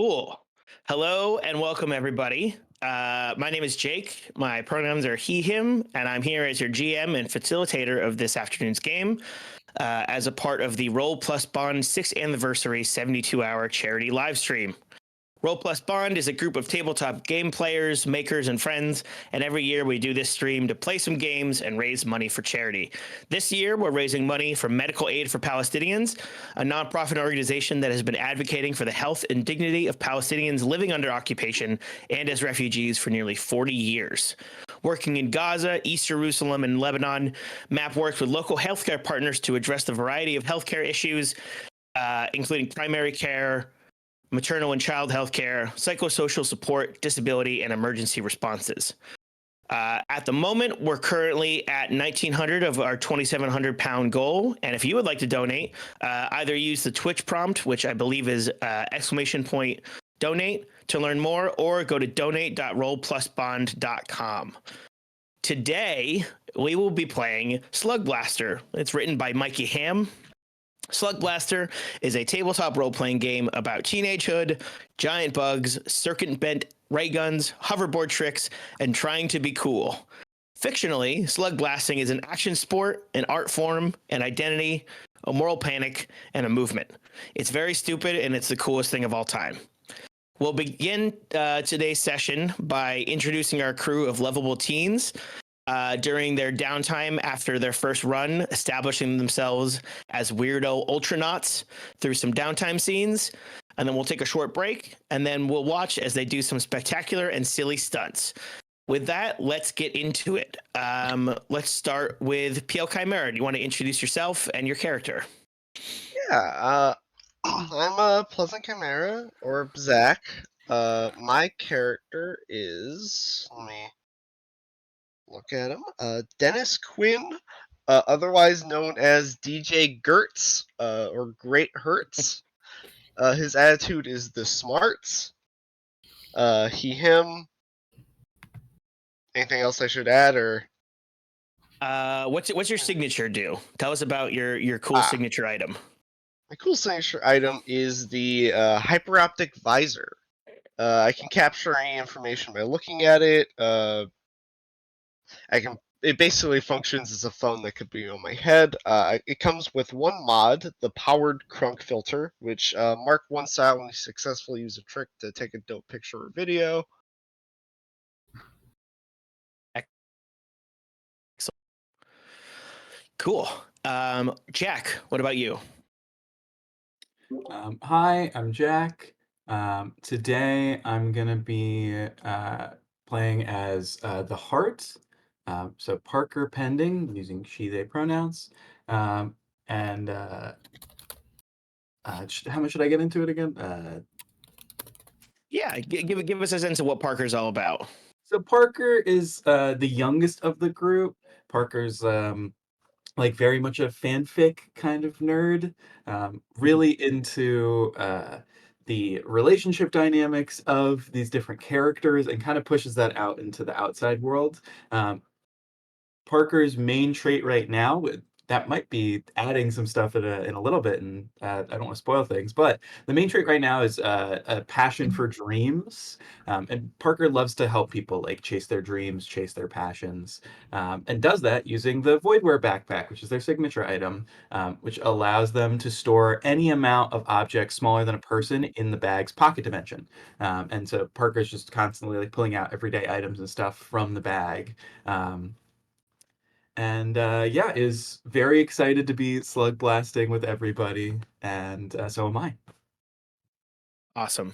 Cool. Hello and welcome, everybody. My name is Jake. My pronouns are he, him, and I'm here as your GM and facilitator of this afternoon's game as a part of the Roll Plus Bond 6th Anniversary 72-hour charity live stream. Roll Plus Bond is a group of tabletop game players, makers, and friends, and every year we do this stream to play some games and raise money for charity. This year, we're raising money for Medical Aid for Palestinians, a nonprofit organization that has been advocating for the health and dignity of Palestinians living under occupation and as refugees for nearly 40 years. Working in Gaza, East Jerusalem, and Lebanon, MAP works with local healthcare partners to address the variety of healthcare issues, including primary care, maternal and child health care, psychosocial support, disability, and emergency responses. At the moment, we're currently at 1,900 of our 2,700 pound goal. And if you would like to donate, either use the Twitch prompt, which I believe is !donate to learn more, or go to donate.rollplusbond.com. Today, we will be playing Slugblaster. It's written by Mikey Hamm. Slugblaster is a tabletop role-playing game about teenagehood, giant bugs, circuit-bent ray guns, hoverboard tricks, and trying to be cool. Fictionally, slug blasting is an action sport, an art form, an identity, a moral panic, and a movement. It's very stupid, and it's the coolest thing of all time. We'll begin today's session by introducing our crew of lovable teens. During their downtime after their first run, establishing themselves as weirdo ultranauts through some downtime scenes. And then we'll take a short break, and then we'll watch as they do some spectacular and silly stunts. With that, let's get into it. Let's start with PL Chimera. Do you want to introduce yourself and your character? Yeah, I'm a Pleasant Chimera, or Zach. My character is, let me look at him, Dennis Quinn, otherwise known as DJ Gertz, or Great Hurts. His attitude is the smarts. He, him. Anything else I should add, or? What's your signature do? Tell us about your cool signature item. My cool signature item is the hyperoptic visor. I can capture any information by looking at it. It basically functions as a phone that could be on my head. It comes with one mod, the powered crunk filter, which Mark once out when he successfully used a trick to take a dope picture or video. Cool. Jack, what about you? Hi, I'm Jack. Today I'm gonna be playing as the Heart. So Parker Pending, using she/they pronouns. How much should I get into it again? Yeah, give us a sense of what Parker's all about. So Parker is the youngest of the group. Parker's like very much a fanfic kind of nerd, really into the relationship dynamics of these different characters and kind of pushes that out into the outside world. Parker's main trait right now, that might be adding some stuff in a little bit, and I don't want to spoil things, but the main trait right now is a passion for dreams. And Parker loves to help people like chase their dreams, chase their passions, and does that using the Voidware backpack, which is their signature item, which allows them to store any amount of objects smaller than a person in the bag's pocket dimension. And so Parker's just constantly like pulling out everyday items and stuff from the bag. Yeah, is very excited to be slug blasting with everybody, and so am I. Awesome.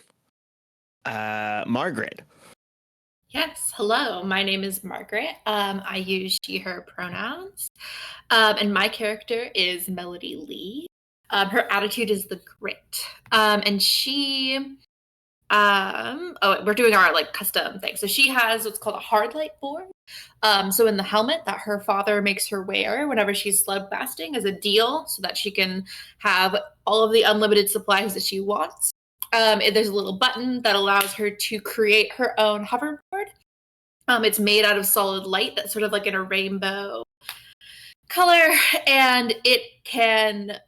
Margaret. Yes, hello. My name is Margaret. I use she/her pronouns, and my character is Melody Lee. Her attitude is the grit, and she. We're doing our like custom thing. So she has what's called a hard light board. So in the helmet that her father makes her wear whenever she's slug blasting as a deal, so that she can have all of the unlimited supplies that she wants. There's a little button that allows her to create her own hoverboard. It's made out of solid light that's sort of like in a rainbow color, and it can,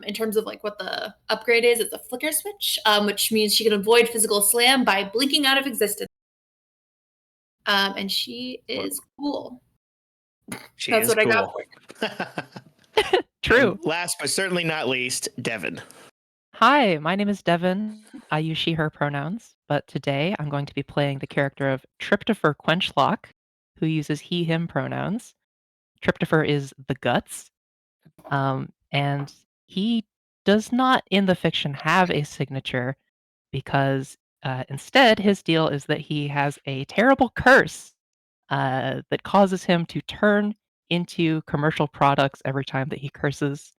in terms of like what the upgrade is, it's a flicker switch, which means she can avoid physical slam by blinking out of existence. And she is cool. That's what I got for her. True. And last but certainly not least, Devin. Hi, my name is Devin. I use she, her pronouns, but today I'm going to be playing the character of Tryptopher Quenchlock, who uses he, him pronouns. Tryptopher is the guts, and he does not in the fiction have a signature because instead his deal is that he has a terrible curse that causes him to turn into commercial products every time that he curses.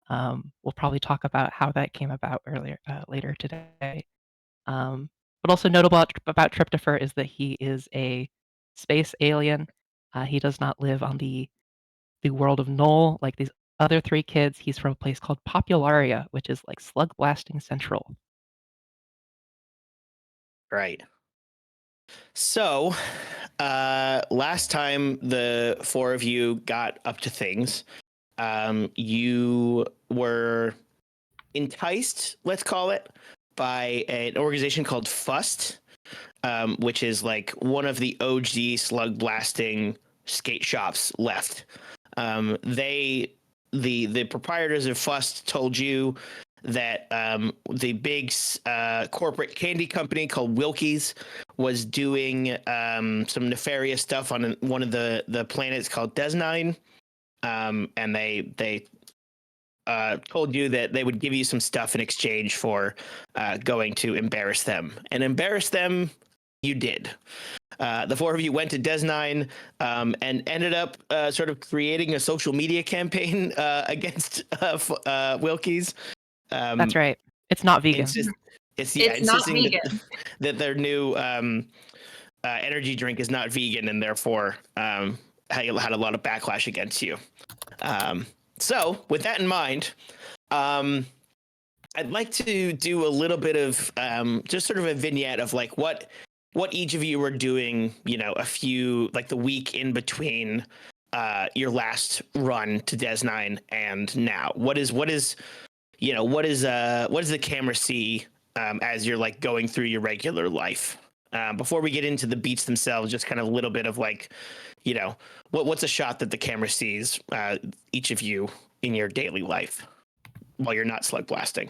We'll probably talk about how that came about later today. But also notable about Tryptopher is that he is a space alien. He does not live on the world of Null like these other three kids. He's from a place called Popularia, which is like Slugblasting Central. Right. So, last time the four of you got up to things, you were enticed, let's call it, by an organization called Fust, which is like one of the OG slug blasting skate shops left. The proprietors of Fust told you that the big corporate candy company called Wilkie's was doing some nefarious stuff on one of the planets called Desnine, and they told you that they would give you some stuff in exchange for going to embarrass them. And embarrass them, you did. The four of you went to Desnine and ended up sort of creating a social media campaign against Wilkie's. That's right. It's not vegan. It's not vegan. That their new energy drink is not vegan, and therefore had a lot of backlash against you. So, with that in mind, I'd like to do a little bit of just sort of a vignette of like what each of you were doing, a few, like the week in between your last run to Des9 and now. What does the camera see as you're like going through your regular life? Before we get into the beats themselves, just kind of a little bit of like, what's a shot that the camera sees each of you in your daily life while you're not slug blasting?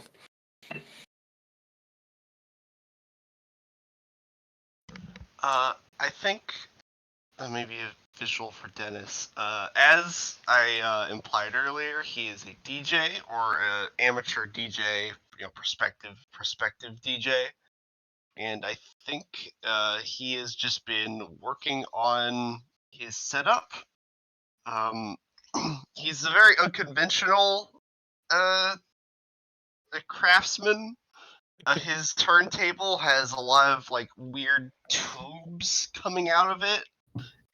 I think maybe a visual for Dennis. As I implied earlier, he is a DJ or an amateur DJ, prospective DJ, and I think he has just been working on his setup. He's a very unconventional craftsman. His turntable has a lot of like weird tubes coming out of it,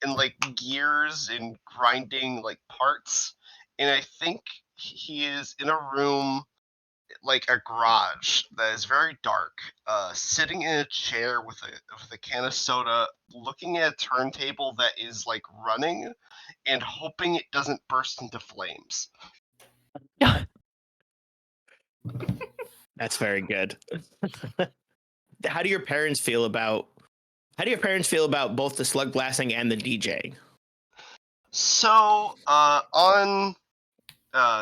and like gears and grinding like parts. And I think he is in a room, like a garage that is very dark, sitting in a chair with a can of soda, looking at a turntable that is like running, and hoping it doesn't burst into flames. That's very good. How do your parents feel about both the slug blasting and the DJing? So, on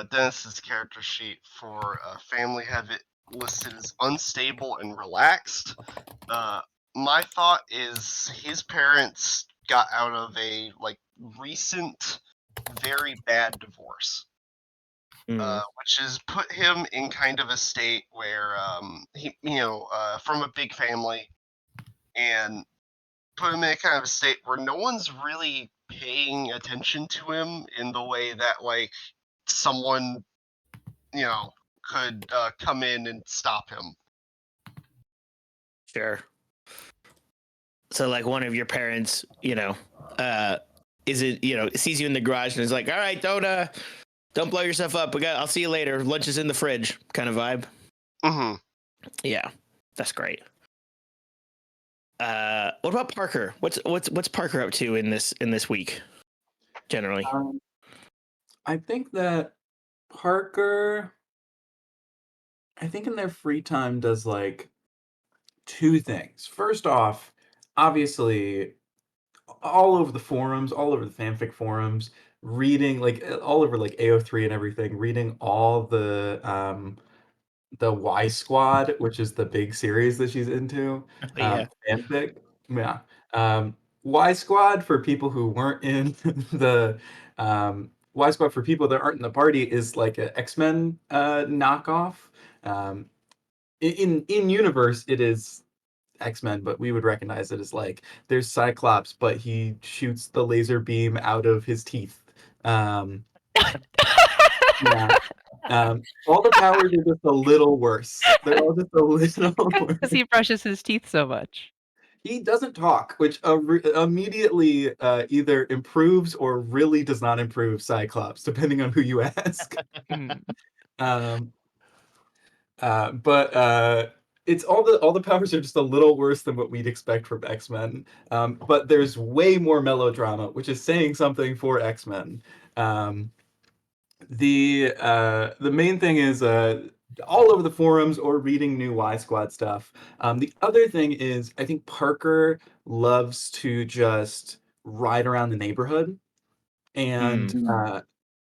Dennis's character sheet for family, have it listed as unstable and relaxed. My thought is his parents got out of a recent, very bad divorce. Which has put him in kind of a state where he, from a big family, and put him in a kind of a state where no one's really paying attention to him in the way that like someone, could come in and stop him. Sure. So like one of your parents, sees you in the garage and is like, all right, don't blow yourself up. I'll see you later. Lunch is in the fridge kind of vibe. Mm-hmm. Yeah, that's great. What about Parker? What's Parker up to in this week, generally? I think that Parker, I think in their free time does like two things. First off, obviously, all over the forums, all over the fanfic forums, reading like all over like AO3 and everything, reading all the Y Squad, which is the big series that she's into, Oh, yeah. fanfic. Yeah. Y Squad, for people who weren't in the Y Squad, for people that aren't in the party, is like an X-Men knockoff. Um, in universe, it is X-Men, but we would recognize it as like there's Cyclops, but he shoots the laser beam out of his teeth. Um, yeah. All the powers are just a little worse. They're all just a little worse. Because he brushes his teeth so much. He doesn't talk, which immediately either improves or really does not improve Cyclops, depending on who you ask. Mm. Um, but it's all the powers are just a little worse than what we'd expect from X-Men. But there's way more melodrama, which is saying something for X-Men. Um, the main thing is all over the forums or reading new Y Squad stuff. The other thing is I think Parker loves to just ride around the neighborhood and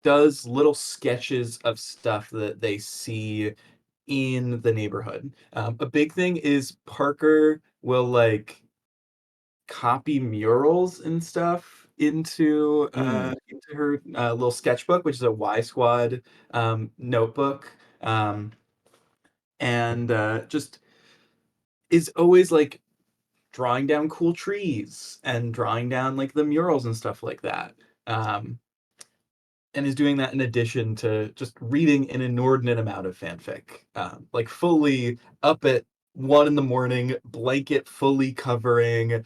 does little sketches of stuff that they see in the neighborhood. A big thing is Parker will like copy murals and stuff into her little sketchbook, which is a Y Squad notebook, and just is always like drawing down cool trees and drawing down like the murals and stuff like that. And is doing that in addition to just reading an inordinate amount of fanfic, like fully up at 1 in the morning, blanket fully covering,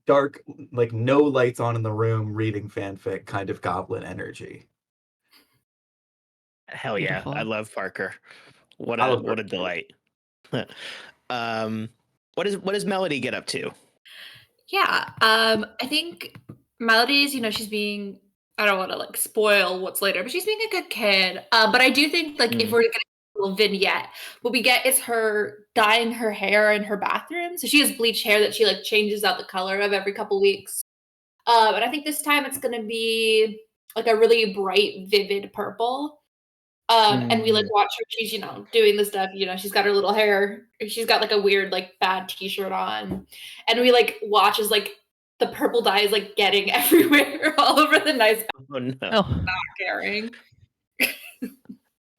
dark, like no lights on in the room, reading fanfic, kind of goblin energy. Hell yeah. Beautiful. I love Parker. What I a love what a Parker. delight. What does Melody get up to? Yeah, I think Melody's, she's being, I don't want to like spoil what's later, but she's being a good kid. But I do think like if we're gonna get a little vignette, what we get is her dyeing her hair in her bathroom. So she has bleach hair that she like changes out the color of every couple weeks. And I think this time it's gonna be like a really bright, vivid purple. And we like watch her. She's doing the stuff. She's got her little hair. She's got like a weird like bad T-shirt on, and we like watch as like the purple dye is like getting everywhere, all over the nice Oh no. Oh, caring.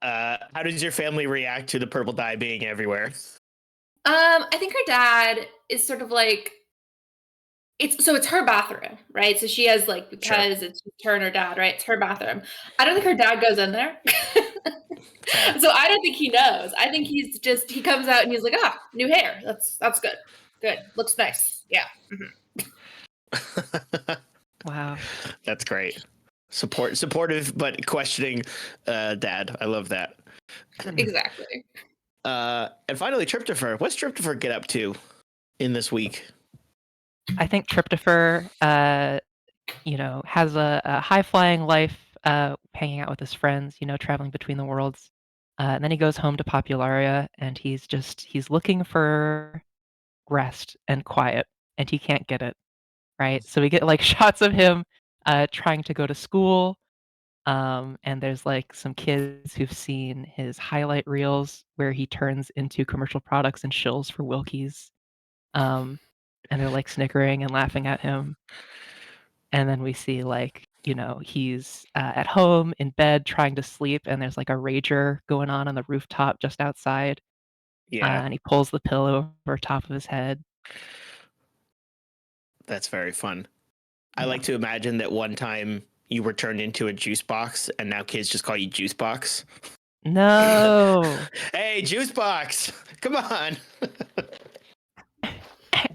How does your family react to the purple dye being everywhere? I think her dad is sort of like it's her bathroom, right? So she has like because it's her and her dad, right? It's her bathroom. I don't think her dad goes in there. So I don't think he knows. I think he comes out and he's like, new hair. That's good. Good. Looks nice. Yeah. wow. That's great. Supportive but questioning dad. I love that. Exactly. And finally, Tryptopher. What's Tryptopher get up to in this week? I think Tryptopher, has a high-flying life, hanging out with his friends, traveling between the worlds. And then he goes home to Popularia, and he's looking for rest and quiet, and he can't get it, right? So we get like shots of him trying to go to school, and there's like some kids who've seen his highlight reels where he turns into commercial products and shills for Wilkies. And they're like snickering and laughing at him. And then we see like, he's at home in bed trying to sleep, and there's like a rager going on the rooftop just outside. Yeah, And he pulls the pillow over top of his head. that's very fun. I Yeah. like to imagine that one time you were turned into a juice box, and now kids just call you Juice Box. No. Hey, Juice Box, come on.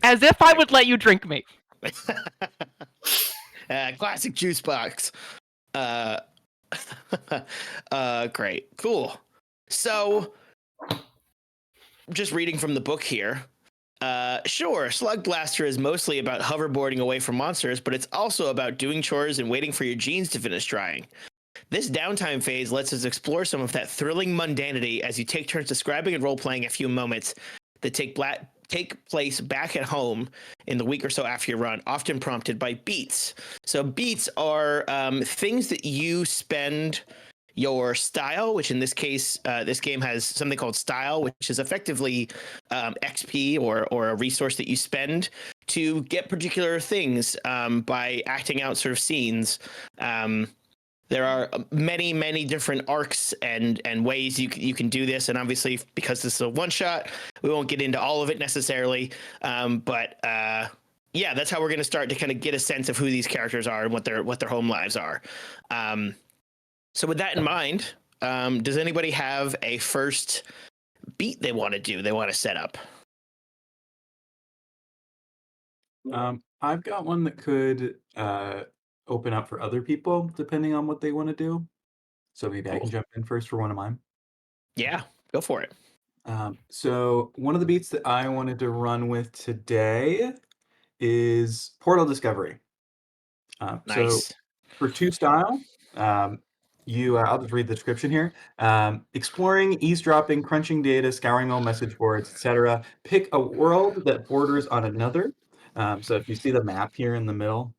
As if I would let you drink me. Classic Juice Box. Great, cool. So, just reading from the book here. Sure, Slugblaster is mostly about hoverboarding away from monsters, but it's also about doing chores and waiting for your jeans to finish drying. This downtime phase lets us explore some of that thrilling mundanity as you take turns describing and role-playing a few moments that take place back at home in the week or so after your run, often prompted by beats. So beats are things that you spend your style, which in this case, this game has something called style, which is effectively XP or a resource that you spend to get particular things by acting out sort of scenes. There are many different arcs and ways you can do this, and obviously because this is a one shot, we won't get into all of it necessarily. But yeah, that's how we're going to start to kind of get a sense of who these characters are and what their home lives are. So with that in mind, does anybody have a first beat they want to do? They want to set up? I've got one that could open up for other people depending on what they want to do. So maybe I can jump in first for one of mine. Yeah, go for it. So one of the beats that I wanted to run with today is Portal Discovery. So Nice. for 2 style, I'll just read the description here. Exploring, eavesdropping, crunching data, scouring all message boards, etc. Pick a world that borders on another. So if you see the map here in the middle,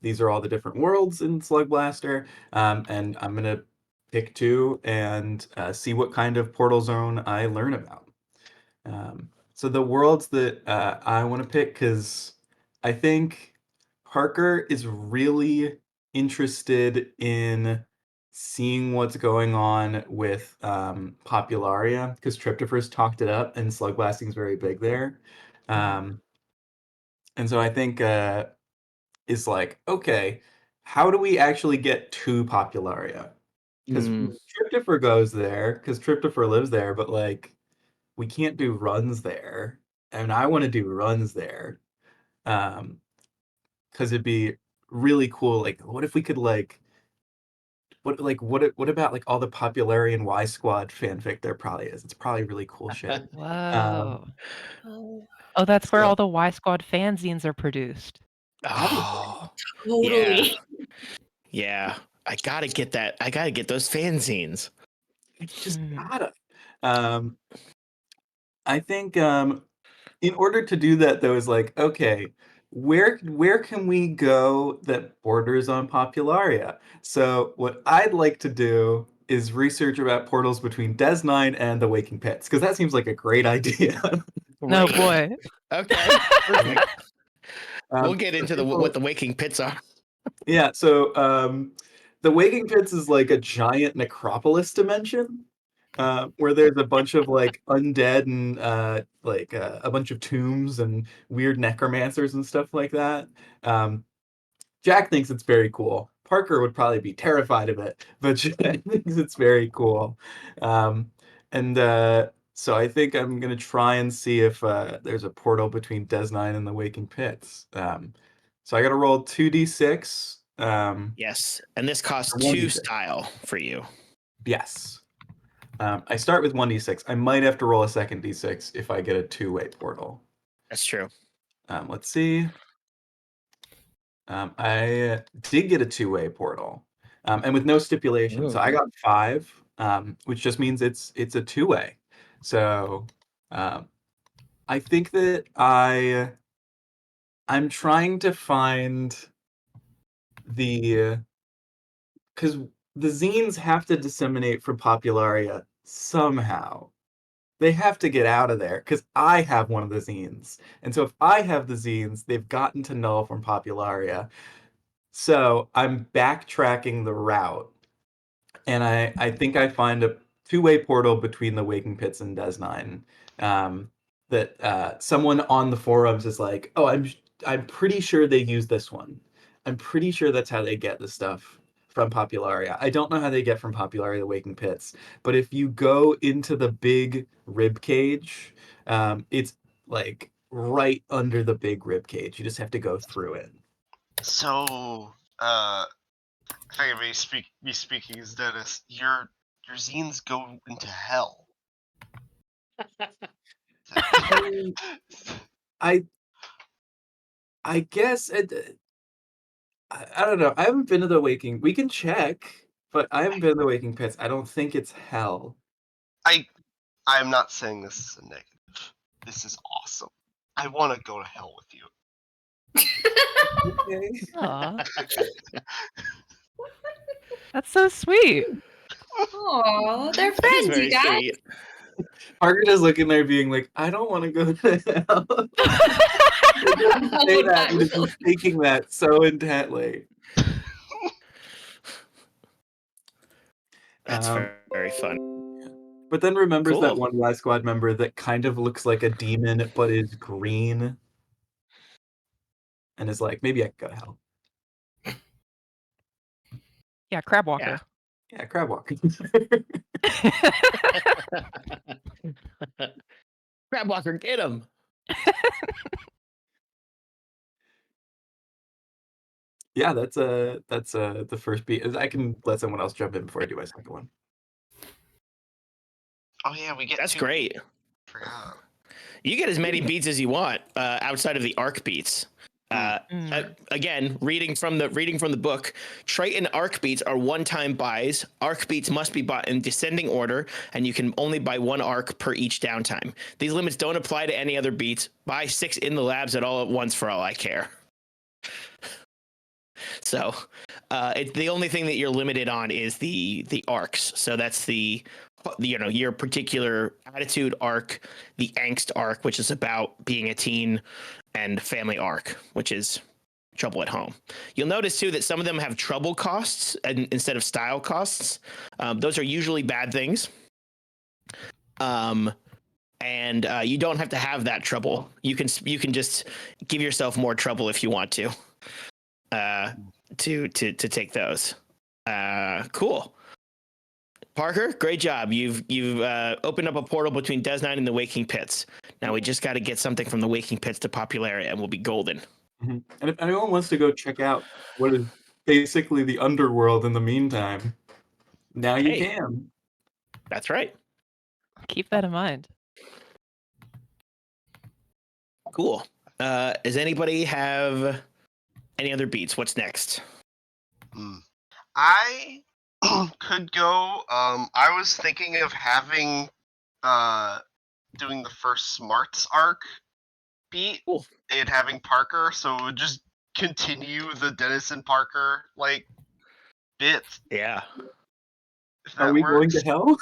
these are all the different worlds in Slugblaster, and I'm gonna pick 2 and see what kind of portal zone I learn about. So the worlds that I want to pick, because I think Parker is really interested in seeing what's going on with Popularia, because Tryptophers talked it up and slug blasting is very big there. And so I think is like, okay, how do we actually get to Popularia? Because Tryptopher goes there, because Tryptopher lives there, but like we can't do runs there, and I want to do runs there, because it'd be really cool. Like, what if we could what about like all the Popularian Y Squad fanfic there probably is? It's probably really cool shit. Whoa. Oh, Oh, that's where So all the Y Squad fanzines are produced. probably. Oh, totally. yeah. I gotta get that. I gotta get those fanzines. I just Hmm. gotta. Um, I think in order to do that though is like, okay, where can we go that borders on Popularia? So what I'd like to do is research about portals between Des9 and the Waking Pits, because that seems like a great idea. No Great. boy. Okay. Perfect. We'll get So into people- what the waking pits are. Yeah, so the Waking Pits is like a giant necropolis dimension, where there's a bunch of like undead and a bunch of tombs and weird necromancers and stuff like that. Um, Jack thinks it's very cool. Parker would probably be terrified of it, but Jack thinks it's very cool. And so I think I'm gonna try and see if there's a portal between Des9 and the Waking Pits. So I got to roll 2d6. Yes, and this costs Or 2 1d6. style for you. Yes. I start with 1d6. I might have to roll a second d6 if I get a 2-way portal. That's true. Let's see. I did get a 2-way portal, and with no stipulation. So I got 5, which just means it's a 2-way. So I think that I'm trying to find the because the zines have to disseminate from Popularia somehow. They have to get out of there because I have one of the zines. And so if I have the zines, they've gotten to Null from Popularia. So I'm backtracking the route. And I think I find a 2-way portal between the Waking Pits and Des9. That someone on the forums is like, oh, I'm pretty sure they use this one. I'm pretty sure that's how they get the stuff from Popularia. I don't know how they get from Popularia the Waking Pits, but if you go into the big rib cage, it's like right under the big rib cage. You just have to go through it. So, I think I may be speaking as Dennis. Your zines go into hell. I I guess I don't know. I haven't been to the Waking. We can check. but I haven't been in the Waking Pits. I don't think it's hell. I'm not saying this is a negative. This is awesome. I want to go to hell with you. Okay. Aw. That's so sweet. Aw, they're That is friends, very you guys. sweet. Parker just looking there being like, I don't want to go to hell. He doesn't say that. He just is thinking that so intently. That's Um, very fun. But then remembers that Cool. one Y Squad member that kind of looks like a demon but is green. And is like, maybe I could go to hell. Yeah, Crab Walker. Yeah, crab walk. Crab Walker, get him. Yeah, that's the first beat. I can let someone else jump in before I do my second one. Oh yeah, we get That's two. great. Forgot. You get as many beats as you want outside of the arc beats. Again, reading from the book, trait and arc beats are one-time buys. Arc beats must be bought in descending order, and you can only buy one arc per each downtime. These limits don't apply to any other beats. Buy 6 in the labs at all at once for all I care. So, it's the only thing that you're limited on is the arcs. So that's the your particular attitude arc, the angst arc, which is about being a teen, and family arc, which is trouble at home. You'll notice too that some of them have trouble costs instead of style costs. Those are usually bad things. And you don't have to have that trouble. You can just give yourself more trouble if you want to take those. Cool. Parker, great job. You've opened up a portal between Des 9 and the Waking Pits. Now we just got to get something from the Waking Pits to Popularia, and we'll be golden. And if anyone wants to go check out what is basically the underworld in the meantime, now you can. That's right. Keep that in mind. Cool. Does anybody have any other beats? What's next? I could go. I was thinking of having doing the first Smarts arc beat and having Parker, so it would just continue the Dennis and Parker bit. Yeah. Are we going to hell?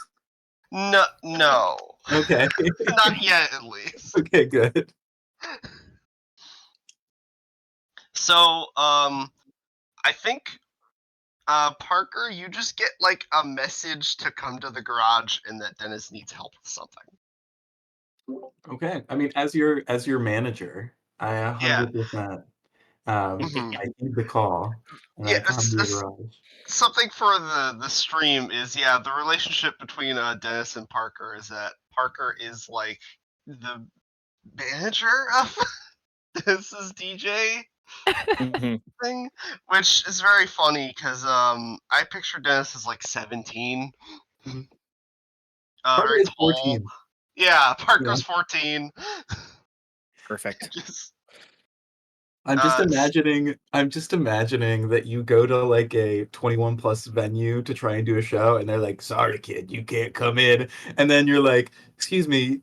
No. Okay. Not yet, at least. Okay, good. So, I think, Parker, you just get a message to come to the garage and that Dennis needs help with something. Okay. I mean, as your manager, I 100% I need the call and I come to the garage. Something for the stream is the relationship between Dennis and Parker is that Parker is the manager of Dennis's DJ thing, which is very funny because I picture Dennis as 17. Parker Very is tall. 14. Yeah, Parker's 14. Perfect. I'm just imagining that you go to a 21 plus venue to try and do a show and they're like, sorry kid, you can't come in. And then you're like, excuse me,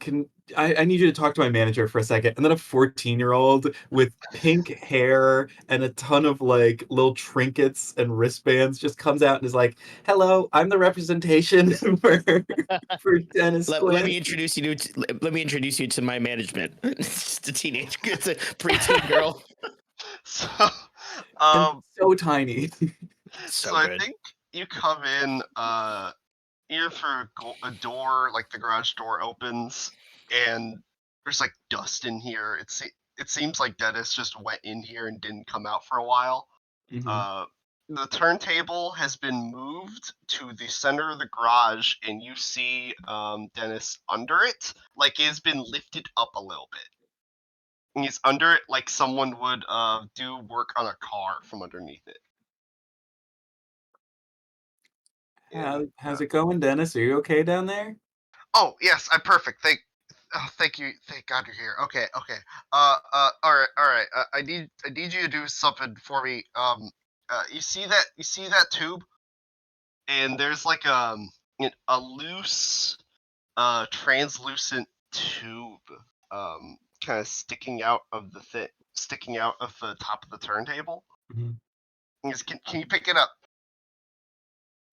I need you to talk to my manager for a second. And then a 14-year-old with pink hair and a ton of little trinkets and wristbands just comes out and is like, hello, I'm the representation for Dennis Let me introduce you to my management. It's just a teenage, it's a preteen girl. So, so tiny. So I think you come in either through a door, the garage door opens, and there's dust in here. It seems like Dennis just went in here and didn't come out for a while. The turntable has been moved to the center of the garage, and you see Dennis under it, it's been lifted up a little bit. And he's under it like someone would do work on a car from underneath it. How's it going, Dennis? Are you okay down there? Oh yes, I'm perfect. Thank you. Thank God you're here. Okay. All right. I need you to do something for me. You see that tube? and there's like a loose, translucent tube, kind of sticking out of the top of the turntable. Mhm. Can you pick it up?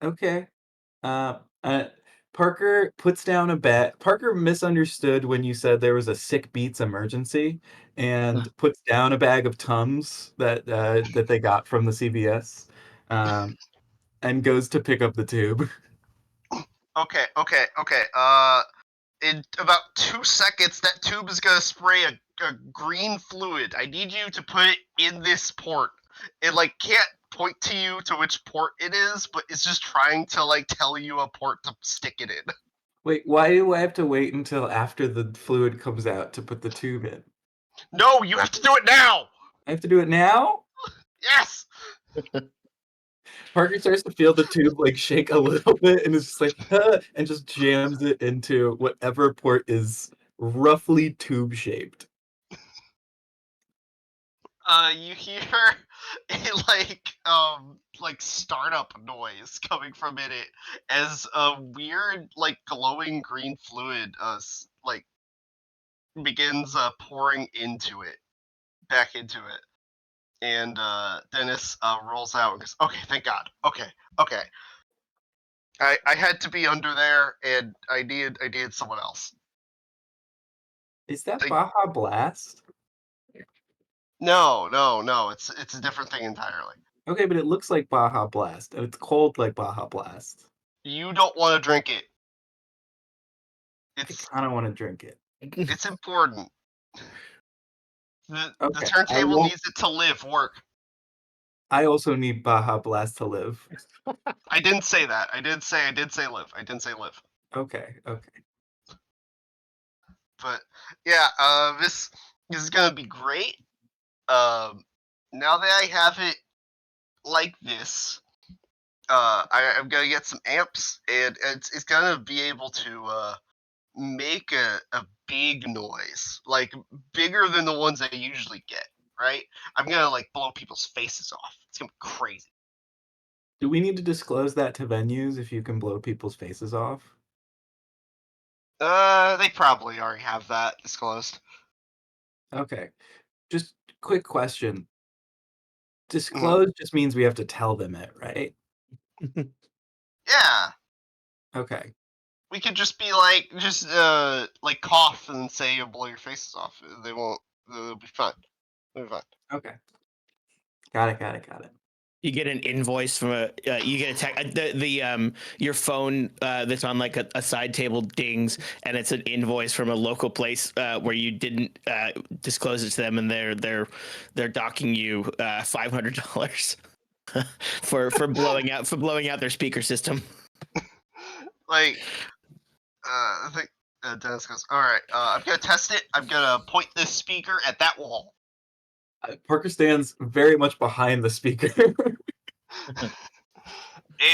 Okay. Parker puts down a bet. Parker misunderstood when you said there was a sick beats emergency, and puts down a bag of Tums that they got from the CVS, and goes to pick up the tube. Okay. In about 2 seconds, that tube is gonna spray a green fluid. I need you to put it in this port. It like can't point to you to which port it is, but it's just trying to like tell you a port to stick it in. Wait, why do I have to wait until after the fluid comes out to put the tube in? No, you have to do it now. I have to do it now? Yes. Parker starts to feel the tube like shake a little bit and is just like, huh, and just jams it into whatever port is roughly tube shaped. You hear a like startup noise coming from in it as a weird like glowing green fluid like begins pouring back into it. And Dennis rolls out and goes, "Okay, thank God. Okay. I had to be under there, and I needed someone else." Is that Like, Baja Blast? no. It's a different thing entirely. Okay, but it looks like Baja Blast, and it's cold like Baja Blast. You don't want to drink it. I It's kind of want to drink it. it's important. The Okay, turntable needs it to work. I also need Baja Blast to live. I didn't say that. I did say live. I didn't say live. Okay. But yeah, this is gonna be great. Now that I have it like this, I'm gonna get some amps, and it's gonna be able to make a big noise, like bigger than the ones I usually get. Right? I'm gonna like blow people's faces off. It's gonna be crazy. Do we need to disclose that to venues if you can blow people's faces off? They probably already have that disclosed. Okay. Just quick question. Mm. Disclose just means we have to tell them it, right? Yeah, Okay. we could just be like, like cough and say you'll blow your faces off. They won't. They'll be fine. They'll be fine. Okay. Got it. You get an invoice from you get a tech your phone that's on like a side table dings, and it's an invoice from a local place where you didn't disclose it to them, and they're docking you $500 for blowing out their speaker system. Like, I think Dennis goes, "All right, I'm gonna test it. I'm gonna point this speaker at that wall." Parker stands very much behind the speaker.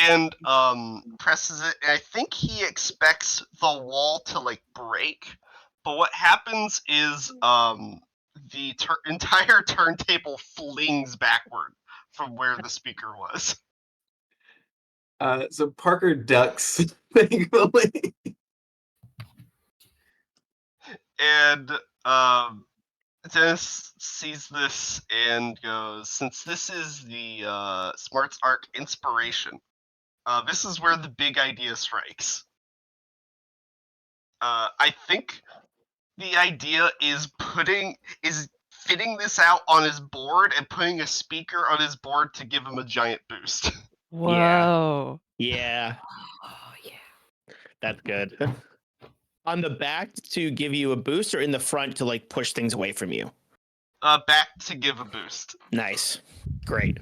And presses it. And I think he expects the wall to like break, but what happens is the entire turntable flings backward from where the speaker was. So Parker ducks, thankfully. And Dennis sees this and goes, "Since this is the Smarts Arc inspiration, this is where the big idea strikes. I think the idea is fitting this out on his board and putting a speaker on his board to give him a giant boost." Whoa. Yeah, Oh, yeah. that's good. On the back to give you a boost, or in the front to like push things away from you? Back to give a boost. Nice, great.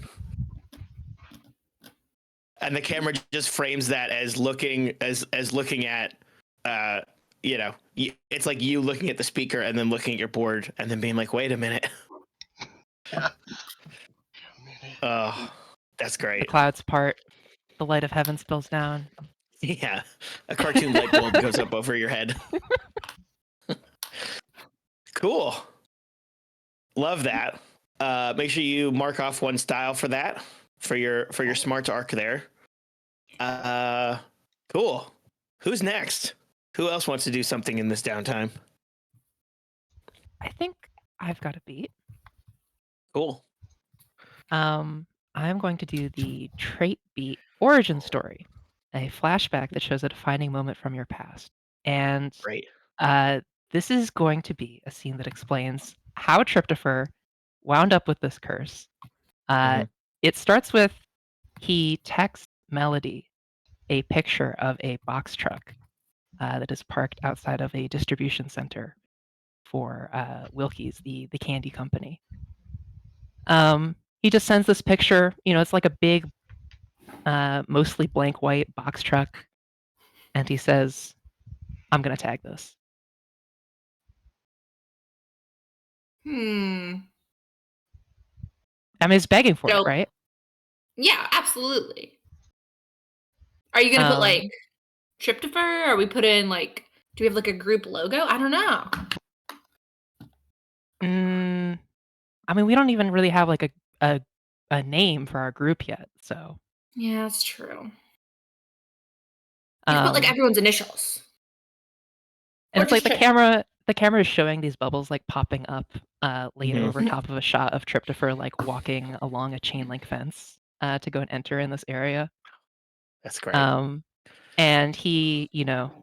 And the camera just frames that as looking at it's like you looking at the speaker and then looking at your board and then being like, wait a minute. Oh, that's The great. clouds part. The light of heaven spills down. Yeah, a cartoon light bulb goes up over your head. Cool. Love that. Make sure you mark off one style for that for your smart arc there. Cool. Who's next? Who else wants to do something in this downtime? I think I've got a beat. Cool. I'm going to do the trait beat origin story, a flashback that shows a defining moment from your past. And Great. this is going to be a scene that explains how Tryptopher wound up with this curse. Mhm. It starts with he texts Melody a picture of a box truck that is parked outside of a distribution center for Wilkie's, the candy company. He just sends this picture. It's like a big, mostly blank white box truck, and he says, "I'm gonna tag this." Hmm. I mean, it's begging for it, So- right? Yeah, absolutely. Are you gonna put like Tryptopher? Or we put in like? Do we have like a group logo? I don't know. I mean, we don't even really have like a name for our group yet, so. Yeah, that's true. You could put like Um, everyone's initials. and Or it's like just the camera is showing these bubbles like popping up laid Mhm. over top of a shot of Tryptopher like walking along a chain link fence to go and enter in this area. That's great. And he,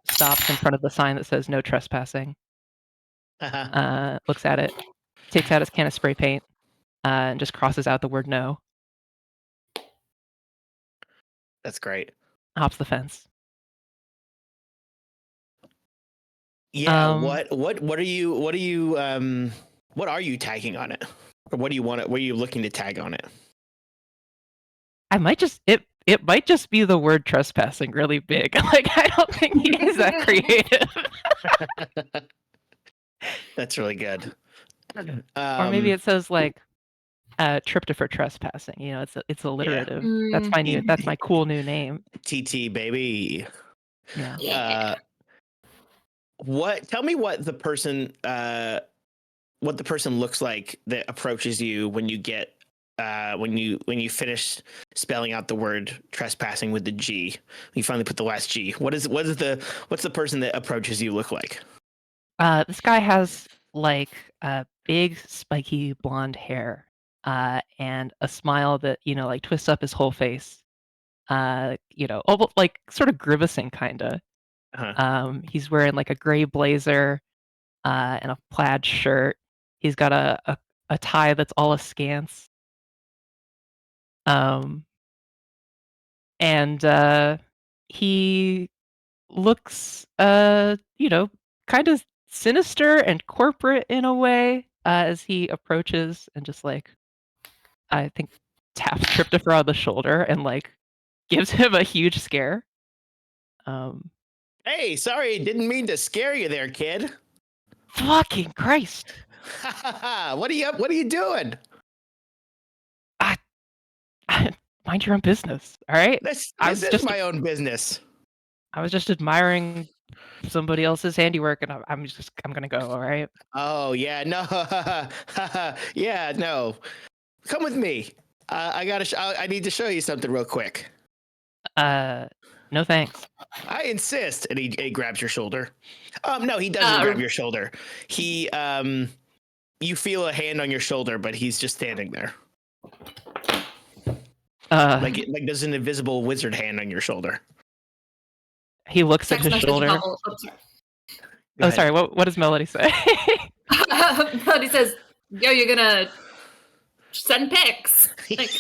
stops in front of the sign that says no trespassing. Looks at it, takes out his can of spray paint, and just crosses out the word no. That's great. Hops the fence. Yeah. What are you tagging on it? Or what are you looking to tag on it? I might just it might just be the word trespassing really big. Like I don't think he is that creative. That's really good. Or maybe it says like Tryptopher trespassing. It's alliterative. That's my cool new name. TT baby. Yeah. Yeah. Tell me what the person looks like that approaches you when you get when you finish spelling out the word trespassing with the G. You finally put the last G. What's the person that approaches you look like? This guy has like big spiky blonde hair and a smile that like twists up his whole face. Almost like sort of grimacing kinda. He's wearing like a gray blazer and a plaid shirt. He's got a tie that's all askance. And he looks, kind of sinister and corporate in a way as he approaches and just like, I think, taps Tryptopher on the shoulder and like gives him a huge scare. Hey, sorry, didn't mean to scare you there, kid. Fucking Christ! What are you doing? Mind your own business, all right? This is my own business. I was just admiring somebody else's handiwork, and I'm gonna go. All right. Oh yeah, no, yeah, no. Come with me. I need to show you something real quick. No thanks. I insist. And he grabs your shoulder. No, he doesn't grab your shoulder. He you feel a hand on your shoulder, but he's just standing there. Like there's an invisible wizard hand on your shoulder. He looks at his shoulder. Oh, sorry. What does Melody say? Melody says, "Yo, you're gonna send pics." Like,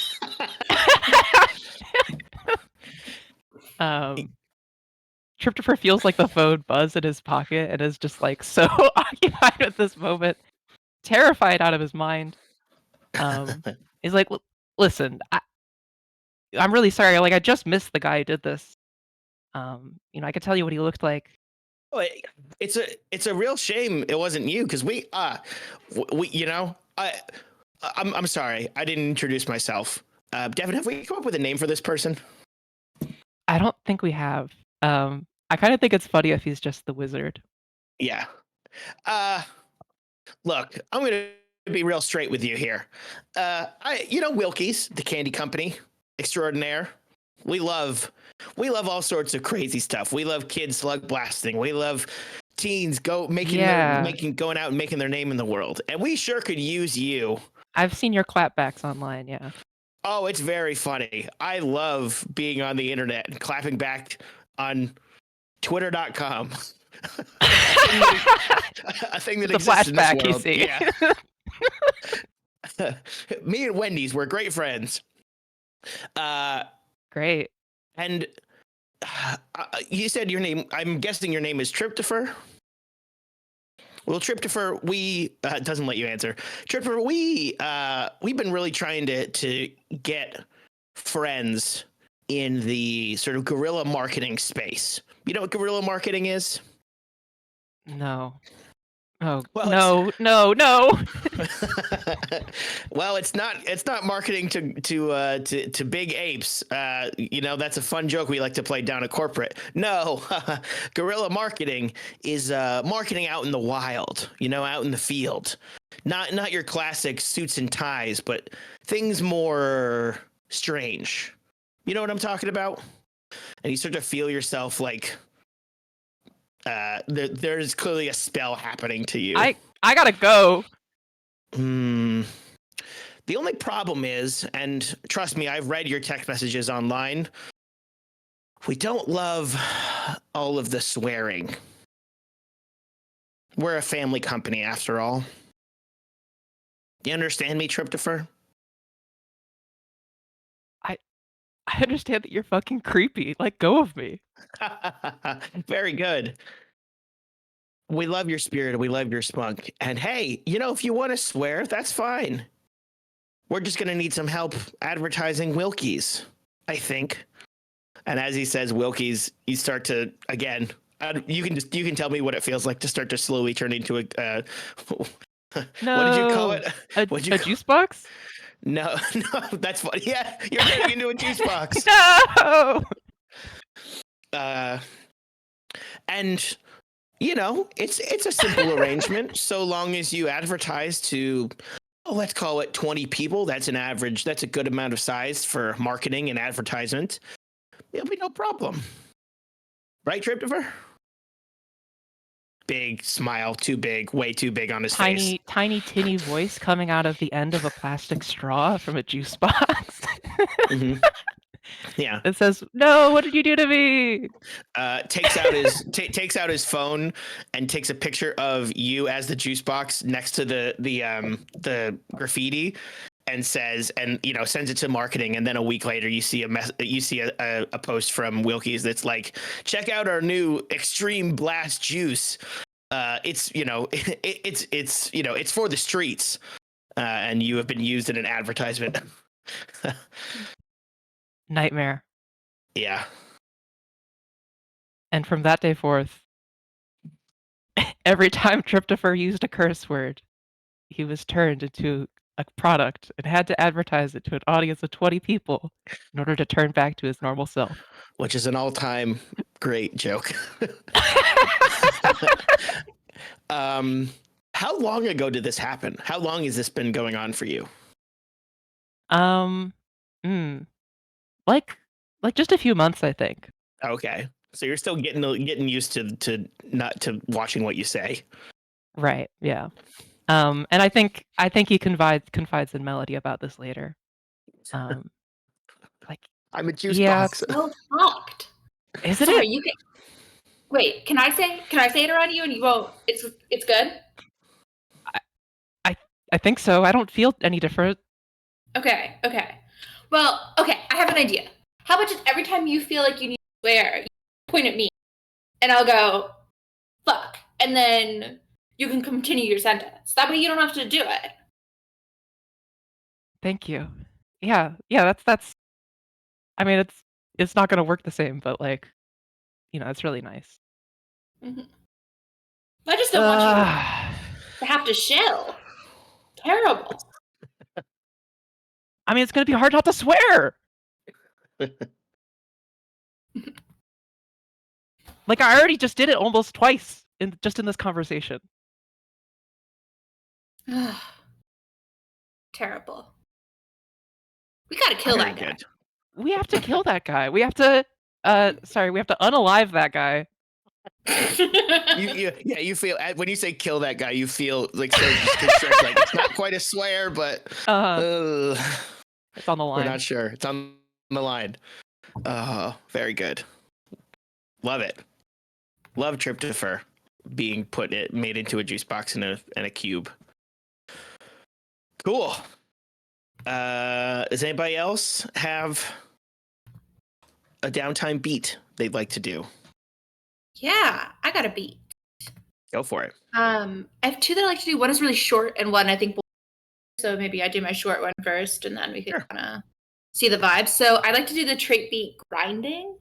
Tryptopher feels like the phone buzz in his pocket and is just like so occupied with this moment, terrified out of his mind. He's like, "Listen, I'm really sorry. Like, I just missed the guy who did this. I could tell you what he looked like." Oh, it's a real shame it wasn't you because I'm sorry I didn't introduce myself. Devin, have we come up with a name for this person? I don't think we have. I kind of think it's funny if he's just the wizard. Yeah. Look, I'm gonna be real straight with you here. Wilkie's, the candy company extraordinaire. We love all sorts of crazy stuff. We love kids slug blasting. We love teens going out and making their name in the world. And we sure could use you. I've seen your clapbacks online, yeah. Oh, it's very funny. I love being on the internet and clapping back on twitter.com. a thing that The exists in this flashback you world. see. Yeah. Me and Wendy's, we're great friends. Great. And you said your name. I'm guessing your name is Tryptopher. Well, Tryptopher, we doesn't let you answer. Tryptopher, we've been really trying to get friends in the sort of guerrilla marketing space. You know what guerrilla marketing is? No. Oh, Well, no. Well, it's not marketing to big apes. That's a fun joke we like to play down at corporate. No, guerrilla marketing is marketing out in the wild, out in the field. Not your classic suits and ties, but things more strange. You know what I'm talking about? And you start to feel yourself like there's clearly a spell happening to you. I gotta go. The only problem is, and trust me, I've read your text messages online. We don't love all of the swearing. We're a family company, after all. You understand me, Tryptopher? I understand that you're fucking creepy. Let go of me. Very good. We love your spirit. We love your spunk. And hey, if you want to swear, that's fine. We're just going to need some help advertising Wilkies, I think. And as he says Wilkies, you start to, again, you can tell me what it feels like to start to slowly turn into a No. what did you call it? A juice box? No, that's funny. Yeah, you're turning into a juice box. No. And it's a simple arrangement so long as you advertise to, let's call it 20 people. That's an average. That's a good amount of size for marketing and advertisement. It'll be no problem. Right, Tryptopher? Big smile, too big, way too big on his face. Tiny, tinny voice coming out of the end of a plastic straw from a juice box. Mm-hmm. Yeah. It says, "No, what did you do to me?" Takes out his phone and takes a picture of you as the juice box next to the graffiti, and says, sends it to marketing. And then a week later, you see a post from Wilkies that's like, check out our new Extreme Blast juice. It's for the streets, and you have been used in an advertisement. Nightmare. Yeah. And from that day forth, every time Tryptopher used a curse word, he was turned into a product and had to advertise it to an audience of 20 people in order to turn back to his normal self. Which is an all-time great joke. How long ago did this happen? How long has this been going on for you? Like just a few months, I think. Okay, so you're still getting used to watching what you say. Right. Yeah. And I think he confides in Melody about this later. Like, I'm a juice yeah, box. So fucked. Isn't Sorry, it? you can. Wait, can I say it around you and you won't? It's good. I think so. I don't feel any different. Okay. Well, okay. I have an idea. How about just every time you feel like you need to swear, you point at me, and I'll go, "Fuck," and then you can continue your sentence. That way, you don't have to do it. Thank you. Yeah. That's. I mean, it's not gonna work the same, but it's really nice. Mm-hmm. I just don't want you to have to shill. Terrible. I mean, it's gonna be hard not to swear. Like, I already just did it almost twice in this conversation. Terrible. We gotta kill that guy. We have to kill that guy. We have to we have to unalive that guy. You feel when you say kill that guy, you feel like so just constrict, like it's not quite a swear, but it's on the line. we're not sure. It's on the line. Very good. Love it. Love tryptopher being made into a juice box and a cube. Cool. Does anybody else have a downtime beat they'd like to do? Yeah, I got a beat. Go for it. I have two that I like to do. One is really short, and one I think so maybe I do my short one first, and then we can kind of see the vibe. So I like to do the trait beat grinding.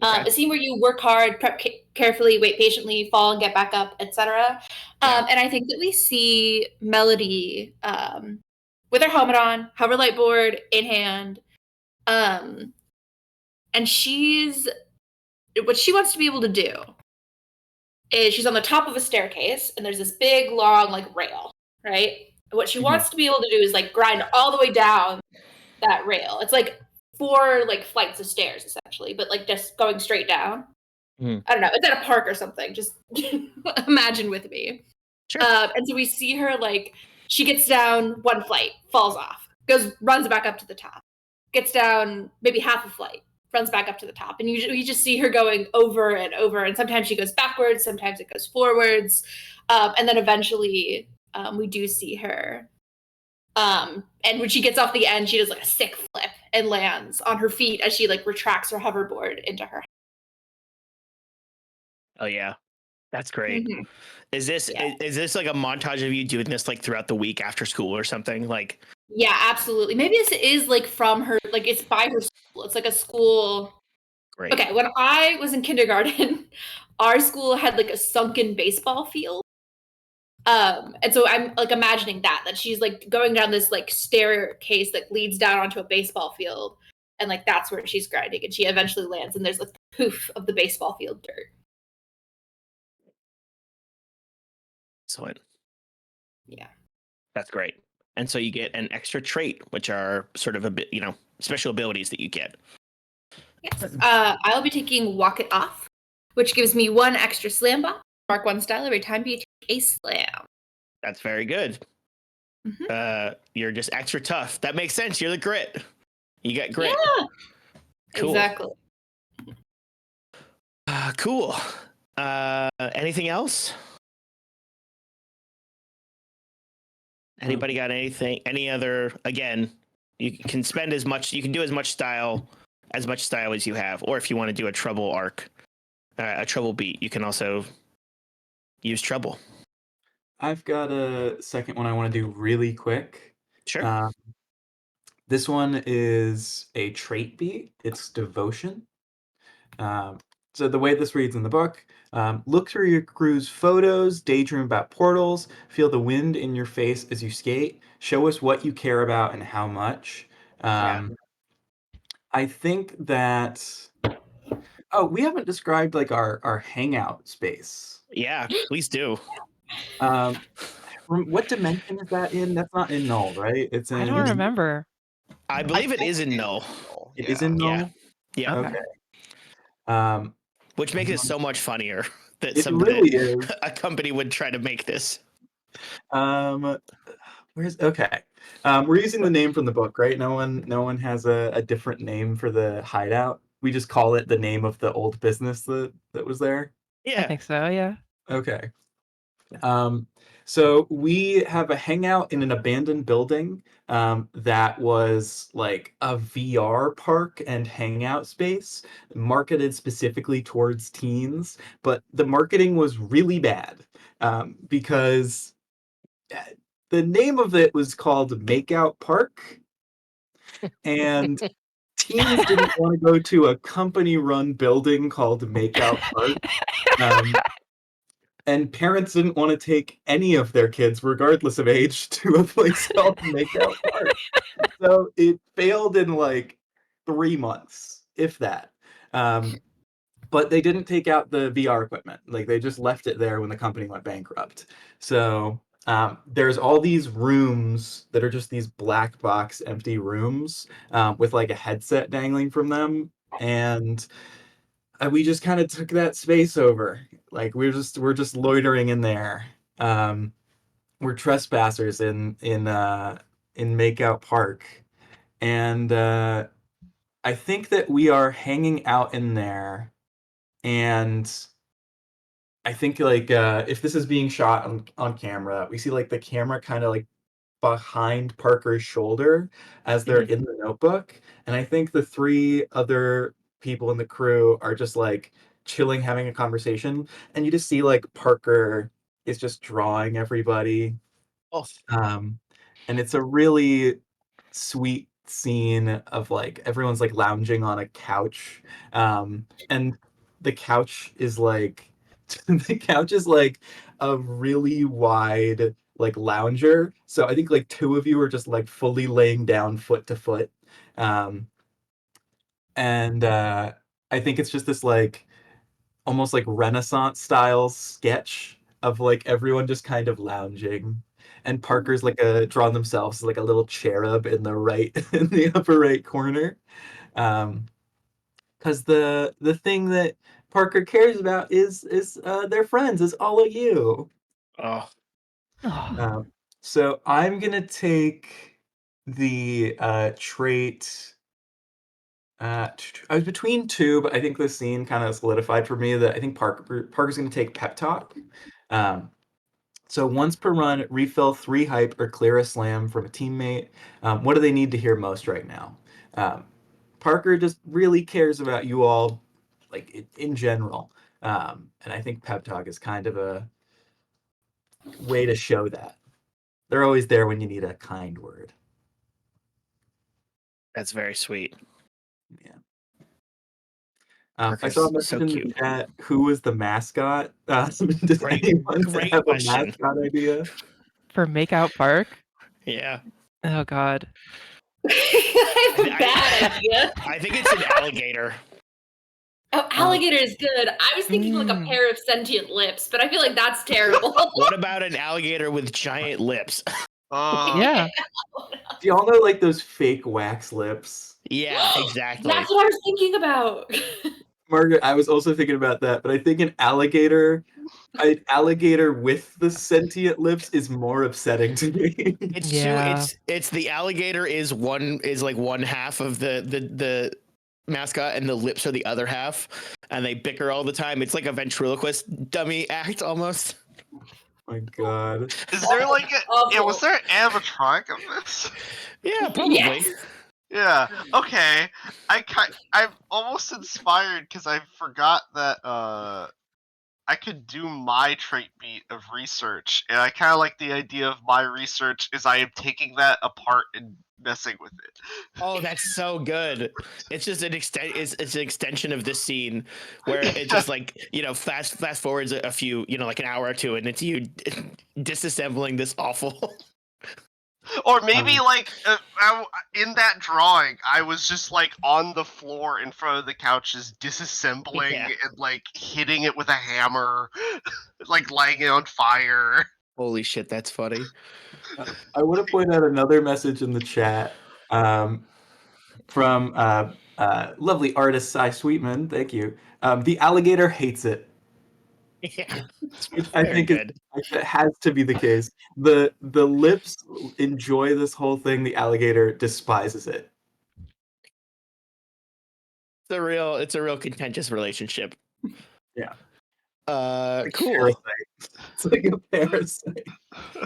A scene where you work hard, prep carefully, wait patiently, fall and get back up, etc. And I think that we see Melody with her helmet on, hover light board in hand, and what she wants to be able to do is she's on the top of a staircase, and there's this big, long, like, rail, right? And what she wants to be able to do is, like, grind all the way down that rail. It's, like, 4, like, flights of stairs, essentially, but, like, just going straight down. I don't know. It's at a park or something. Just imagine with me. Sure. And so we see her, like, she gets down 1 flight, falls off, runs back up to the top, gets down maybe half a flight, runs back up to the top, and you just see her going over and over, and sometimes she goes backwards, sometimes it goes forwards, and then eventually we do see her, and when she gets off the end, she does like a sick flip and lands on her feet as she like retracts her hoverboard into her. Oh yeah, that's great. Is this like a montage of you doing this like throughout the week after school or something? Like, yeah, absolutely. Maybe this is like from her, like it's by her school. It's like a school. Great. Okay, when I was in kindergarten, our school had like a sunken baseball field. And so I'm like imagining that she's like going down this like staircase that leads down onto a baseball field, and like that's where she's grinding, and she eventually lands, and there's like poof of the baseball field dirt. Excellent. Yeah. That's great. And so you get an extra trait, which are sort of a bit, special abilities that you get. Yes. I'll be taking Walk It Off, which gives me 1 extra slam bot, mark 1 style every time you take a slam. That's very good. You're just extra tough. That makes sense. You're the grit. You got grit. Yeah. Cool. Exactly. Cool. Anything else? Anybody got anything? Any other? Again, you can spend as much. You can do as much style as you have, or if you want to do a trouble arc, a trouble beat, you can also use trouble. I've got a second one I want to do really quick. Sure. This one is a trait beat. It's devotion. So the way this reads in the book, look through your crew's photos, daydream about portals, feel the wind in your face as you skate, show us what you care about and how much. I think that... Oh, we haven't described like our hangout space. Yeah, please do. What dimension is that in? That's not in Null, right? It's in... I don't remember. I believe it is in Null. It is in Null? Yeah. Okay. Which makes it so much funnier that really is. A company would try to make this. We're using the name from the book, right? No one has a different name for the hideout. We just call it the name of the old business that was there. Yeah, I think so. Yeah. Okay. So we have a hangout in an abandoned building that was like a VR park and hangout space marketed specifically towards teens, but the marketing was really bad because the name of it was called Makeout Park, and teens didn't want to go to a company-run building called Makeout Park. And parents didn't want to take any of their kids, regardless of age, to a place called Makeout Park. So it failed in like 3 months, if that. But they didn't take out the VR equipment. Like they just left it there when the company went bankrupt. So there's all these rooms that are just these black box empty rooms with like a headset dangling from them, and we just kind of took that space over. Like we're just loitering in there. We're trespassers in Makeout Park, and I think that we are hanging out in there, and I think like if this is being shot on camera, we see like the camera kind of like behind Parker's shoulder as they're in the notebook, and I think the three other people in the crew are just like chilling, having a conversation, and you just see like Parker is just drawing everybody, Oh, and it's a really sweet scene of like everyone's like lounging on a couch, and the couch is like the couch is like a really wide like lounger, so I think like two of you are just like fully laying down foot to foot, um, and I think it's just this like almost like Renaissance style sketch of like everyone just kind of lounging. And Parker's like drawn themselves as like a little cherub in the right in the upper right corner. Because the thing that Parker cares about is their friends, is all of you. oh, Oh, So I'm gonna take the trait. I was between two, but I think this scene kind of solidified for me that I think Parker's going to take pep talk. Um, so once per run, refill 3 hype or clear a slam from a teammate. What do they need to hear most right now? Um, Parker just really cares about you all, like in general, and I think pep talk is kind of a way to show that they're always there when you need a kind word. that's very sweet. Yeah. I Parker's saw a message so in the cute. chat. Who was the mascot? Does anyone Great have a question. mascot idea? for Makeout Park? Yeah. Oh God. I have a bad idea. I think it's an alligator. Oh, alligator is good. I was thinking like a pair of sentient lips, but I feel like that's terrible. What about an alligator with giant lips? Yeah. Do y'all know like those fake wax lips? Yeah, exactly. That's what I was thinking about. Margaret, I was also thinking about that, but I think an alligator with the sentient lips is more upsetting to me. It's Yeah. it's the alligator is like one half of the mascot and the lips are the other half and they bicker all the time. It's like a ventriloquist dummy act almost. My God. Is there like was Awful. there an animatronic of this? Yeah, probably. Yes. Yeah. Okay. I'm almost inspired because I forgot that I could do my trait beat of research, and I kind of like the idea of my research is I am taking that apart and messing with it. Oh, that's so good. It's just it's an extension of this scene where it just like, fast forwards a few, like an hour or two and it's you disassembling this awful. Or maybe like in that drawing, I was just like on the floor in front of the couches, disassembling Yeah. and like hitting it with a hammer, like lighting it on fire. Holy shit, that's funny. I want to point out another message in the chat from lovely artist Cy Sweetman. Thank you. The alligator hates it. Yeah. Which I Very think good. it has to be the case. The lips enjoy this whole thing. The alligator despises it. It's a real contentious relationship. Yeah. Cool. Parasite. It's like a parasite.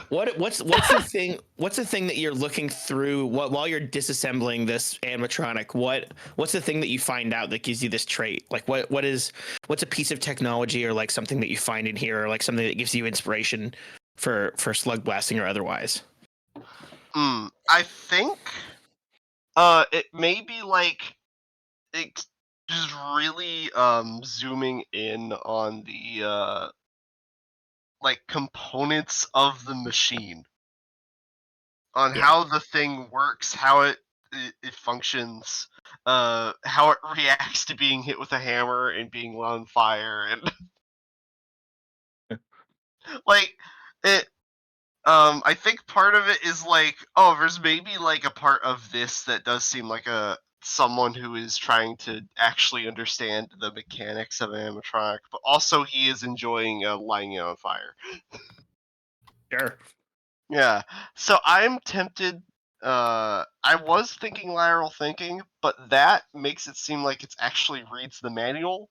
What's the thing? What's the thing that you're looking through while you're disassembling this animatronic? What's the thing that you find out that gives you this trait? Like what's a piece of technology or like something that you find in here or like something that gives you inspiration for slug blasting or otherwise? I think it may be like it just really zooming in on the like components of the machine, on how the thing works, how it functions, how it reacts to being hit with a hammer and being on fire, and like I think part of it is like, oh, there's maybe like a part of this that does seem like someone who is trying to actually understand the mechanics of an animatronic, but also he is enjoying lighting it on fire. Sure. Yeah. So I'm tempted. I was thinking lateral thinking, but that makes it seem like it actually reads the manual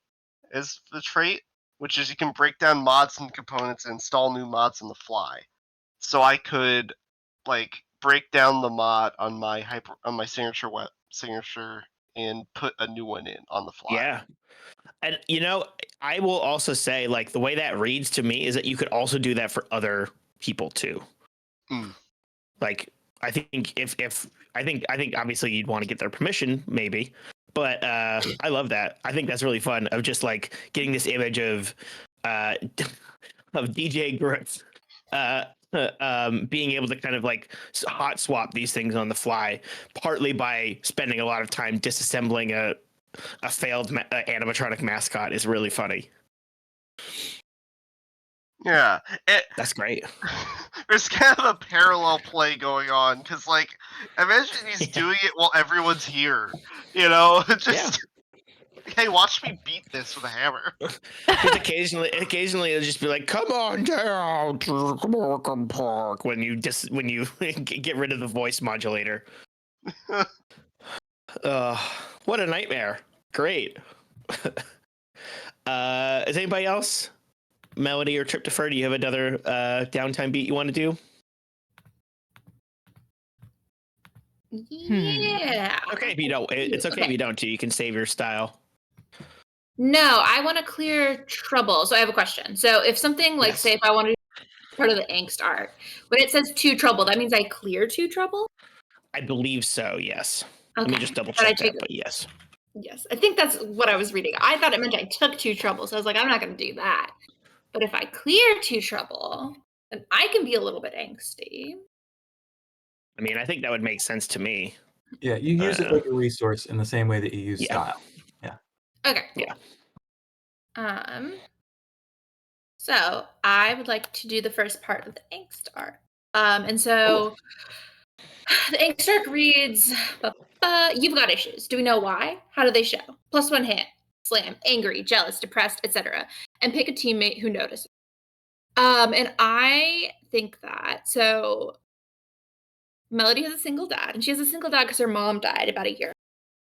as the trait, which is you can break down mods and components and install new mods on the fly. So I could like break down the mod on my signature and put a new one in on the fly. Yeah. And I will also say, like, the way that reads to me is that you could also do that for other people too. Mm. Like, I think if I think obviously you'd want to get their permission, maybe. But I love that. I think that's really fun of just like getting this image of of DJ Grits being able to kind of like hot swap these things on the fly, partly by spending a lot of time disassembling a failed animatronic mascot is really funny. Yeah. That's great. There's kind of a parallel play going on because, like, imagine he's Yeah. doing it while everyone's here. You know, Yeah. hey, watch me beat this with a hammer. Just occasionally it'll just be like, "Come on down, park," when you get rid of the voice modulator. What a nightmare! Great. Is anybody else, Melody or Tryptopher? Do you have another downtime beat you want to do? Yeah. Okay, if you don't, it's okay if you don't. You can save your style. No, I want to clear trouble. So I have a question. So if something like, Yes. say, if I wanted to be part of the angst art, when it says 2 trouble, that means I clear 2 trouble? I believe so. Yes. Okay. Let me just double But I check take that. But yes. Yes, I think that's what I was reading. I thought it meant I took 2 trouble, so I was like, I'm not going to do that. But if I clear 2 trouble, then I can be a little bit angsty. I mean, I think that would make sense to me. Yeah, you use it like a resource in the same way that you use Yeah. style. Yeah. Okay. Cool. Yeah. So I would like to do the first part of the angst arc. And so the angst arc reads, you've got issues. Do we know why? How do they show? +1 hit, slam, angry, jealous, depressed, etc. And pick a teammate who notices. And I think that so Melody has a single dad, and she has a single dad because her mom died about a year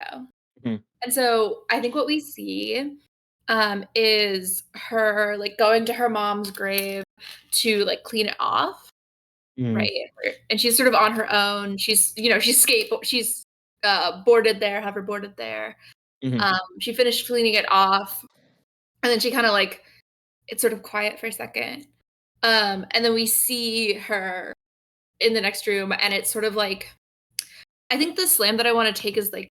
ago. Mhm. And so I think what we see is her like going to her mom's grave to like clean it off, right? And she's sort of on her own. She's she's boarded there, hoverboarded there. Mhm. She finished cleaning it off, and then she kind of like it's sort of quiet for a second. And then we see her in the next room, and it's sort of like I think the slam that I want to take is like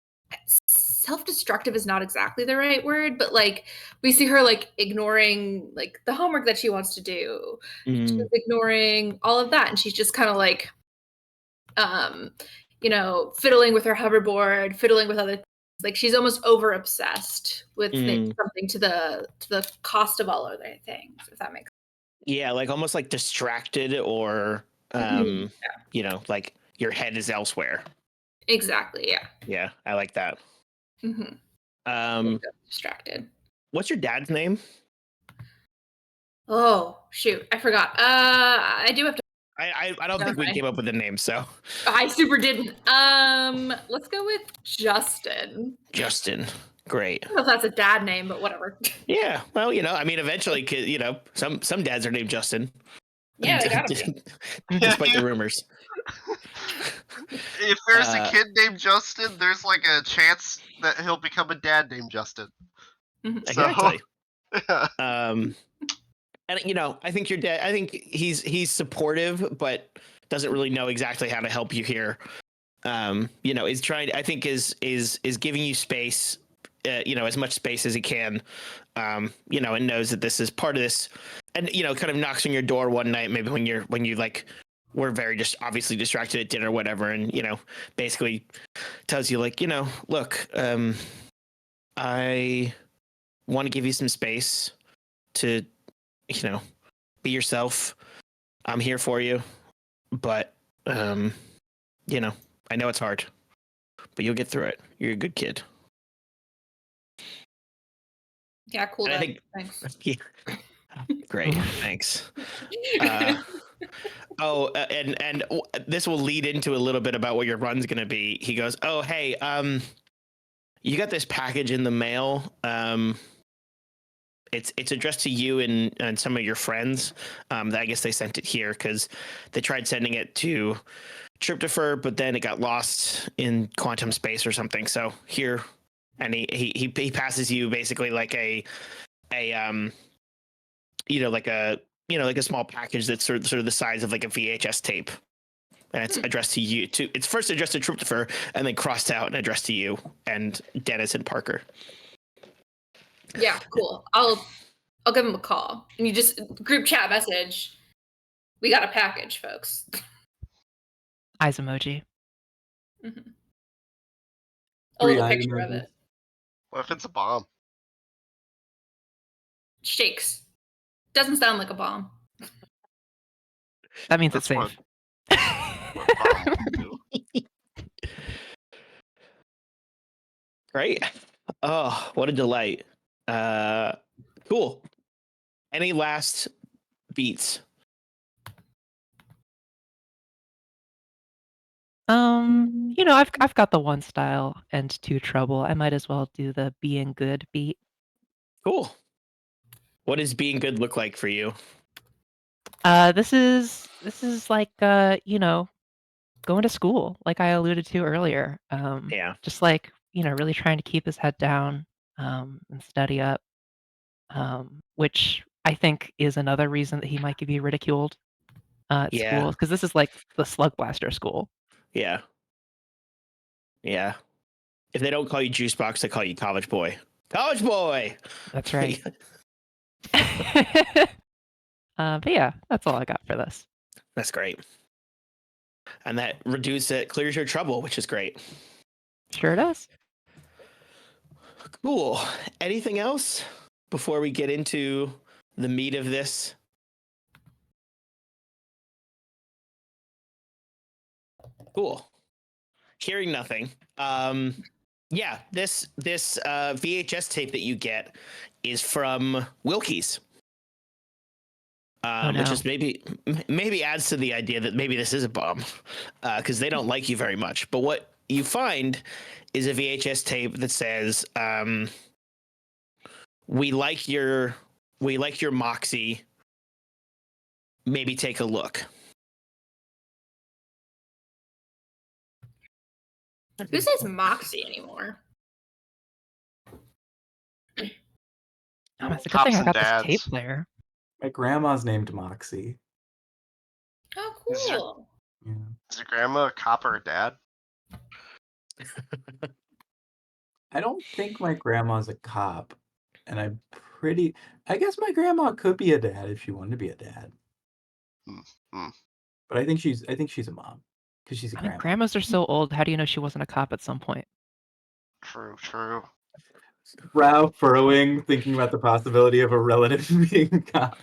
self-destructive is not exactly the right word, but like we see her like ignoring like the homework that she wants to do. She's ignoring all of that, and she's just kind of like fiddling with her hoverboard, fiddling with other things. Like she's almost over obsessed with something to the cost of all other things, if that makes sense. Yeah, like almost like distracted or like your head is elsewhere. Exactly, yeah. Yeah, I like that. Distracted. What's your dad's name? Oh, shoot. I forgot. I do have to I don't think we came up with a name, so I super didn't. Let's go with Justin. Justin. Great. I don't know if that's a dad name, but whatever. Yeah, well, I mean, eventually, some dads are named Justin. Yeah, they gotta be. Despite the rumors. If there's a kid named Justin, there's like a chance that he'll become a dad named Justin. Exactly. Yeah. And I think your dad. I think he's supportive, but doesn't really know exactly how to help you here. Is trying. I think is giving you space. As much space as he can. And knows that this is part of this, and kind of knocks on your door one night, maybe when you like were very just obviously distracted at dinner or whatever, and basically tells you like, look, I want to give you some space to be yourself. I'm here for you. but you know, I know it's hard, but you'll get through it. You're a good kid. Yeah, cool. And I Dad. think, Thanks. yeah, great, thanks. And this will lead into a little bit about what your run's gonna be. He goes, "Oh, hey, you got this package in the mail. It's addressed to you and some of your friends. I guess they sent it here because they tried sending it to Tryptopher, but then it got lost in quantum space or something. So here." And he passes you basically like a like a small package that's sort of the size of like a VHS tape, and it's addressed to you. It's first addressed to Tryptopher, and then crossed out and addressed to you and Dennis and Parker. Yeah, cool. I'll give him a call, and you just group chat message. We got a package, folks. Eyes emoji. Mm-hmm. Three A eyes picture of emojis. it. What if it's a bomb? Shakes. Doesn't sound like a bomb. That means it's That's safe. what bomb will do. Great. Oh, what a delight. Cool. Any last beats? I've got the 1 style and 2 trouble. I might as well do the being good beat. Cool. What does being good look like for you? This is like going to school, like I alluded to earlier. Yeah. Just like, really trying to keep his head down, and study up. Which I think is another reason that he might be ridiculed at Yeah. school, because this is like the Slugblaster school. Yeah. Yeah. If they don't call you Juice Box, they call you College Boy. College Boy! That's right. But yeah, that's all I got for this. That's great. And that clears your trouble, which is great. Sure does. Cool. Anything else before we get into the meat of this? Cool. Hearing nothing. Yeah, this VHS tape that you get is from Wilkie's. Oh, no. Which is maybe adds to the idea that maybe this is a bomb, because they don't like you very much. But what you find is a VHS tape that says, "We like your moxie. Maybe take a look." Who says Moxie anymore? Oh, it's a good Pops thing I and got this dads. tape player. My grandma's named Moxie. Oh, Is your- cool. Yeah. Is your grandma a cop or a dad? I don't think my grandma's a cop, and I guess my grandma could be a dad if she wanted to be a dad. Hmm. But I think she's a mom because she's a I mean, grandma. grandmas are so old. How do you know she wasn't a cop at some point? True. Brow furrowing, thinking about the possibility of a relative being a cop.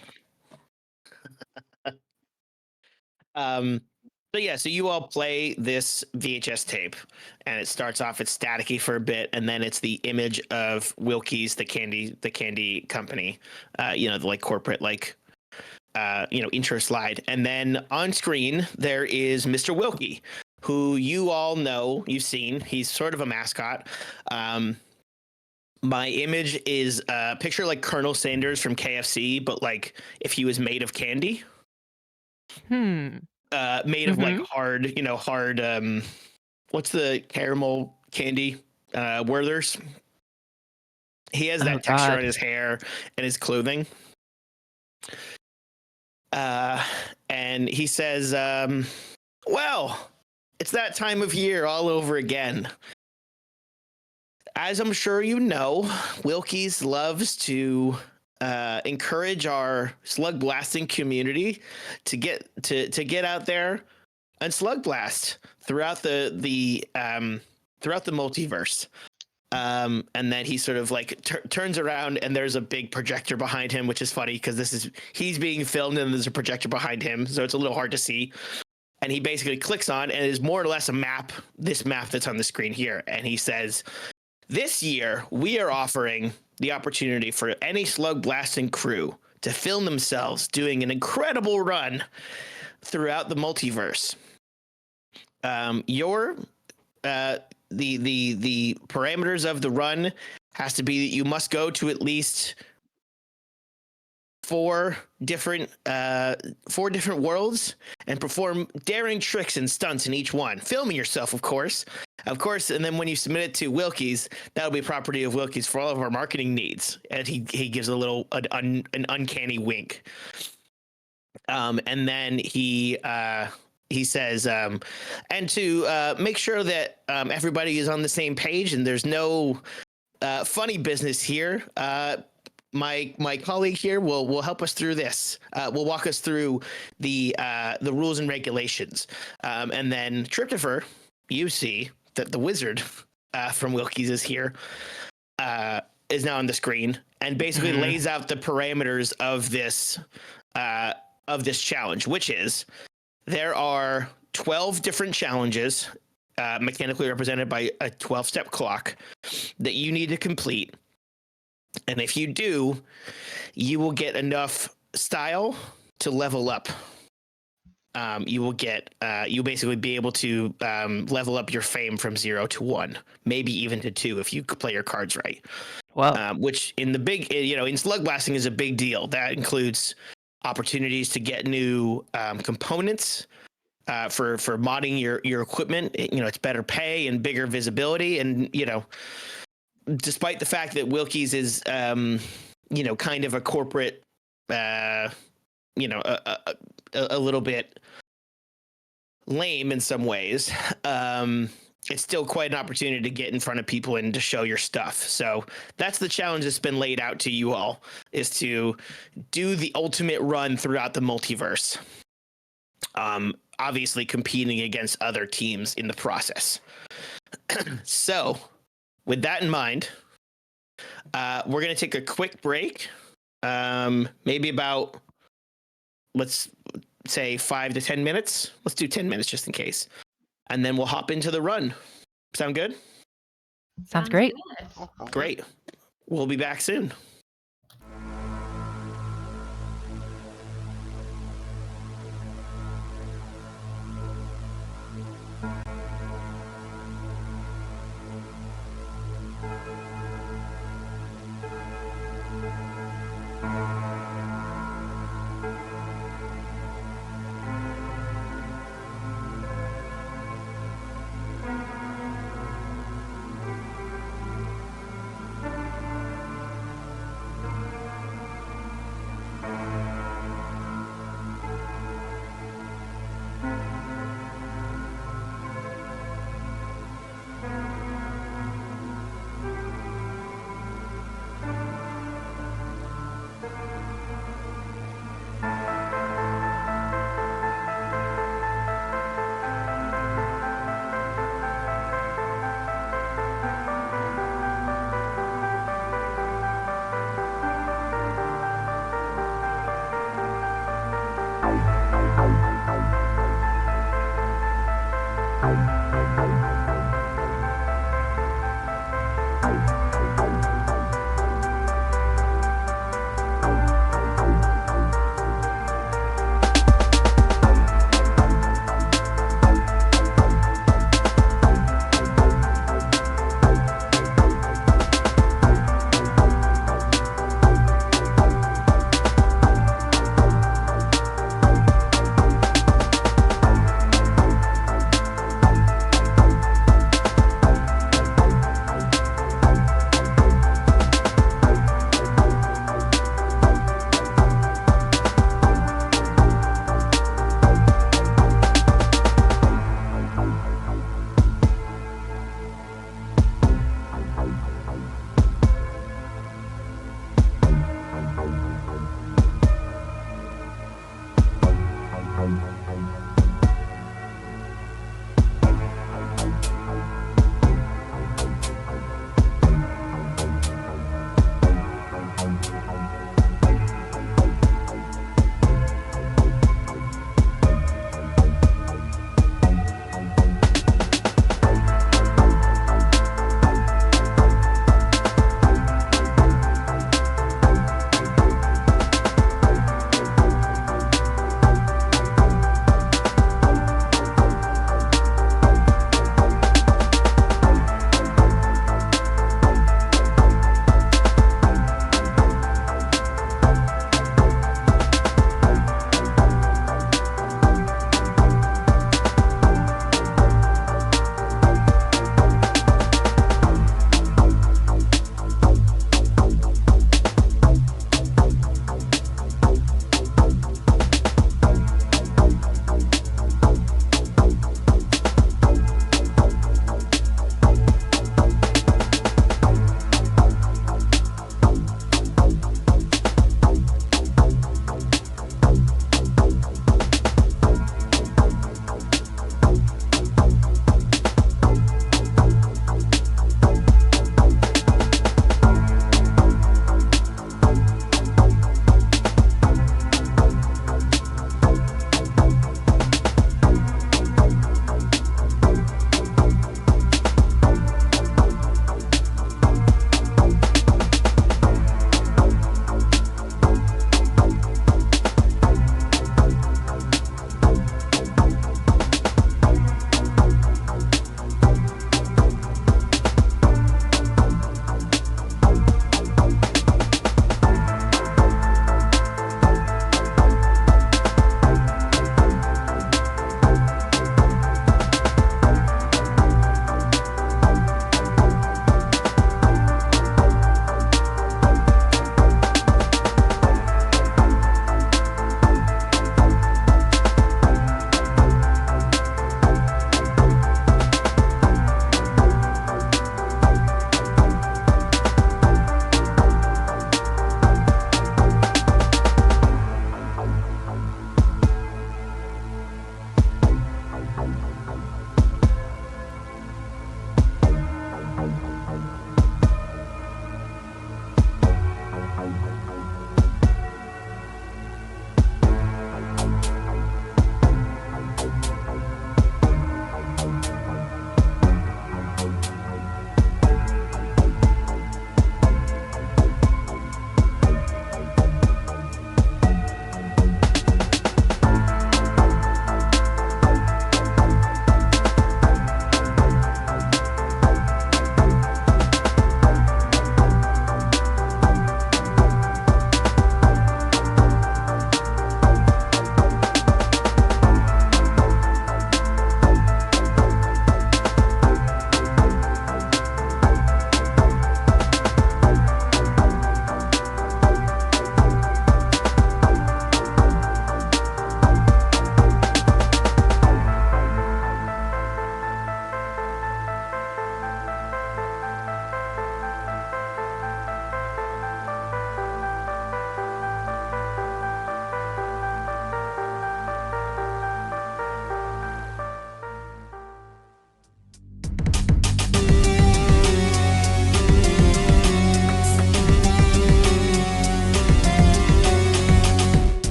But yeah, so you all play this VHS tape, and it starts off, it's staticky for a bit, and then it's the image of Wilkie's, the candy company, the like corporate intro slide, and then on screen there is Mr. Wilkie, who you all know, you've seen. He's sort of a mascot. My image is a picture like Colonel Sanders from KFC, but like if he was made of candy. Made of like hard, what's the caramel candy? Werther's. He has that texture on his hair and his clothing. And he says, well, it's that time of year all over again. As I'm sure you know, Wilkie's loves to encourage our slug blasting community to get out there and slug blast throughout the multiverse. And then he sort of like turns around, and there's a big projector behind him, which is funny because he's being filmed and there's a projector behind him, so it's a little hard to see. and he basically clicks on, and it is more or less a map, this map that's on the screen here. And he says, this year, we are offering the opportunity for any Slugblasting crew to film themselves doing an incredible run throughout the multiverse. The parameters of the run has to be that you must go to at least four different worlds and perform daring tricks and stunts in each one, filming yourself, of course, and then when you submit it to Wilkie's, that'll be property of Wilkie's for all of our marketing needs. And he gives a little an uncanny wink, and then he says, and to make sure that everybody is on the same page and there's no funny business here, my colleague here will help us through this. Will walk us through the rules and regulations. And then Tryptopher, you see that the wizard from Wilkie's is here, is now on the screen, and basically lays out the parameters of this challenge, which is there are 12 different challenges, mechanically represented by a 12-step clock, that you need to complete. And if you do, you will get enough style to level up. You'll basically be able to level up your fame from 0 to 1, maybe even to 2 if you play your cards right. Wow. Which in Slugblasting is a big deal. That includes opportunities to get new components for modding your equipment. It's better pay and bigger visibility, and despite the fact that Wilkie's is kind of a corporate, a little bit lame in some ways, it's still quite an opportunity to get in front of people and to show your stuff. So that's the challenge that's been laid out to you all, is to do the ultimate run throughout the multiverse. Obviously competing against other teams in the process. So with that in mind, we're going to take a quick break, maybe about, let's say 5 to 10 minutes. Let's do 10 minutes just in case. And then we'll hop into the run. Sound good? Sounds great. Good. Great. We'll be back soon.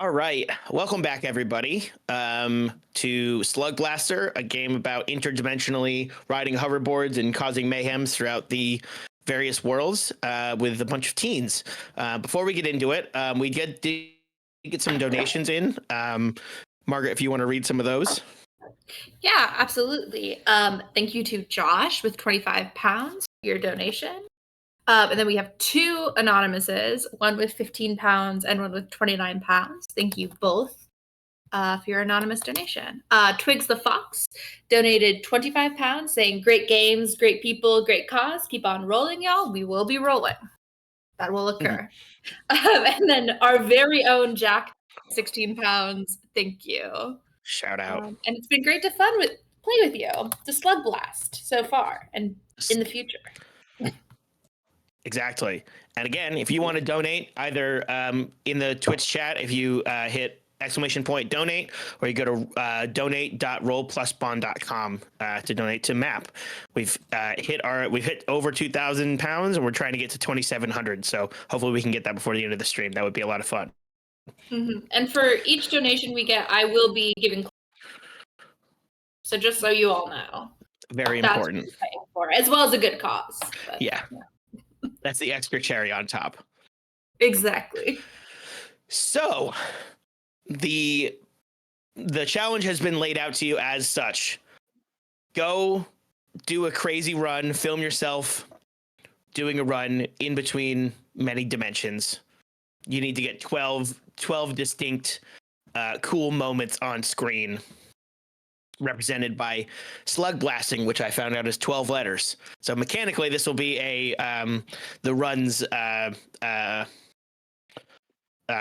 All right, welcome back, everybody, to Slugblaster, a game about interdimensionally riding hoverboards and causing mayhem throughout the various worlds with a bunch of teens. Before we get into it, we did get some donations in. Margaret, if you want to read some of those. Yeah, absolutely. Thank you to Josh with 25 pounds for your donation. And then we have two anonymouses, one with 15 pounds and one with 29 pounds. Thank you both for your anonymous donation. Twigs the Fox donated 25 pounds saying, great games, great people, great cause. Keep on rolling, y'all. We will be rolling. That will occur. And then our very own Jack, 16 pounds. Thank you. Shout out. And it's been great to play with you. The Slug Blast so far and in the future. Exactly. And again, if you want to donate, either in the Twitch chat, if you hit !donate, or you go to donate.rollplusbond.com to donate to MAP. We've hit over 2,000 pounds, and we're trying to get to 2,700. So hopefully we can get that before the end of the stream. That would be a lot of fun. Mm-hmm. And for each donation we get, I will be giving. So just so you all know, very important. That's what I'm for, as well as a good cause. But, yeah, that's the extra cherry on top. Exactly. So the challenge has been laid out to you as such. Go do a crazy run, film yourself doing a run in between many dimensions. You need to get 12 distinct cool moments on screen, represented by slug blasting, which I found out is 12 letters. So mechanically, this will be the run's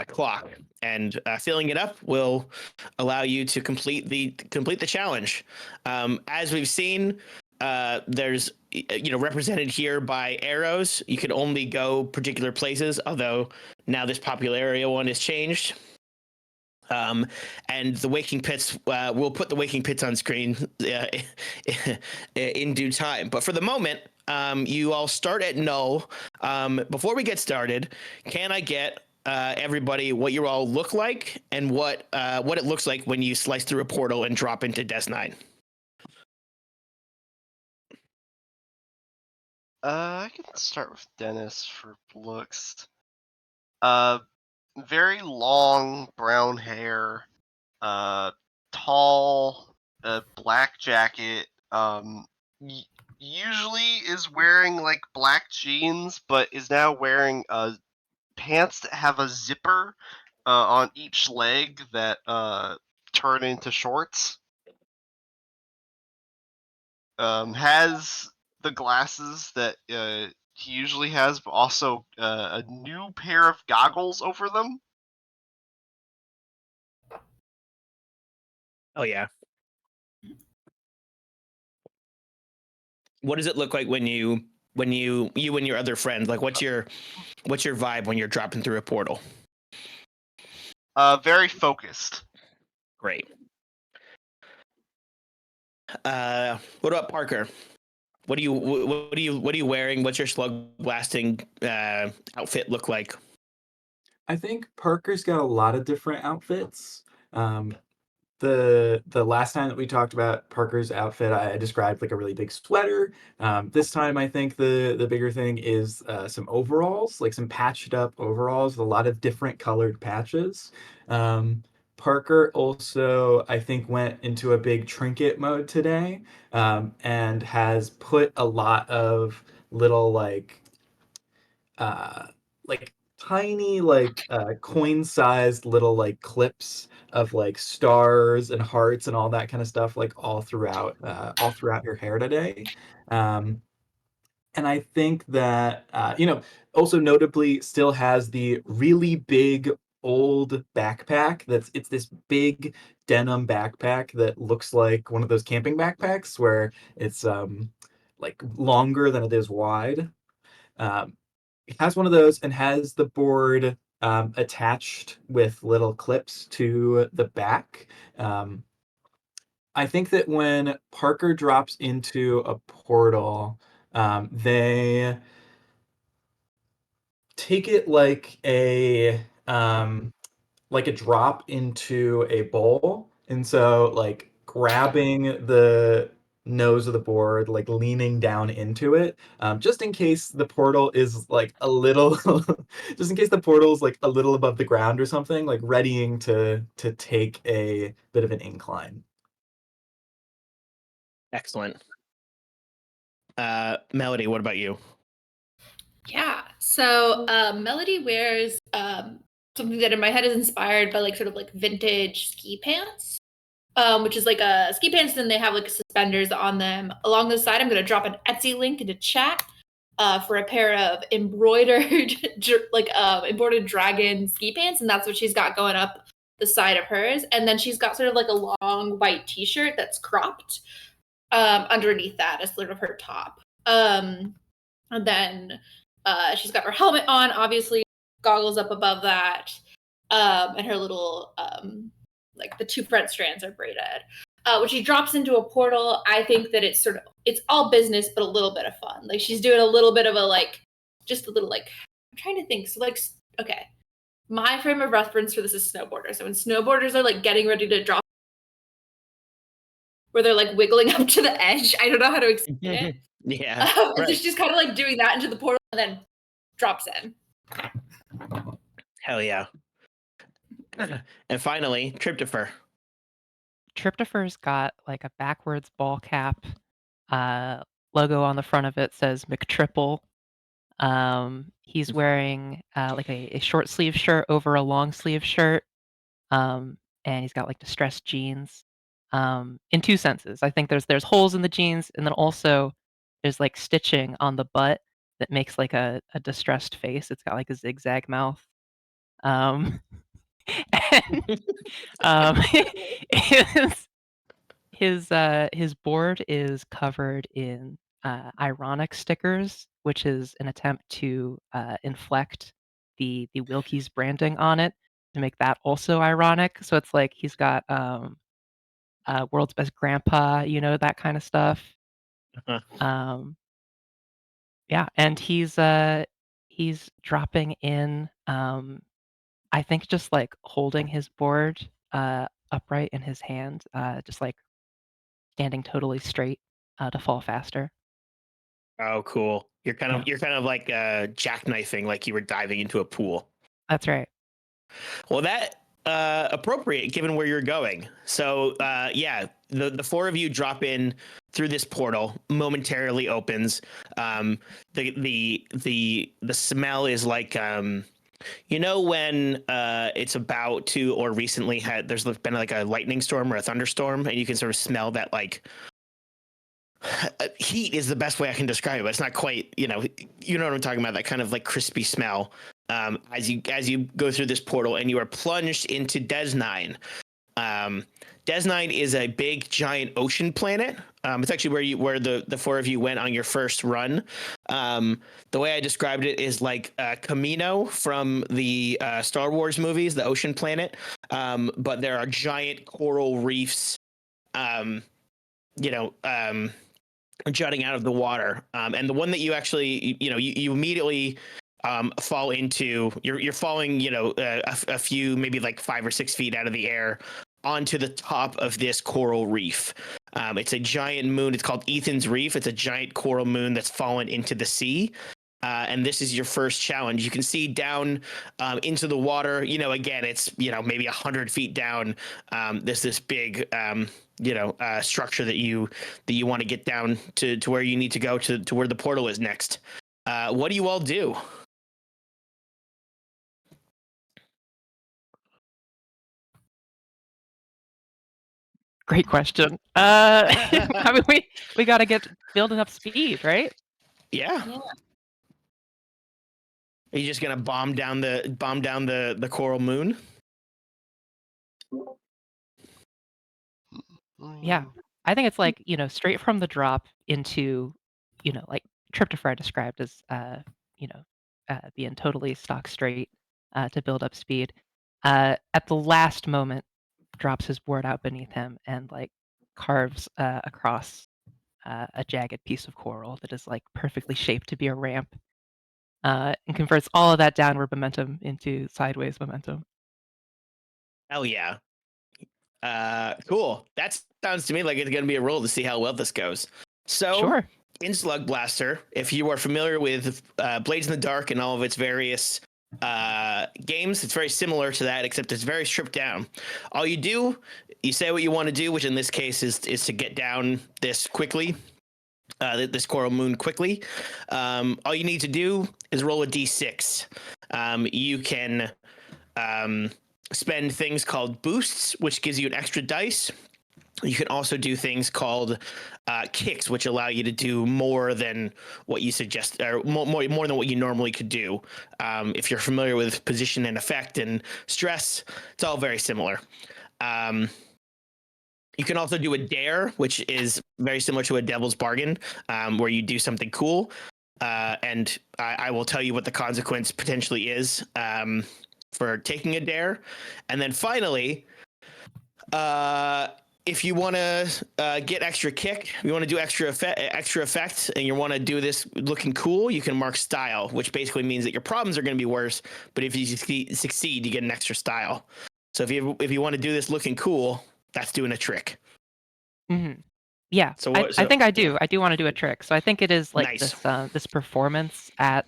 clock, and filling it up will allow you to complete the challenge. As we've seen, there's represented here by arrows. You can only go particular places, although now this popular area one is changed. And the waking pits, we'll put the waking pits on screen in due time. But for the moment, you all start at null. Before we get started, can I get everybody what you all look like and what it looks like when you slice through a portal and drop into Death 9? I can start with Dennis for looks. Very long brown hair, tall, black jacket. Usually is wearing like black jeans, but is now wearing pants that have a zipper on each leg that turn into shorts. Has the glasses that he usually has, but also a new pair of goggles over them. Oh yeah. What does it look like when you and your other friends, like what's your vibe when you're dropping through a portal? Very focused. Great. What about Parker? What are you wearing? What's your slug blasting outfit look like? I think Parker's got a lot of different outfits. The last time that we talked about Parker's outfit, I described like a really big sweater. This time, I think the bigger thing is some overalls, like some patched up overalls with a lot of different colored patches. Parker also, I think, went into a big trinket mode today, and has put a lot of little uh, like tiny coin-sized little like clips of like stars and hearts and all that kind of stuff like all throughout your hair today. And I think that also notably still has the really big old backpack. It's this big denim backpack that looks like one of those camping backpacks where it's like longer than it is wide. Um, has one of those and has the board attached with little clips to the back. I think that when Parker drops into a portal, they take it like a like a drop into a bowl, and so like grabbing the nose of the board, like leaning down into it, just in case the portal is like a little, just in case the portal is like a little above the ground or something, like readying to take a bit of an incline. Excellent. Melody, what about you? Yeah. So Melody wears something that in my head is inspired by like sort of like vintage ski pants. Which is like a ski pants, and they have like suspenders on them. Along the side, I'm gonna drop an Etsy link into chat for a pair of embroidered embroidered dragon ski pants, and that's what she's got going up the side of hers. And then she's got sort of like a long white t-shirt that's cropped underneath that as sort of her top. And then she's got her helmet on, obviously, goggles up above that, and her little like the two front strands are braided. When she drops into a portal, I think that it's all business, but a little bit of fun. Like she's doing a little bit of a just a little I'm trying to think. So okay, my frame of reference for this is snowboarders. So when snowboarders are like getting ready to drop, where they're like wiggling up to the edge. I don't know how to explain it. Yeah. And so she's kind of like doing that into the portal and then drops in. Hell yeah. And finally, Tryptopher. Tryptopher's got like a backwards ball cap. Logo on the front of it says McTriple. He's wearing like a short sleeve shirt over a long sleeve shirt. And he's got like distressed jeans. In two senses. I think there's holes in the jeans, and then also there's like stitching on the butt that makes like a distressed face. It's got like a zigzag mouth. And his board is covered in ironic stickers, which is an attempt to inflect the Wilkie's branding on it to make that also ironic. So it's like he's got world's best grandpa, that kind of stuff. Uh-huh. Yeah, and he's dropping in. I think just like holding his board upright in his hand, just like standing totally straight to fall faster. Oh, cool. You're kind of like jackknifing, like you were diving into a pool. That's right. Well, that appropriate given where you're going. So yeah, the four of you drop in through this portal. Momentarily opens. The smell is like when it's about to or recently there's been like a lightning storm or a thunderstorm, and you can sort of smell that like heat is the best way I can describe it. It's not quite, you know what I'm talking about. That kind of like crispy smell. As you go through this portal and you are plunged into Des9. Des9 is a big giant ocean planet. It's actually where the four of you went on your first run. The way I described it is like Camino from the Star Wars movies, the ocean planet. But there are giant coral reefs, jutting out of the water. And the one that you actually, you immediately fall into, you're falling, a few, maybe like 5 or 6 feet out of the air onto the top of this coral reef. It's a giant moon. It's called Ethan's Reef. It's a giant coral moon that's fallen into the sea. And this is your first challenge. You can see down into the water. Again, it's maybe 100 feet down. There's this big structure that you want to get down to where you need to go to where the portal is next. What do you all do? Great question. I mean, we got to building up speed, right? Yeah. Are you just gonna bomb down the coral moon? Yeah, I think it's like straight from the drop into like Tryptopher described as being totally stock straight to build up speed. At the last moment, drops his board out beneath him and like carves across a jagged piece of coral that is like perfectly shaped to be a ramp, and converts all of that downward momentum into sideways momentum. Oh yeah. Cool. That sounds to me like it's going to be a roll to see how well this goes. So, Sure. in Slugblaster, if you are familiar with Blades in the Dark and all of its various games, it's very similar to that, except it's very stripped down. All you do, you say what you want to do, which in this case is to get down this quickly, this coral moon quickly. All you need to do is roll a d6. You can spend things called boosts, which gives you an extra dice. You can also do things called kicks, which allow you to do more than what you suggest, or more than what you normally could do. If you're familiar with position and effect and stress, it's all very similar. You can also do a dare, which is very similar to a devil's bargain, where you do something cool. And I will tell you what the consequence potentially is for taking a dare. And then finally, if you want to get extra kick, you want to do extra effect, and you want to do this looking cool, you can mark style, which basically means that your problems are going to be worse, but if you succeed, you get an extra style. So if you want to do this looking cool, that's doing a trick. Mm-hmm. Yeah, So I think I do. I do want to do a trick. So I think it is like Nice. this performance at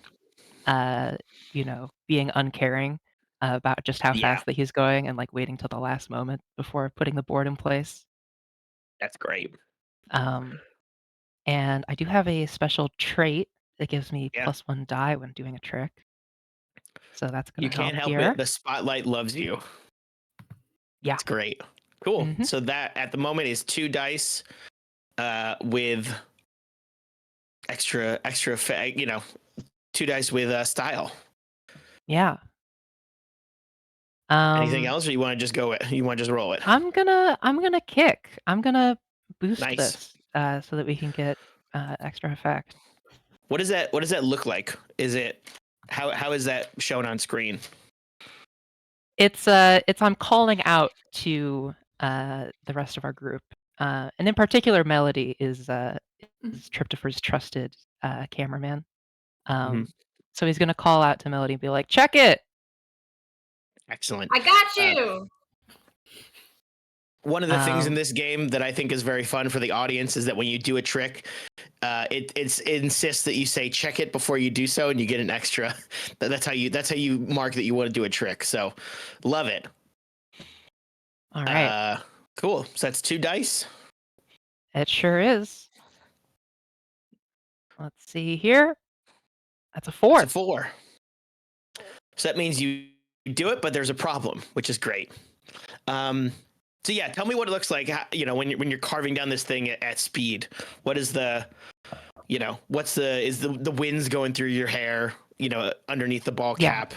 being uncaring about just how Yeah. fast that he's going and like waiting till the last moment before putting the board in place. That's great. Um, and I do have a special trait that gives me Yeah. +1 die when doing a trick. So that's You gonna can't help help here. it. The spotlight loves you. Yeah. It's great. Cool. Mhm. So that at the moment is 2 dice with extra effect, 2 dice with style. Yeah. Anything else, or you want to just roll it? I'm gonna kick. I'm gonna boost Nice. this so that we can get extra effect. What does that look like? Is it how is that shown on screen? It's I'm calling out to the rest of our group, and in particular, Melody is Tryptopher's trusted cameraman. Mhm. So he's gonna call out to Melody and be like, "Check it." Excellent. I got you. One of the things in this game that I think is very fun for the audience is that when you do a trick, it insists that you say check it before you do so, and you get an extra. That's how you mark that you want to do a trick. So, love it. All right. Cool. So that's 2 dice. It sure is. Let's see here. That's a 4. It's a 4. So that means you do it, but there's a problem, which is great. So yeah, tell me what it looks like. When you're carving down this thing at speed. What is the, is the winds going through your hair? Underneath the ball cap.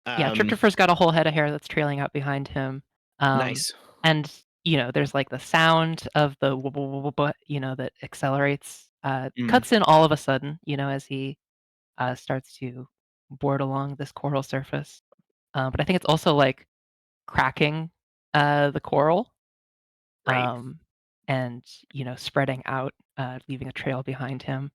Yeah, Tryptopher's got a whole head of hair that's trailing out behind him. Nice. And there's like the sound of the that accelerates. Cuts in all of a sudden, as he starts to board along this coral surface. But I think it's also like cracking the coral. Right. And spreading out, leaving a trail behind him.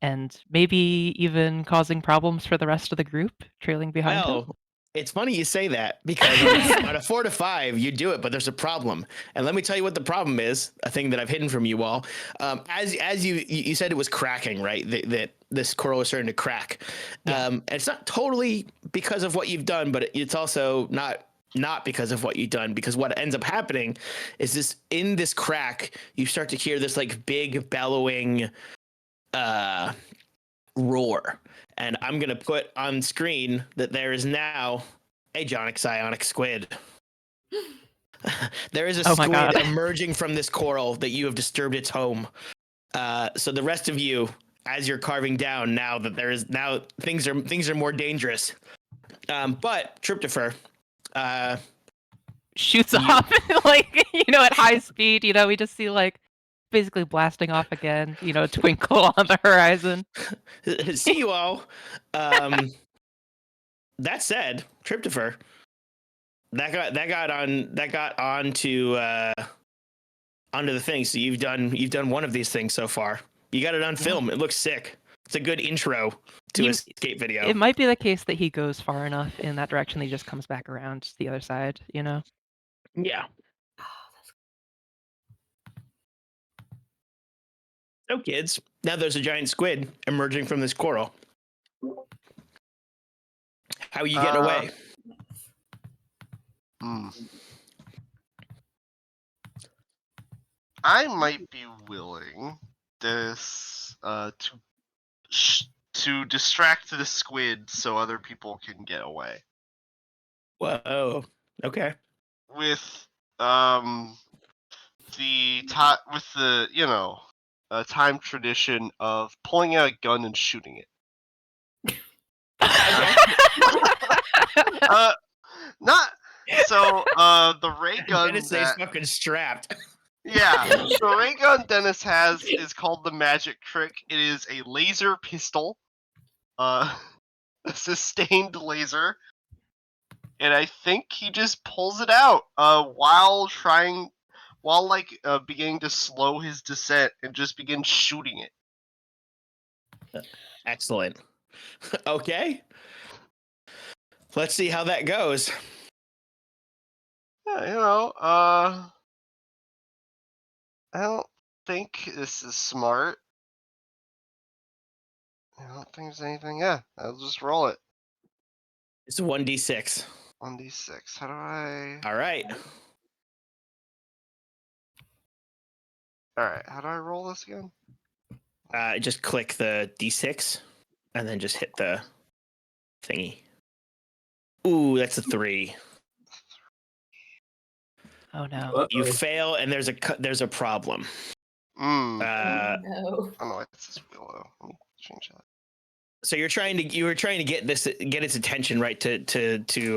And maybe even causing problems for the rest of the group trailing behind him. Well, it's funny you say that because on a 4 to 5, you do it, but there's a problem. And let me tell you what the problem is, a thing that I've hidden from you all. As you said, it was cracking, right? That this coral was starting to crack. Yeah. And it's not totally because of what you've done, but it's also not because of what you've done, because what ends up happening is in this crack, you start to hear this like big bellowing roar. And I'm going to put on screen that there is now a psionic squid. There is a squid emerging from this coral that you have disturbed its home. So the rest of you, as you're carving down, now that things are more dangerous. But Tryptopher shoots off like at high speed. We just see like basically blasting off again. A twinkle on the horizon. See you all. That said, Tryptopher, that got onto the thing. So you've done one of these things so far. You got it on film. It looks sick. It's a good intro to He- escape video. It might be the case that he goes far enough in that direction that he just comes back around to the other side, you know? Yeah. So, kids, now there's a giant squid emerging from this coral. How are you getting away? I might be willing this to distract the squid so other people can get away. Whoa. Okay. With the time tradition of pulling out a gun and shooting it. Not so. The ray gun Dennis that stays fucking strapped. yeah, the ray gun Dennis has is called the magic trick. It is a laser pistol, a sustained laser, and I think he just pulls it out while beginning to slow his descent and just begin shooting it. Excellent. Okay. Let's see how that goes. Yeah, I don't think this is smart. I don't think there's anything. Yeah, I'll just roll it. It's 1d6. 1d6. How do I? All right. All right. How do I roll this again? Just click the d6 and then just hit the thingy. Ooh, that's a 3. Oh no. Uh-oh. You fail, and there's a problem. No. No. Oh no, it's this willow. Let me change that. So you were trying to get its attention, right? To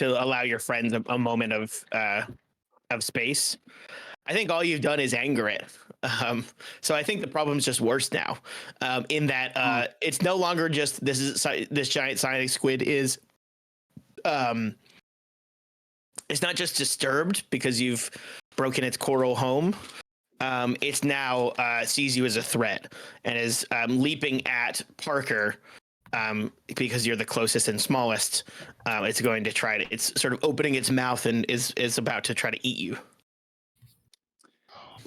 allow your friends a moment of space. I think all you've done is anger it. So I think the problem's just worse now. In that it's no longer just this giant cyanide squid is. It's not just disturbed because you've broken its coral home. It's now sees you as a threat and is leaping at Parker because you're the closest and smallest. It's going to try to. It's sort of opening its mouth and is about to try to eat you.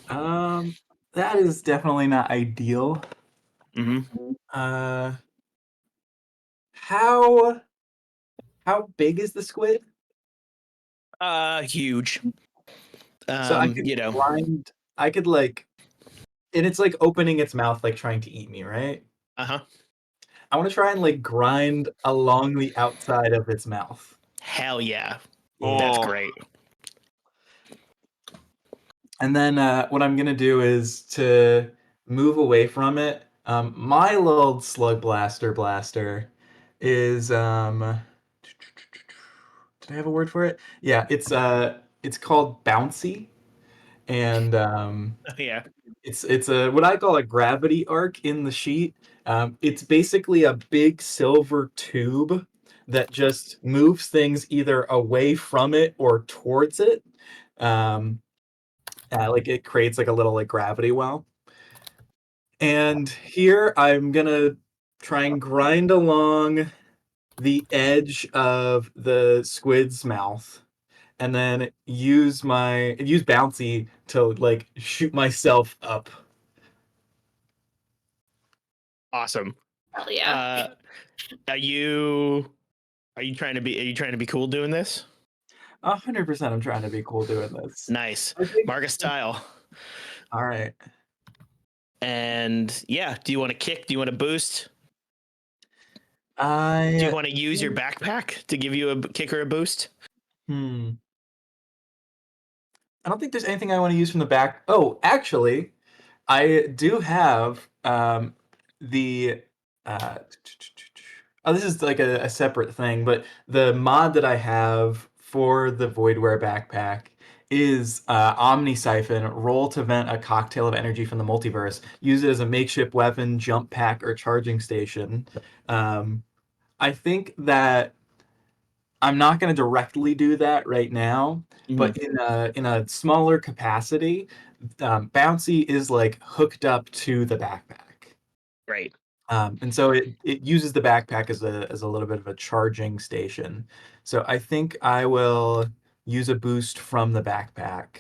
That is definitely not ideal. Mm-hmm. How big is the squid? Huge. So I could You know. grind. I could like, and it's like opening its mouth, like trying to eat me, right? Uh-huh. I want to try and like grind along the outside of its mouth. Hell yeah. Oh. That's great. And then what I'm gonna do is to move away from it. My little Slugblaster blaster is did I have a word for it? Yeah, it's called Bouncy, and Yeah. it's a what I call a gravity arc in the sheet. It's basically a big silver tube that just moves things either away from it or towards it. Like it creates like a little like gravity well. And here I'm gonna try and grind along the edge of the squid's mouth, and then use bouncy to like shoot myself up. Awesome. Hell yeah. Are you trying to be cool doing this? 100% I'm trying to be cool doing this. Nice. I think- Mark a style. All right. And yeah, do you want to kick? Do you want to boost? Do you I want to use your backpack to give you a kick or a boost? I don't think there's anything I want to use from the back. Oh, actually, I do have the this is like a separate thing, but the mod that I have for the Voidware backpack is Omni Siphon. Roll to vent a cocktail of energy from the multiverse. Use it as a makeshift weapon, jump pack, or charging station. I think that I'm not going to directly do that right now, but in a smaller capacity, Bouncy is like hooked up to the backpack. Right. And so it uses the backpack as a little bit of a charging station. So I think I will use a boost from the backpack.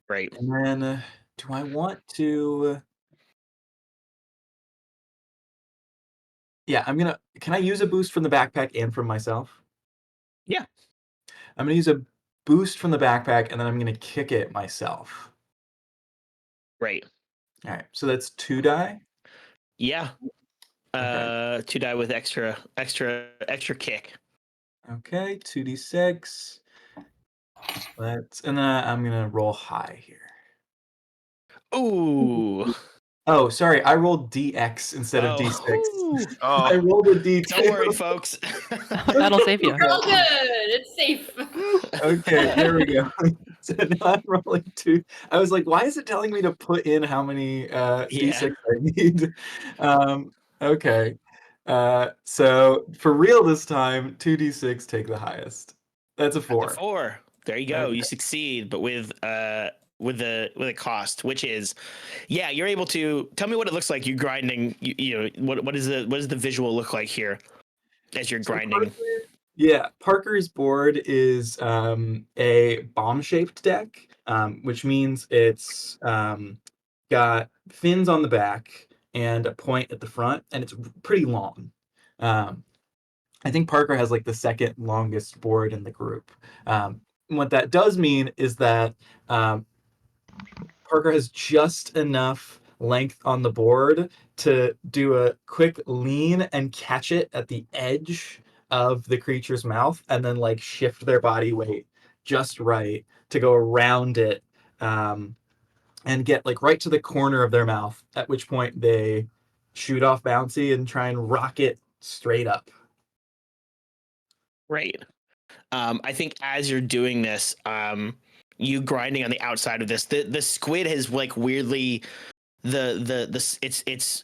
Right. And then do I want to... Yeah, can I use a boost from the backpack and from myself? Yeah. I'm gonna use a boost from the backpack and then I'm gonna kick it myself. Right. All right, so that's 2 die. Yeah. Okay. 2 die with extra kick. Okay, 2d6. And then I'm gonna roll high here. Ooh. Oh, sorry, I rolled DX instead of D6. Ooh. I Oh, rolled a D2. Don't worry, folks. That'll save you. You're all good. It's safe. Okay, there we go. So now I'm rolling 2. I was like, why is it telling me to put in how many D6 I need? Okay. So for real this time, 2d6 take the highest. That's a 4. That's a 4. There you go. Okay. You succeed, but with a cost, which is, yeah, you're able to tell me what it looks like. You grinding. You know what is the visual look like here as you're grinding? Parker's board is a bomb-shaped deck, which means it's got fins on the back and a point at the front, and it's pretty long. I think Parker has like the second longest board in the group. What that does mean is that Parker has just enough length on the board to do a quick lean and catch it at the edge of the creature's mouth and then like shift their body weight just right to go around it and get like right to the corner of their mouth, at which point they shoot off Bouncy and try and rock it straight up. Right. I think as you're doing this, you grinding on the outside of this, the squid has like weirdly it's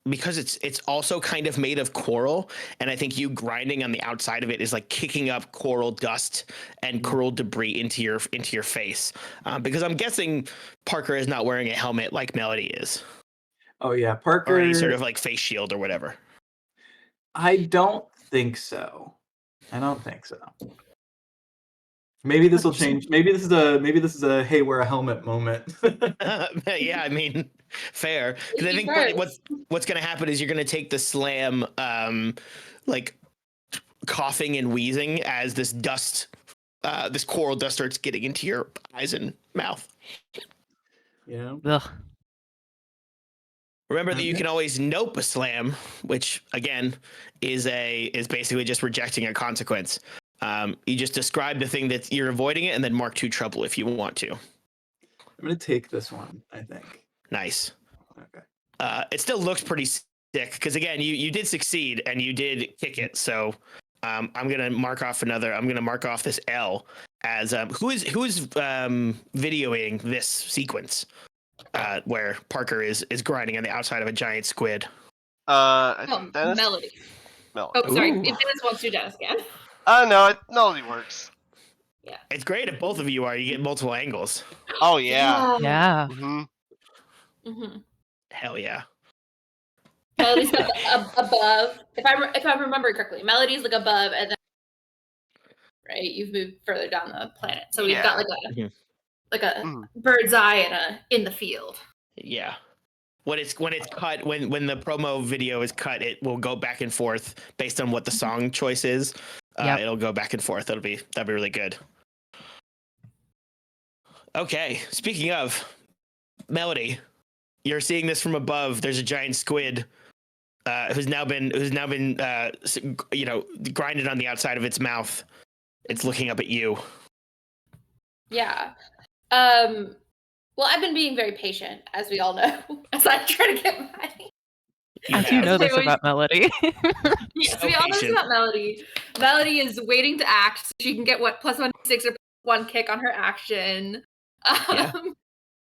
because it's also kind of made of coral, and I think you grinding on the outside of it is like kicking up coral dust and coral debris into your face. Because I'm guessing Parker is not wearing a helmet like Melody is. Oh yeah, Parker. Or any sort of like face shield or whatever. I don't think so. Maybe this will change. Maybe this is a hey, wear a helmet moment. Yeah, I mean, fair. Because I think what's going to happen is you're going to take the slam, like coughing and wheezing as this dust, this coral dust starts getting into your eyes and mouth. Yeah. Ugh. Remember that you can always nope a slam, which again is basically just rejecting a consequence. You just describe the thing that you're avoiding it and then mark 2 trouble if you want to. I'm gonna take this one, I think. Nice. Okay. It still looks pretty sick because again, you did succeed and you did kick it. So I'm gonna mark off this L as who is videoing this sequence where Parker is grinding on the outside of a giant squid. I think Dennis. Melody. Melody. Oh, sorry. Ooh. If Dennis wants to, Dennis can. No, Melody works. Yeah. It's great if both of you are. You get multiple angles. Oh yeah. Yeah. Mm-hmm. Mm-hmm. Hell yeah. Melody's like above. If I remember correctly, Melody's like above, and then right, you've moved further down the planet. So we've got like a bird's eye and in the field. Yeah. When it's cut, when the promo video is cut, it will go back and forth based on what the song choice is. It'll go back and forth. That'd be really good. Okay, speaking of Melody, you're seeing this from above. There's a giant squid who's now been grinded on the outside of its mouth. It's looking up at you. Yeah. Well, I've been being very patient, as we all know, as I try to get my. I do know this about Melody. Yes, we all know this about Melody. Melody is waiting to act so she can get +1 6 or +1 kick on her action. Yeah.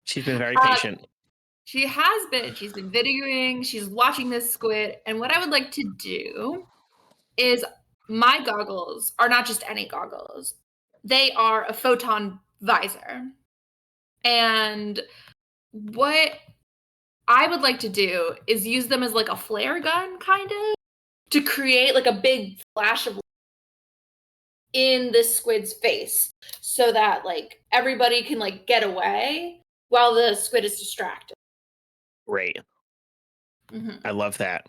She's been very patient. She has been. She's been videoing. She's watching this squid. And what I would like to do is my goggles are not just any goggles. They are a photon visor. And what I would like to do is use them as like a flare gun, kind of, to create like a big flash of light in this squid's face so that like everybody can like get away while the squid is distracted. Great. I love that.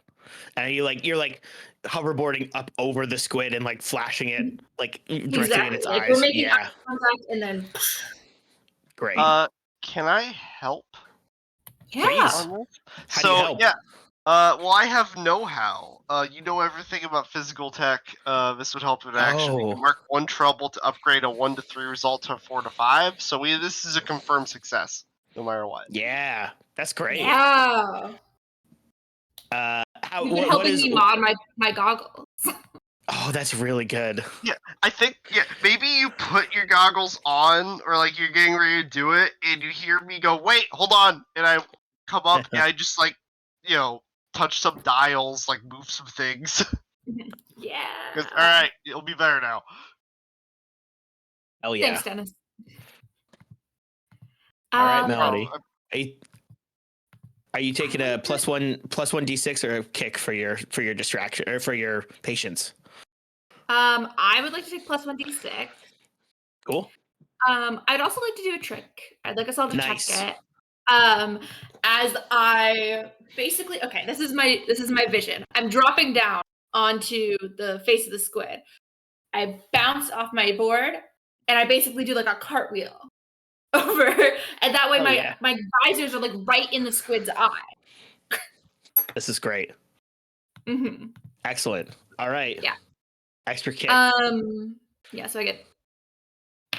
And you're like hoverboarding up over the squid and like flashing it like directly in its Like eyes. we're making Yeah. eye contact and then Great. Can I help yeah. on this? How do you help? Yeah. Well, I have know-how. You know everything about physical tech. This would help in action. You Oh. can mark 1 trouble to upgrade a 1 to 3 result to a 4 to 5. So this is a confirmed success, no matter what. Yeah. That's great. Yeah. How You've been what helping is me mod my goggles. Oh, that's really good. Yeah, I think maybe you put your goggles on, or like you're getting ready to do it, and you hear me go, "Wait, hold on," and I come up and I just like, touch some dials, like move some things. Yeah. All right, it'll be better now. Oh yeah. Thanks, Dennis. All right, Melody. Oh, Are you taking a +1 d6 or a kick for your distraction or for your patience? I would like to take +1 d6. Cool. I'd also like to do a trick. I'd like us all to Nice. check it. As I basically, okay, this is my vision. I'm dropping down onto the face of the squid. I bounce off my board, and I basically do like a cartwheel over, and that way my visors are like right in the squid's eye. This is great. Excellent. All right. Yeah. Extra kick. Yeah, so I get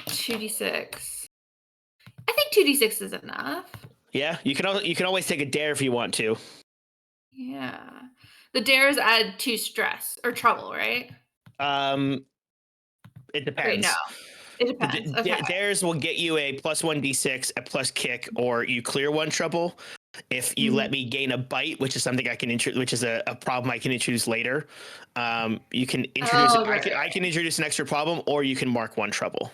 2d6. I think 2d6 is enough. Yeah, you can always take a dare if you want to. Yeah. The dares add 2 stress or trouble, right? It depends. Wait, no. It depends. Okay. Dares will get you a +1 d6, a plus kick, or you clear 1 trouble. If you let me gain a bite, which is something I can which is a problem I can introduce later, you can introduce. I can introduce an extra problem, or you can mark 1 trouble.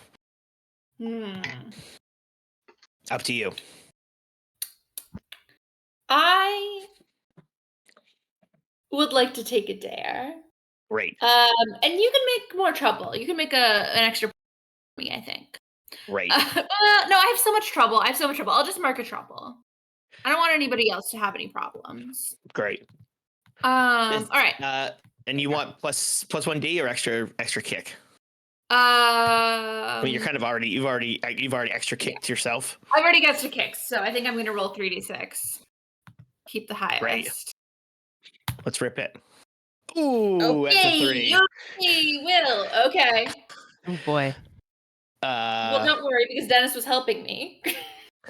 Up to you. I would like to take a dare. Great. And you can make more trouble. You can make an extra for me, I think. Great. No, I have so much trouble. I'll just mark a trouble. I don't want anybody else to have any problems. Great. All right. And you want +1 d or extra kick? I mean, you're kind of you've already extra kicked yourself. I've already got extra kicks, so I think I'm going to roll 3d6. Keep the highest. Great. Let's rip it. Ooh, okay, that's a 3. Okay, Will. Okay. Oh boy. Well, don't worry because Dennis was helping me.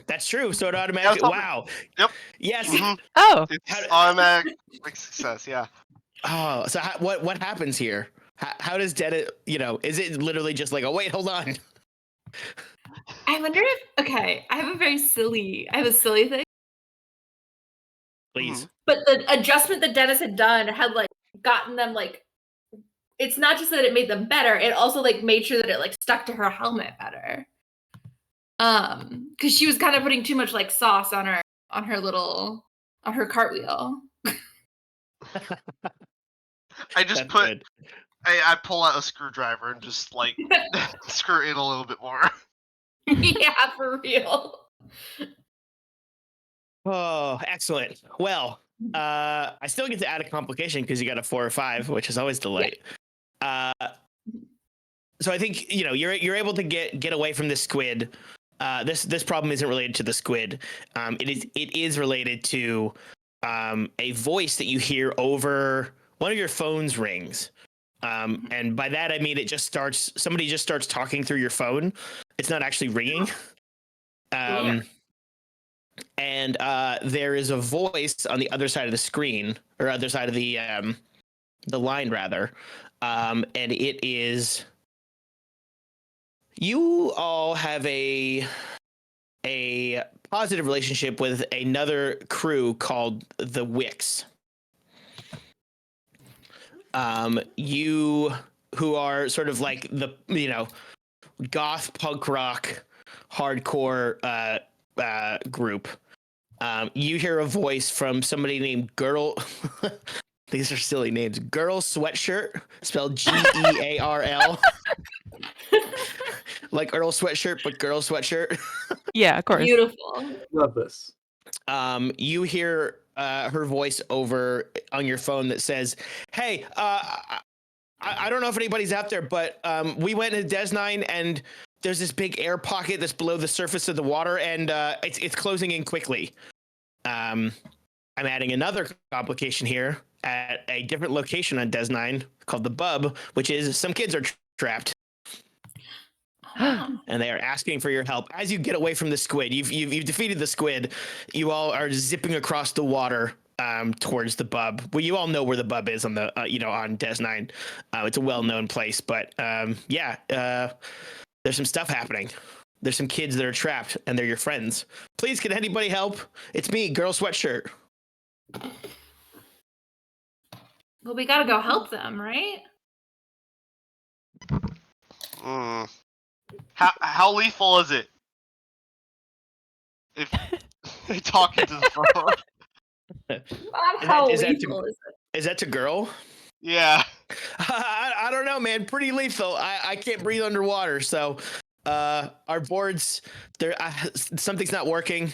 That's true. So it automatically. Wow. Yep. Yes. Oh. It's automatic success. Yeah. Oh, so what happens here? How does Dennis? Is it literally just like, oh wait, hold on? I wonder if. Okay, I have a silly thing. Please. But the adjustment that Dennis had done had like gotten them like. It's not just that it made them better; it also like made sure that it like stuck to her helmet better. Because she was kind of putting too much like sauce on her cartwheel. I just I pull out a screwdriver and just like screw it a little bit more. Yeah, for real. Oh, excellent. Well, I still get to add a complication because you got a 4 or 5, which is always delight. Yeah. So I think you're able to get away from this squid. This problem isn't related to the squid. It is related to a voice that you hear over one of your phone's rings. And by that I mean somebody just starts talking through your phone. It's not actually ringing. And there is a voice on the other side of the screen, or other side of the line rather. And it is, you all have a positive relationship with another crew called the Wicks. You who are sort of like the goth punk rock hardcore group. You hear a voice from somebody named Girl. These are silly names. Girl Sweatshirt, spelled Gearl. Like Earl Sweatshirt, but Girl Sweatshirt. Yeah, of course. Beautiful. Love this. You hear her voice over on your phone that says, "Hey, I don't know if anybody's out there, but we went into Des9 and there's this big air pocket that's below the surface of the water, and it's closing in quickly. I'm adding another complication here at a different location on Des9 called the Bub, which is some kids are trapped." And they are asking for your help. As you get away from the squid, you've defeated the squid. You all are zipping across the water towards the Bub. Well, you all know where the Bub is on the on Des9. It's a well-known place, but there's some stuff happening. There's some kids that are trapped, and they're your friends. Please, can anybody help? It's me, Girl Sweatshirt. Well, we gotta go help them, right? How lethal is it? If they talk into the phone. How is that lethal is it? Is that to Girl? Yeah. I don't know, man. Pretty lethal. I can't breathe underwater, so our boards, something's not working.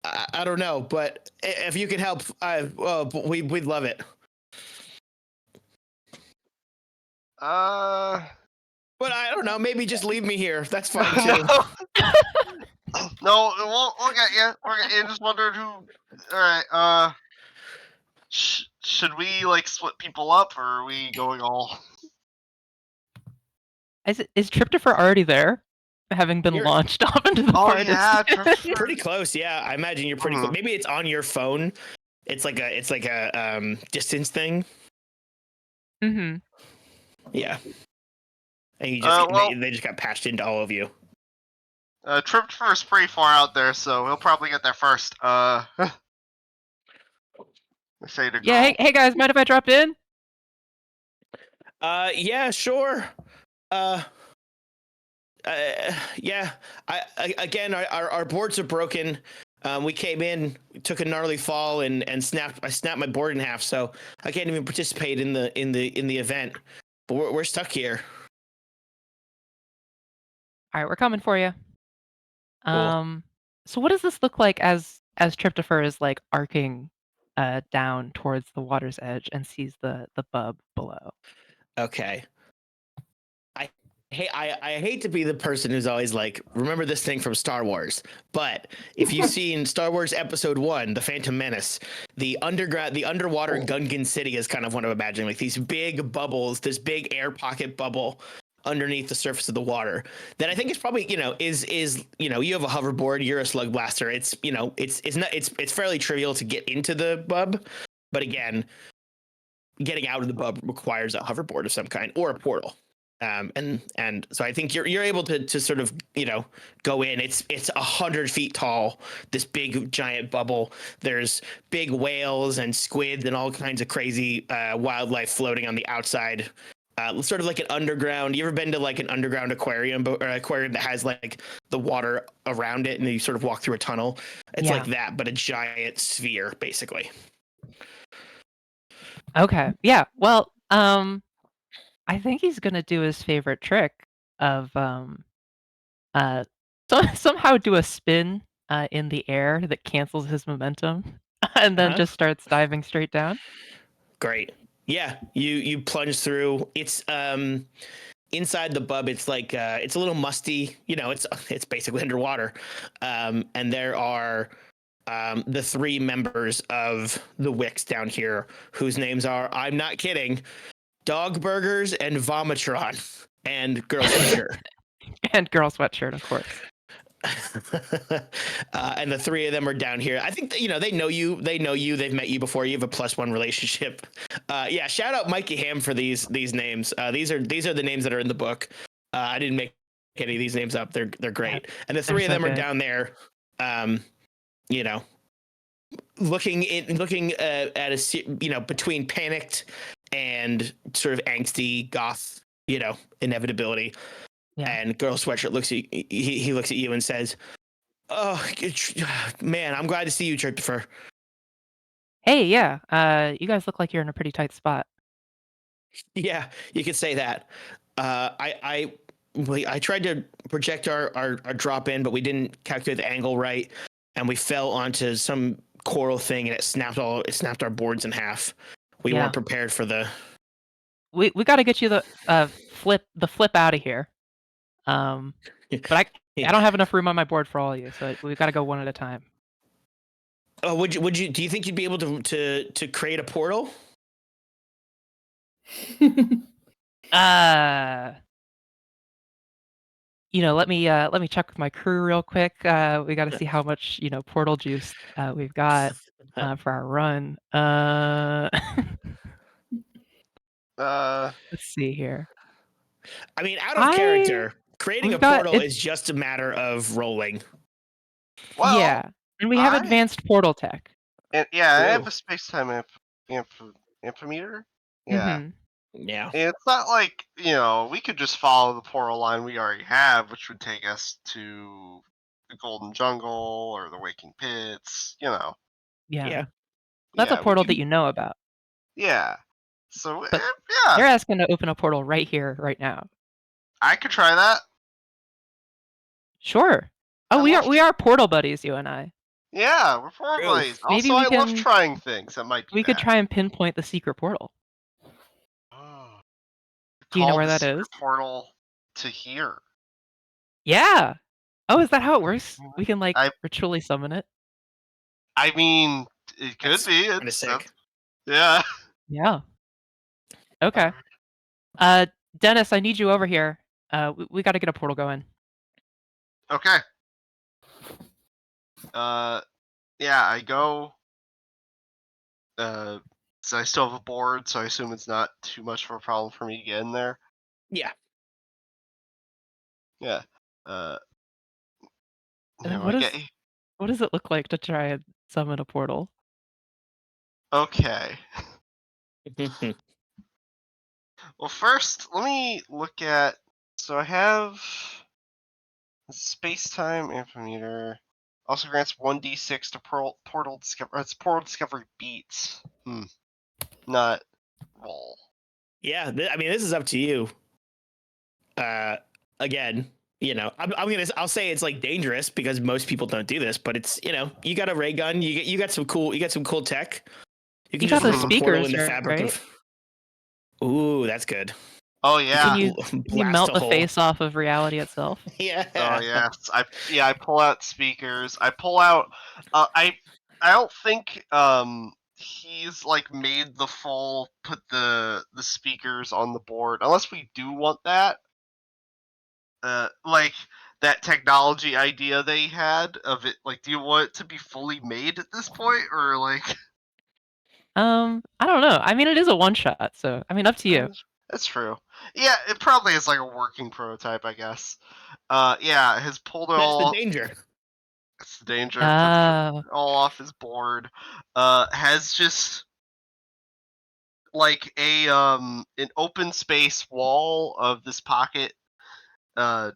I don't know, but if you could help, we'd love it. But I don't know. Maybe just leave me here. That's fine too. No, we'll get you. Just wondered who. All right. Should we like split people up, or are we going all? Is Tryptopher already there, having been launched off into the farthest? Yeah, pretty close. Yeah, I imagine you're pretty close. Maybe it's on your phone. It's like a distance thing. Mm-hmm. Yeah. And you just they just got patched into all of you. Tryptopher is pretty far out there, so he'll probably get there first. Say to Yeah, hey guys, mind if I drop in? Yeah, sure. Yeah. Again, our boards are broken. We came in, took a gnarly fall, and I snapped my board in half, so I can't even participate in the event. But we're stuck here. All right, we're coming for you. Cool. So what does this look like as Tryptopher is like arcing down towards the water's edge and sees the Bub below? Okay. I hate to be the person who's always like, remember this thing from Star Wars, but if you've seen Star Wars Episode 1, The Phantom Menace, the underwater Gungan City is kind of what I'm imagining, like these big bubbles, this big air pocket bubble underneath the surface of the water. That I think is probably, you have a hoverboard, you're a Slugblaster. It's fairly trivial to get into the Bub, but again, getting out of the Bub requires a hoverboard of some kind or a portal. And so I think you're able to sort of go in. It's 100 feet tall, this big giant bubble. There's big whales and squids and all kinds of crazy wildlife floating on the outside. Sort of like an underground. You ever been to like an underground aquarium, or aquarium that has like the water around it, and then you sort of walk through a tunnel? It's like that, but a giant sphere, basically. Okay. Yeah. Well, I think he's gonna do his favorite trick of somehow do a spin in the air that cancels his momentum, and then just starts diving straight down. Great. Yeah, you plunge through. It's inside the Bub. It's like it's a little musty. It's basically underwater, and there are the 3 members of the Wicks down here whose names are, I'm not kidding, Dog Burgers and Vomitron and Girl Sweatshirt. And Girl Sweatshirt, of course. And the 3 of them are down here. I think that, they know you. They've met you before. You have a +1 relationship. Yeah. Shout out Mikey Hamm for these names. These are the names that are in the book. I didn't make any of these names up. They're great. Yeah, and the 3 of them are down there. Looking at a between panicked and sort of angsty goth inevitability. Yeah. And Girl Sweatshirt looks at he looks at you and says, "Oh, man, I'm glad to see you, Triptifer." Hey, yeah. You guys look like you're in a pretty tight spot. Yeah, you could say that. I tried to project our drop in, but we didn't calculate the angle right, and we fell onto some coral thing, and it snapped our boards in half. We Yeah. weren't prepared for the. We got to get you the flip out of here. But I don't have enough room on my board for all of you, so we've got to go one at a time. Oh, would you? Do you think you'd be able to create a portal? Let me check with my crew real quick. We got to see how much portal juice we've got for our run. Let's see here. I mean, out of character, creating a portal is just a matter of rolling. Well, yeah, and we have advanced portal tech. And I have a space-time amphimeter. Yeah. Mm-hmm. Yeah. And it's not like, we could just follow the portal line we already have, which would take us to the Golden Jungle or the Waking Pits, Yeah. That's a portal that you know about. Yeah. So, But yeah. they're asking to open a portal right here, right now. I could try that. Sure. Oh, we are portal buddies, you and I. Yeah, we're portal buddies. Maybe Also, I love trying things. That might be we could try and pinpoint the secret portal. Oh. Do you know where that is? Portal to here. Yeah. Oh, is that how it works? We can ritually summon it. I mean, it could be. It's sick. Yeah. Yeah. Okay. Dennis, I need you over here. We got to get a portal going. Okay. Yeah, I go. So I still have a board, so I assume it's not too much of a problem for me to get in there. Yeah. Yeah. What does it look like to try and summon a portal? Okay. Well, first, let me look at. So I have space-time amphimeter. Also grants 1d6 to portal discovery. It's portal discovery beats. Not roll. Yeah, I mean, this is up to you. Again, I'll say it's dangerous because most people don't do this, but it's you got a ray gun, you got some cool tech. You got the speakers, in the fabric right? Ooh, that's good. Oh yeah. Can you melt the face off of reality itself? Yeah. Oh yeah. I pull out speakers. I pull out. I don't think he's made the full put the speakers on the board unless we do want that. That technology idea they had of it. Do you want it to be fully made at this point, or I don't know. I mean, it is a one shot, so I mean, up to you. That's true. Yeah, it probably is a working prototype, I guess. Yeah, has pulled it all. That's the danger. That's the danger. Puts it all off his board. Has just an open space wall of this pocket,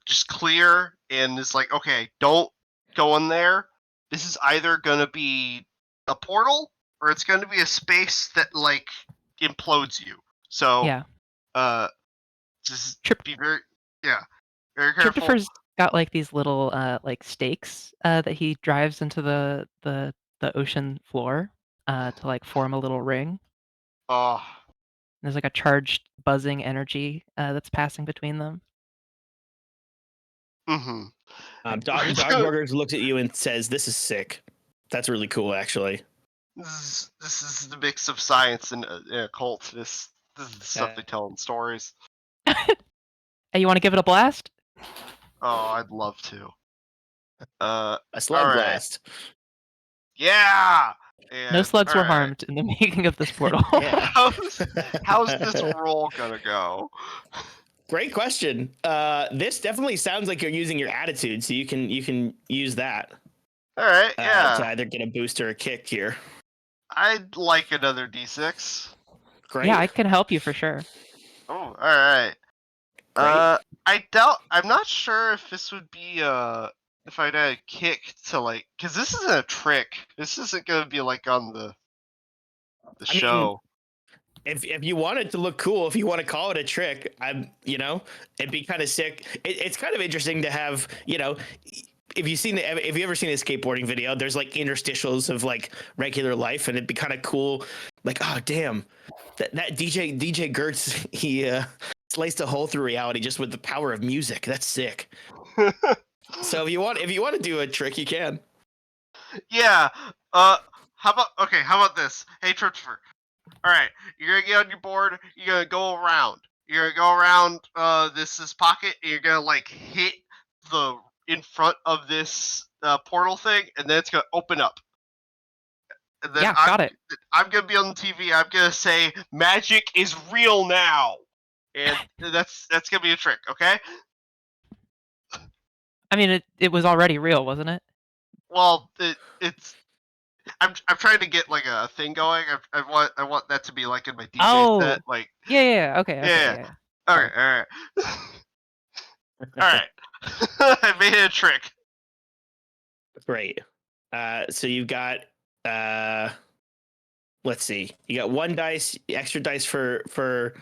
just clear, and is okay, don't go in there. This is either gonna be a portal or it's gonna be a space that implodes you. So yeah. Just be very careful. Triptifer's got these little stakes that he drives into the ocean floor to form a little ring. Oh. There's a charged buzzing energy that's passing between them. Mm-hmm. Dogburgers looks at you and says, "This is sick. That's really cool, actually." This is the mix of science and occult. This is the stuff they tell in stories. Hey, you want to give it a blast? Oh, I'd love to. A slug blast. Yeah. And, no slugs were harmed in the making of this portal. How's this roll gonna go? Great question. This definitely sounds like you're using your attitude, so you can use that. All right. Yeah. To either get a boost or a kick here. I'd like another d6. Great. Yeah, I can help you for sure. Oh, all right. Great. I'm not sure if this would be if I'd add a kick to like, because this isn't a trick. This isn't gonna be like on the I mean, show. if you want it to look cool, if you want to call it a trick, it'd be kind of sick. It's kind of interesting to have, if you ever seen a skateboarding video, there's like interstitials of like regular life, and it'd be kind of cool. Like, oh damn, that DJ Gertz, he sliced a hole through reality just with the power of music. That's sick. So if you want to do a trick, you can. Yeah. How about this? Hey, Tripper. All right, you're gonna get on your board. You're gonna go around. You're gonna go around this pocket. And you're gonna like hit the in front of this portal thing, and then it's gonna open up. And then Yeah, got it. I'm gonna be on the TV. I'm gonna say magic is real now, and that's gonna be a trick. Okay. I mean, it was already real, wasn't it? Well, it's. I'm trying to get like a thing going. I want that to be like in my DJ set. Like yeah. Okay. yeah. All right. All right. I made it a trick. Great. So you've got let's see. You got one dice, extra dice for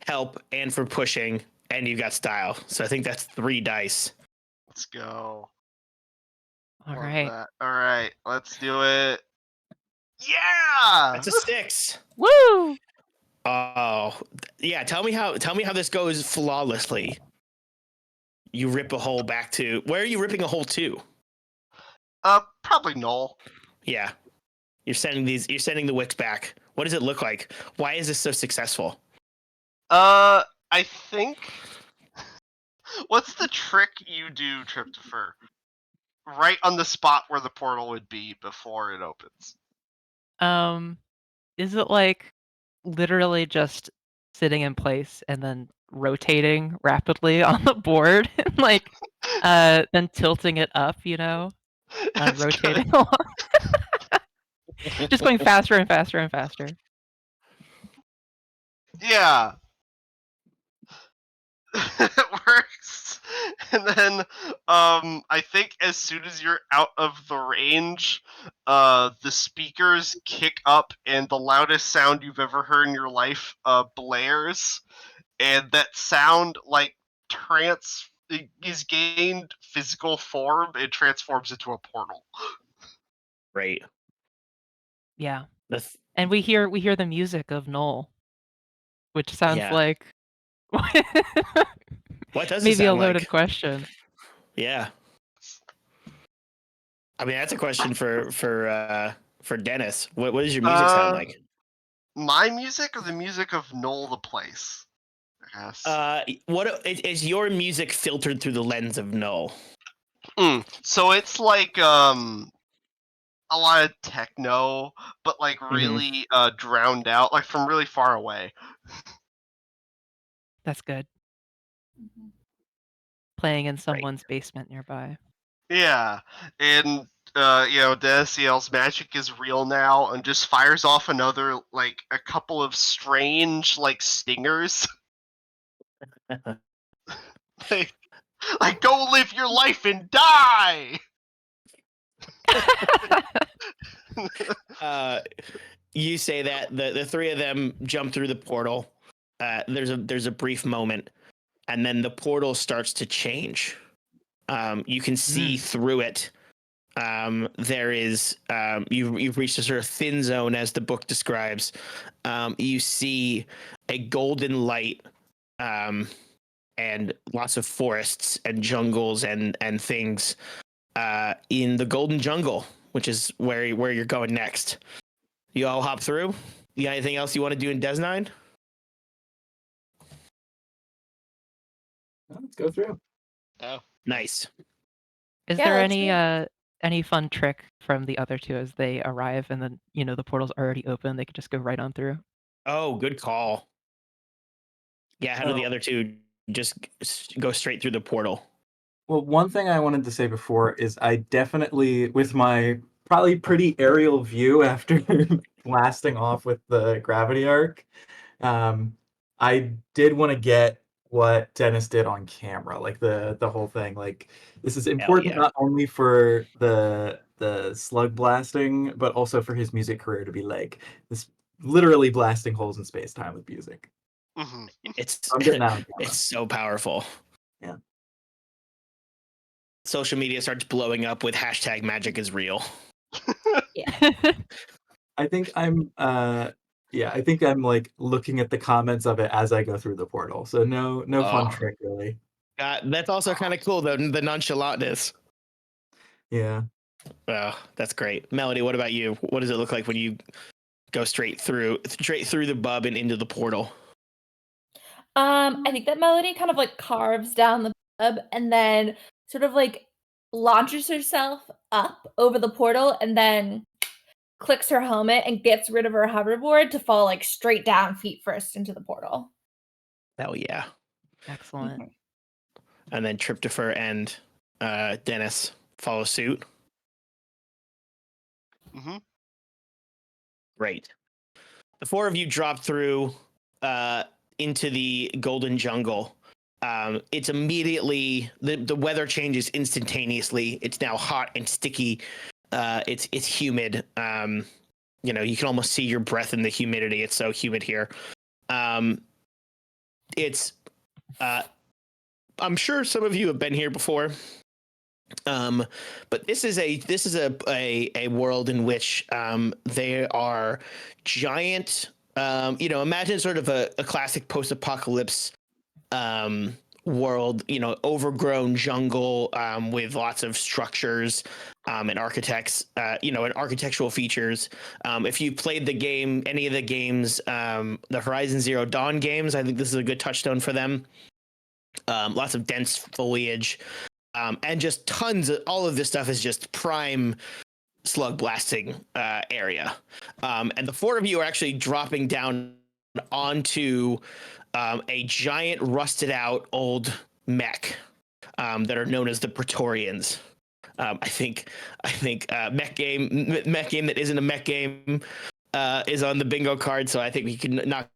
help and for pushing, and you've got style. So I think that's 3 dice. Let's go. All Love right. that. All right, let's do it. Yeah. That's a 6. Woo! Oh, yeah. Tell me how this goes flawlessly. You rip a hole back to where are you ripping a hole to? Probably null. Yeah. You're sending the wicks back. What does it look like? Why is this so successful? I think. What's the trick you do, Triptifer? Right on the spot where the portal would be before it opens. Is it like literally just sitting in place and then rotating rapidly on the board and like then tilting it up, It's rotating along, just going faster and faster and faster. Yeah. It works. And then I think as soon as you're out of the range, the speakers kick up and the loudest sound you've ever heard in your life blares, and that sound like is gained physical form and transforms into a portal. Right. Yeah. That's And we hear the music of Noel, which sounds Yeah. like What does it maybe a sound loaded like? question. Yeah. I mean, that's a question for Dennis. What does your music sound like? My music or the music of Noel the place? I guess. What is your music filtered through the lens of Null? So it's like a lot of techno, but like really drowned out, like from really far away. That's good. Playing in someone's basement nearby. Yeah, and Dennis yells, "Magic is real now," and just fires off another like a couple of strange like stingers. like go live your life and die. You say that the 3 of them jump through the portal. There's a brief moment, and then the portal starts to change. You can see through it. There is you've reached a sort of thin zone, as the book describes. You see a golden light, and lots of forests and jungles and things in the golden jungle, which is where you're going next. You all hop through. You got anything else you want to do in Des 9? Let's go through. Oh, Nice. Is there any fun trick from the other 2 as they arrive and then the portal's already open? They could just go right on through. Oh, good call. Yeah, how do the other 2 just go straight through the portal? Well, one thing I wanted to say before is I definitely, with my probably pretty aerial view after blasting off with the gravity arc, I did want to get what Dennis did on camera, like the whole thing. Like this is Hell important yeah. not only for the slug blasting, but also for his music career to be like this, literally blasting holes in space time with music. Hmm. It's I'm getting that on camera. it's so powerful. Yeah. Social media starts blowing up with hashtag magic is real. I think I'm I think I'm like looking at the comments of it as I go through the portal. So no fun Oh. trick really. That's also kind of cool though, the nonchalantness. Yeah. Oh, that's great. Melody, what about you? What does it look like when you go straight through the bub and into the portal? I think that Melody kind of like carves down the bub and then sort of like launches herself up over the portal and then clicks her helmet and gets rid of her hoverboard to fall like straight down feet first into the portal. Hell yeah. Excellent. And then Tryptopher and Dennis follow suit. Hmm. Great. The four of you drop through into the golden jungle. It's immediately the weather changes instantaneously. It's now hot and sticky. It's humid. You know, you can almost see your breath in the humidity. It's so humid here. It's I'm sure some of you have been here before. But this is a world in which there are giant, you know, imagine sort of a classic post-apocalypse world, you know, overgrown jungle with lots of structures and architects, you know, and architectural features. If you played the game, any of the games, the Horizon Zero Dawn games, I think this is a good touchstone for them. Lots of dense foliage. And just tons of all of this stuff is just prime slug blasting area. And the four of you are actually dropping down onto a giant rusted out old mech that are known as the Praetorians. I think mech game that isn't a mech game is on the bingo card, so I think we can knock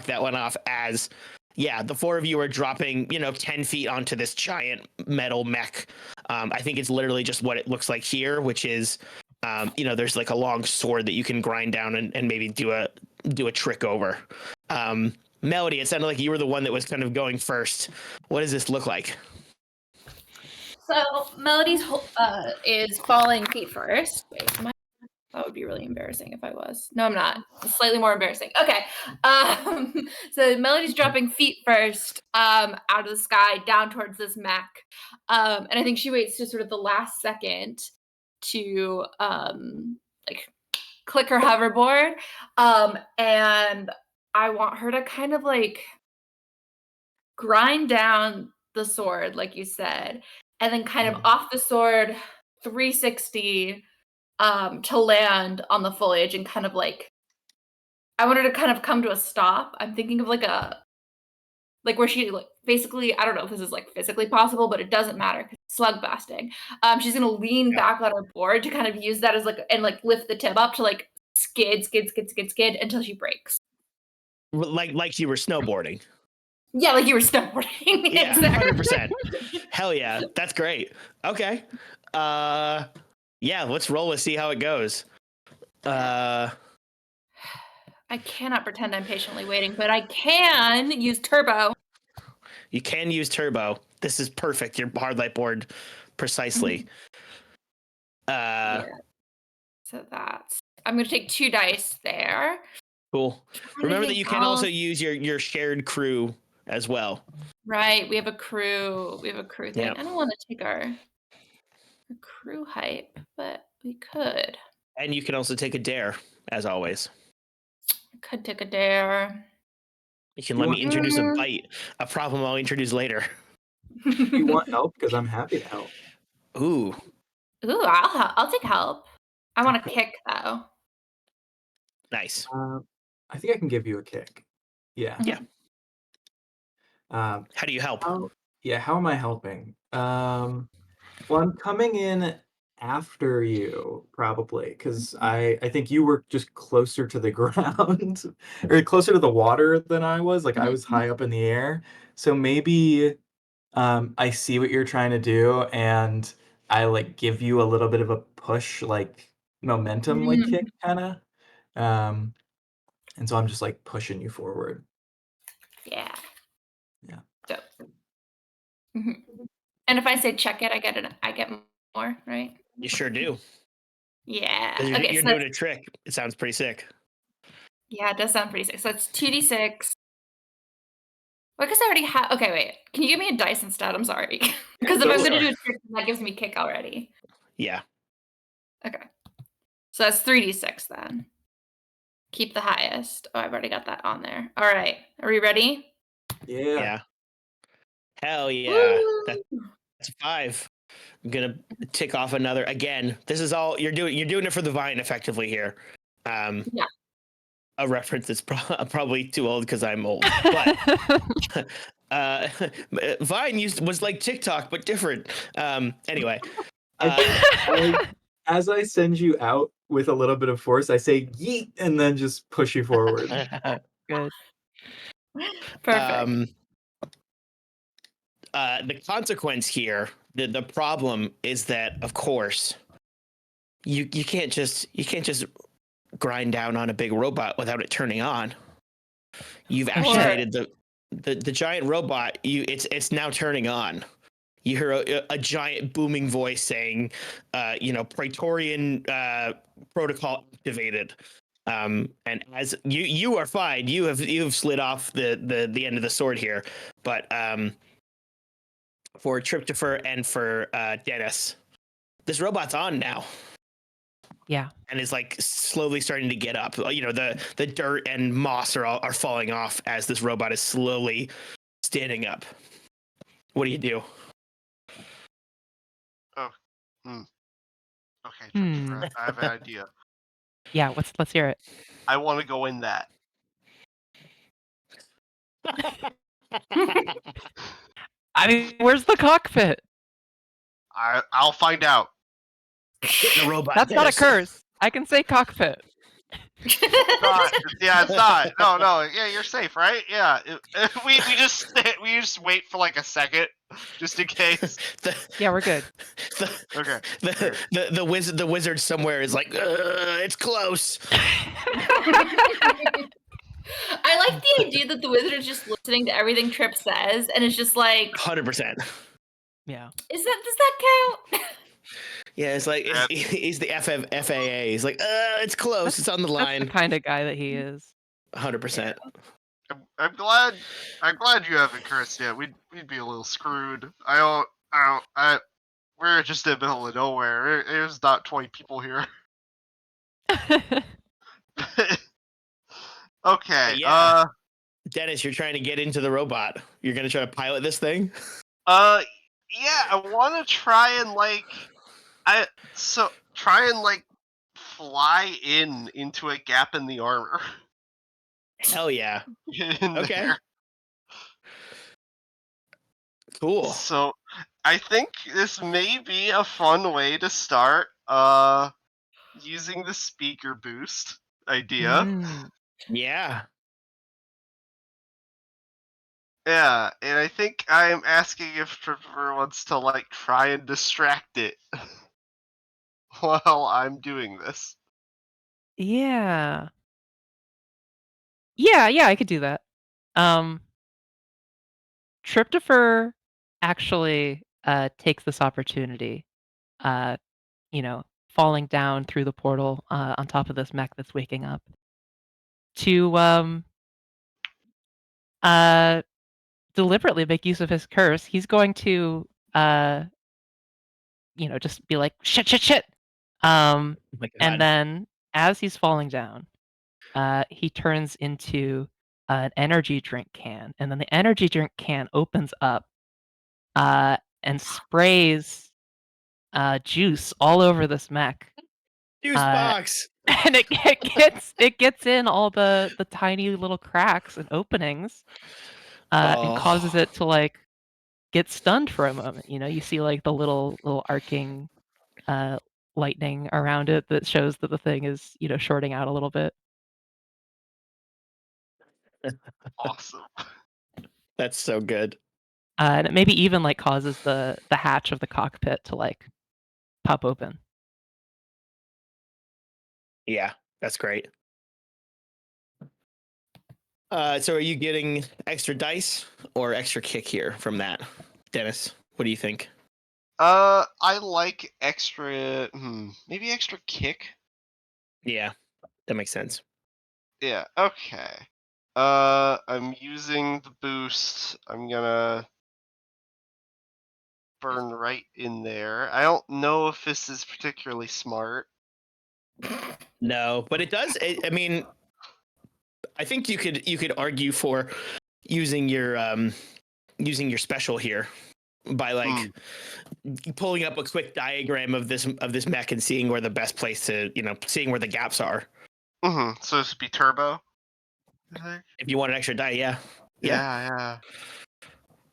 that one off as yeah, the four of you are dropping, you know, 10 feet onto this giant metal mech. I think it's literally just what it looks like here, which is, you know, there's like a long sword that you can grind down and maybe do a trick over. Melody, it sounded like you were the one that was kind of going first. What does this look like? So Melody's is falling feet first. Wait, that would be really embarrassing if I was. No, I'm not. It's slightly more embarrassing. Okay. So Melody's dropping feet first out of the sky down towards this mech. And I think she waits to sort of the last second to like click her hoverboard. And I want her to kind of like grind down the sword, like you said, and then kind of off the sword 360 to land on the foliage and kind of like I want her to kind of come to a stop. I'm thinking of like where she like basically I don't know if this is like physically possible, but it doesn't matter because slug blasting. She's gonna lean back on her board to kind of use that as like and like lift the tip up to like skid until she breaks. Like you were snowboarding. Yeah, like you were snowboarding. Yeah, Exactly. 100%. Hell yeah, that's great. Okay. Yeah, let's roll and see how it goes. I cannot pretend I'm patiently waiting, but I can use turbo. You can use turbo. This is perfect. Your hard light board, precisely. Yeah. So that's I'm gonna take 2 dice there. Cool. Remember that Anything you can also else? use your shared crew as well. Right, we have a crew thing. Yep. I don't want to take our crew hype, but we could. And you can also take a dare, as always. I could take a dare. You can You let want- me introduce a bite, a problem I'll introduce later. You want help? Because I'm happy to help. Ooh, Ooh, I'll take help. I want to kick though. nice. I think I can give you a kick. Yeah. Yeah. How How do you help? how am I helping? Well, I'm coming in after you, probably, because I think you were just closer to the ground or closer to the water than I was. Like I was high up in the air. So maybe I see what you're trying to do and I like give you a little bit of a push, like momentum, like kick kind of. And so I'm just like pushing you forward. Yeah. Yeah. Dope. And if I say check it, I get more, right? You sure do. Yeah. 'Cause Okay. you're So doing a trick. It sounds pretty sick. yeah, it does sound pretty sick. So it's 2d6. Well, I guess I already have. Okay, wait. Can you give me a dice instead? I'm sorry. Because if I'm going to do a trick, that gives me kick already. Yeah. Okay. So that's 3d6 then. Keep the highest. Oh, I've already got that on there. All right. Are we ready? Yeah. Hell yeah. Woo! That's 5. I'm gonna tick off another again. This is all you're doing. You're doing it for the vine effectively here. Yeah. A reference that's probably too old because I'm old. But Vine was like TikTok but different. Anyway, As I send you out with a little bit of force, I say yeet and then just push you forward. Good. Perfect. The consequence here, the problem is that, of course, you can't just grind down on a big robot without it turning on. You've activated the giant robot. It's now turning on. You hear a giant booming voice saying, Praetorian protocol activated. And as you are fine, you've slid off the end of the sword here, but for Tryptopher and for Dennis, this robot's on now. Yeah. And is like slowly starting to get up. You know, the dirt and moss are falling off as this robot is slowly standing up. What do you do? Okay, Tryptopher, I have an idea. Yeah, let's hear it. I want to go in that. I mean, where's the cockpit? I'll find out. Get in the robot. That's not a Dennis. curse. I can say cockpit. It's not. Yeah, it's not. No. Yeah, you're safe, right? Yeah. We just wait for like a second, just in case. Yeah, we're good. Okay. The wizard somewhere is like, it's close. I like the idea that the wizard is just listening to everything Trip says and is just like, 100%. Yeah. does that count? Yeah, it's like he's the FAA. He's like, it's close. It's on the That's line. the kind of guy that he is. 100%. I'm glad you haven't cursed yet. We'd be a little screwed. We're just in the middle of nowhere. There's not 20 people here. Okay. Yeah. Dennis, you're trying to get into the robot. You're gonna try to pilot this thing. Yeah, I want to try and fly into a gap in the armor. Hell yeah. Okay. There. Cool. So I think this may be a fun way to start using the speaker boost idea. Yeah. Yeah, and I think I'm asking if Trevor wants to try and distract it while I'm doing this. Yeah. Yeah, I could do that. Tryptopher actually takes this opportunity, falling down through the portal on top of this mech that's waking up, to deliberately make use of his curse. He's going to just be like, shit. Oh my God. And then as he's falling down, he turns into an energy drink can, and then the energy drink can opens up and sprays juice all over this mech. Juice box. And it gets in all the tiny little cracks and openings, and causes it to get stunned for a moment. You see the little arcing lightning around it that shows that the thing is, shorting out a little bit. Awesome. That's so good. And it maybe even like causes the hatch of the cockpit to like pop open. Yeah, that's great. So are you getting extra dice or extra kick here from that, Dennis? What do you think? I like extra. Maybe extra kick. Yeah, that makes sense. Yeah. Okay. I'm using the boost. I'm gonna burn right in there. I don't know if this is particularly smart. No, but it does. I mean, I think you could argue for using your special here by like pulling up a quick diagram of this mech and seeing where the best place to seeing where the gaps are. So this would be turbo. If you want an extra die, yeah. Yeah.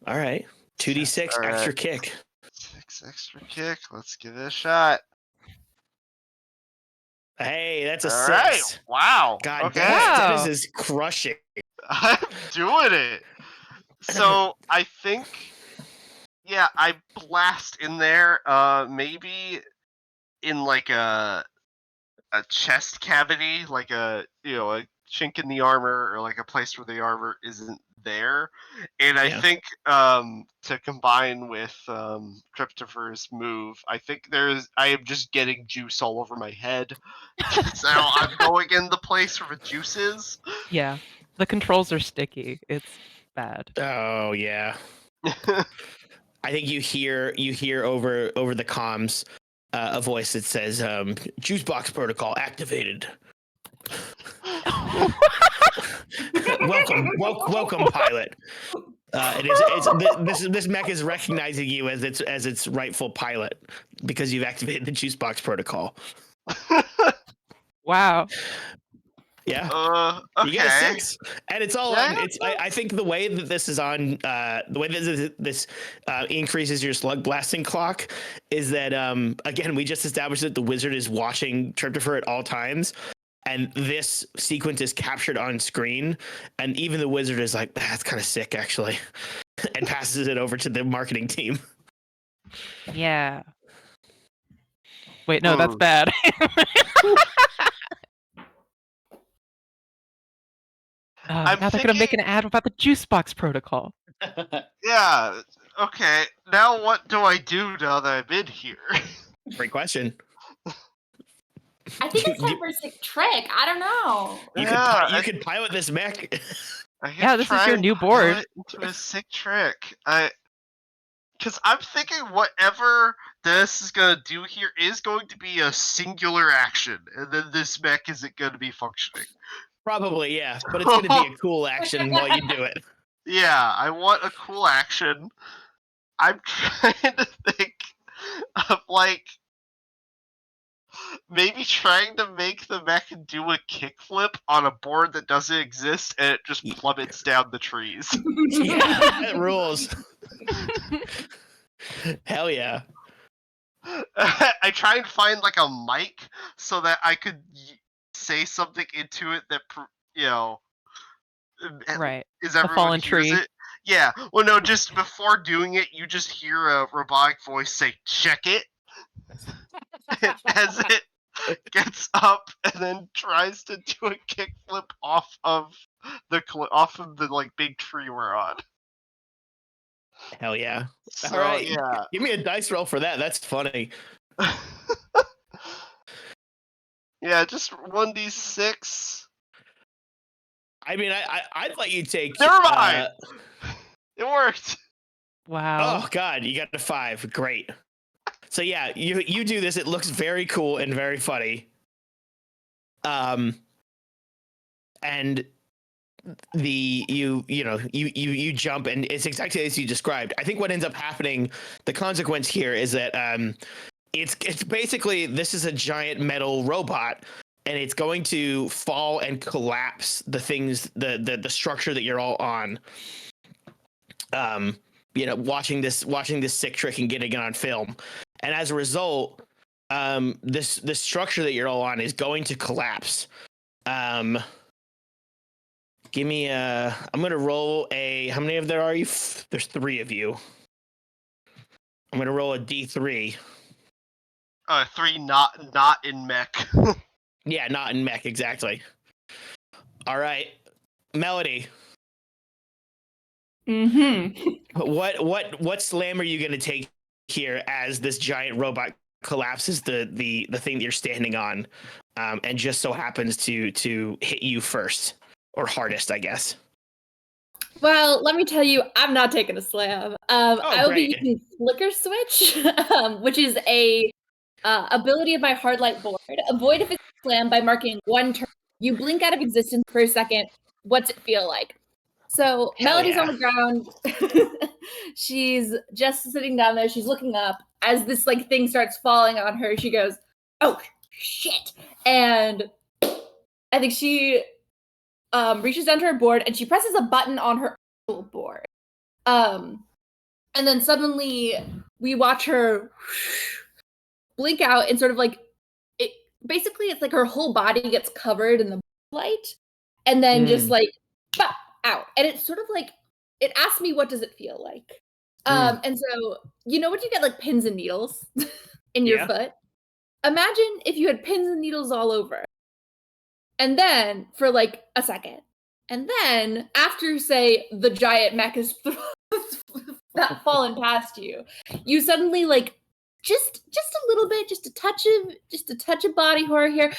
All right, 2d6 All right. extra kick. 6 extra kick. Let's give it a shot. Hey, that's a All 6. right. Wow. God, Okay. Dennis is crushing. I'm doing it. So I think, yeah, I blast in there. Maybe in like a chest cavity, like a chink in the armor, or like a place where the armor isn't there. And I think to combine with Cryptopher's move, I think I am just getting juice all over my head. So I'm going in the place where the juice is. Yeah, the controls are sticky. It's bad. Oh yeah. I think you hear over the comms a voice that says juice box protocol activated. welcome pilot. This mech is recognizing you as its rightful pilot because you've activated the juice box protocol. Wow. Yeah. Okay. You get a 6, and it's all on. It's I think the way that this is on, the way that this increases your slug blasting clock is that again we just established that the wizard is watching Tryptopher at all times, and this sequence is captured on screen, and even the wizard is like, that's kind of sick actually, and passes it over to the marketing team. Yeah. Wait, no, that's bad. Now they're going to make an ad about the juice box protocol. Yeah. Okay. Now what do I do now that I'm in here? Great question. I think it's time for a sick trick. I don't know. You could pilot this mech. Yeah, this is your new board. Into a sick trick. Because I'm thinking whatever this is going to do here is going to be a singular action, and then this mech isn't going to be functioning. Probably, yeah, but it's going to be a cool action while you do it. Yeah, I want a cool action. I'm trying to think of like maybe trying to make the mech do a kickflip on a board that doesn't exist, and it just plummets down the trees. Yeah, that rules. Hell yeah. I try and find like a mic so that I could say something into it that Right. is A everyone fallen hears tree. it. Yeah. Well, no, just before doing it, you just hear a robotic voice say, "Check it," as it gets up and then tries to do a kickflip off of the like big tree we're on. Hell yeah. So, All right. yeah. Give me a dice roll for that. That's funny. Yeah, just 1d6. I mean, I'd let you take. Never mind. It worked. Wow. Oh God, you got a 5. Great. So yeah, you do this. It looks very cool and very funny. And you jump, and it's exactly as you described. I think what ends up happening, the consequence here is that it's basically, this is a giant metal robot, and it's going to fall and collapse the things, the structure that you're all on. Watching this sick trick and getting it on film, and as a result, this structure that you're all on is going to collapse. Give me a. I'm gonna roll a. How many of there are you? There's 3 of you. I'm gonna roll a D3. 3 not in mech. Yeah, not in mech, exactly. All right, Melody. What slam are you gonna take here as this giant robot collapses the thing that you're standing on, and just so happens to hit you first or hardest, I guess. Well, let me tell you, I'm not taking a slam. I will be great. using Flicker Switch, which is a ability of my hard light board. Avoid a physical slam by marking 1 turn. You blink out of existence for a second. What's it feel like? So Hell Melody's yeah. on the ground. She's just sitting down there. She's looking up. As this like thing starts falling on her, she goes, "Oh shit!" And I think she reaches down to her board and she presses a button on her actual board. And then suddenly we watch her blink out and sort of like it. Basically, it's like her whole body gets covered in the light, and then just like pop out. And it's sort of like it asks me, "What does it feel like?" And so you know when you get like pins and needles in your foot. Imagine if you had pins and needles all over. And then for like a second. And then after say the giant mech is fallen past you, you suddenly like just a little bit, just a touch of body horror here.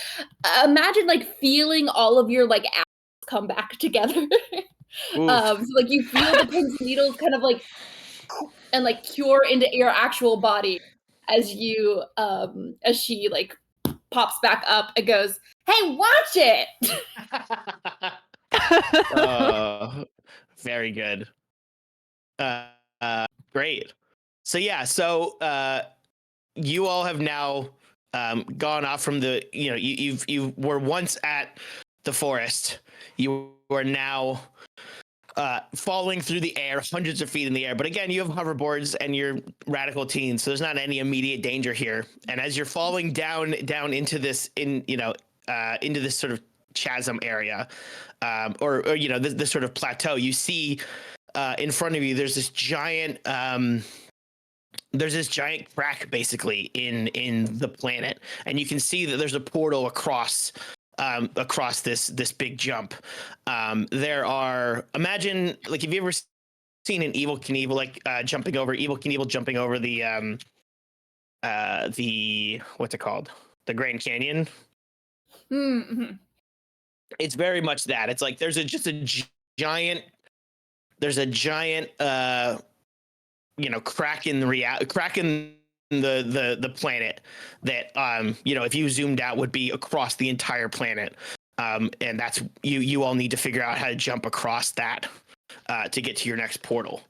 Imagine like feeling all of your like ass come back together. So like you feel the pins and needles kind of like and like cure into your actual body as you as she like pops back up and goes, "Hey, watch it!" Very good. Great. So yeah, you all have now gone off from the. You were once at the forest. You are now falling through the air, hundreds of feet in the air. But again, you have hoverboards and you're radical teens, so there's not any immediate danger here. And as you're falling down into this into this sort of chasm area, or this sort of plateau, you see in front of you there's this giant crack basically in the planet, and you can see that there's a portal across this big jump. There are, imagine, like, have you ever seen an Evel Knievel jumping over the what's it called, the Grand Canyon? Mm-hmm. It's very much that. It's like there's a giant crack in the planet that if you zoomed out would be across the entire planet, and that's you all need to figure out how to jump across that to get to your next portal.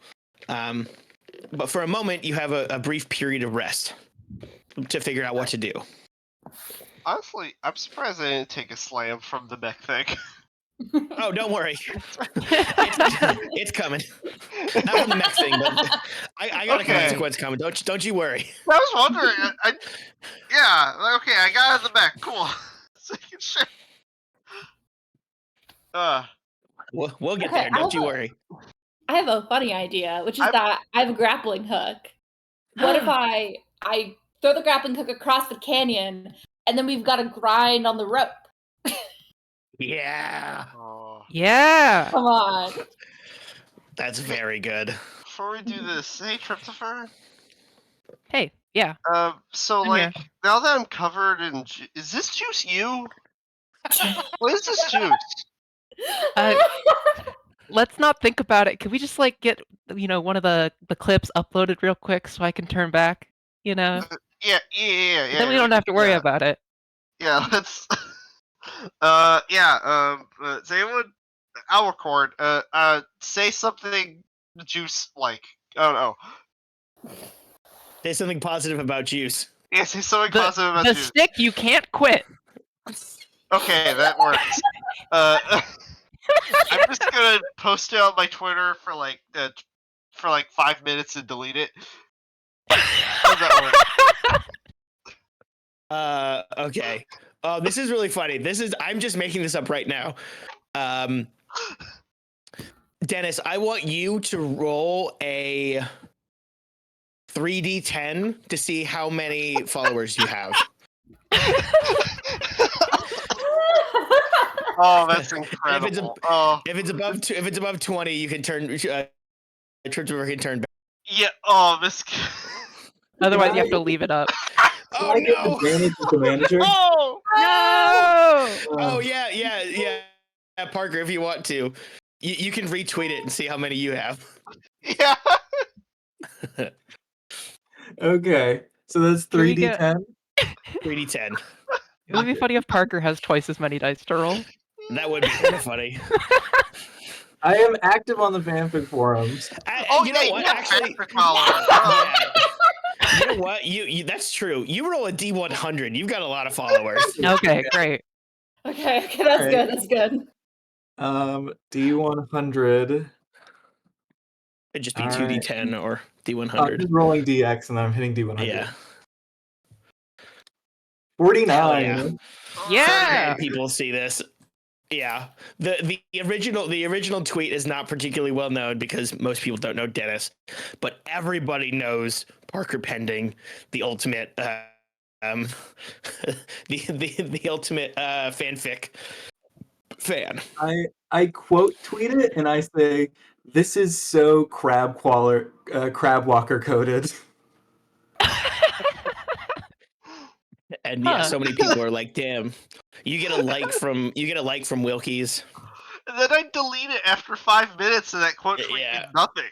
But for a moment you have a brief period of rest to figure out what to do. Honestly, I'm surprised I didn't take a slam from the mech thing. Oh, don't worry. It's coming. Not from the mech thing, but I got a consequence coming. Don't you worry. I was wondering. I got out of the mech. Cool. Shit. We'll get there. Don't you worry. I have a funny idea, which is that I have a grappling hook. What if I throw the grappling hook across the canyon, and then we've got to grind on the rope? Yeah. Yeah. Come on. That's very good. Before we do this, hey, Tryptopher. Hey, yeah. So, I'm like, here. now that I'm covered in... Is this juice you? What is this juice? Let's not think about it. Can we just, like, get, one of the clips uploaded real quick so I can turn back, Yeah. Then we don't have to worry about it. Yeah, let's... Does anyone... I'll record. Say something juice-like. I don't know. Say something positive about juice. Yeah, say something positive about the juice. stick you can't quit. Okay, that works. I'm just gonna post it on my Twitter for like 5 minutes and delete it. How does that work? Okay. Oh, this is really funny. I'm just making this up right now. Dennis, I want you to roll a 3d10 to see how many followers you have. Oh, that's And incredible. if it's above 20, you can turn. Triptover can turn back. Yeah. Oh, this. Otherwise, you have to leave it up. Oh I get no! advantage with the manager? Oh. No! Oh yeah. Yeah, Parker, if you want to, you can retweet it and see how many you have. Yeah. Okay, so that's Can we get- 3d10. 3d10. It would be funny if Parker has twice as many dice to roll. That would be kind of funny. I am active on the fanfic forums. You know what? Actually, you know what? You that's true. You roll a D100. You've got a lot of followers. Okay, great. Okay, that's Alright. good. That's good. D100. It'd just be All 2d10 or I'm D100. just rolling DX and then I'm hitting D100. Yeah. 49. Hell Yeah. Many people see this. Yeah. The original tweet is not particularly well known because most people don't know Dennis, but everybody knows Parker Pending, the ultimate the ultimate fanfic fan. I quote tweet it and I say, "This is so crab walker coded." And yeah, Huh. so many people are like, "Damn, you get a like from Wilkies." And then I delete it after 5 minutes, and that quote tweet Yeah. means nothing.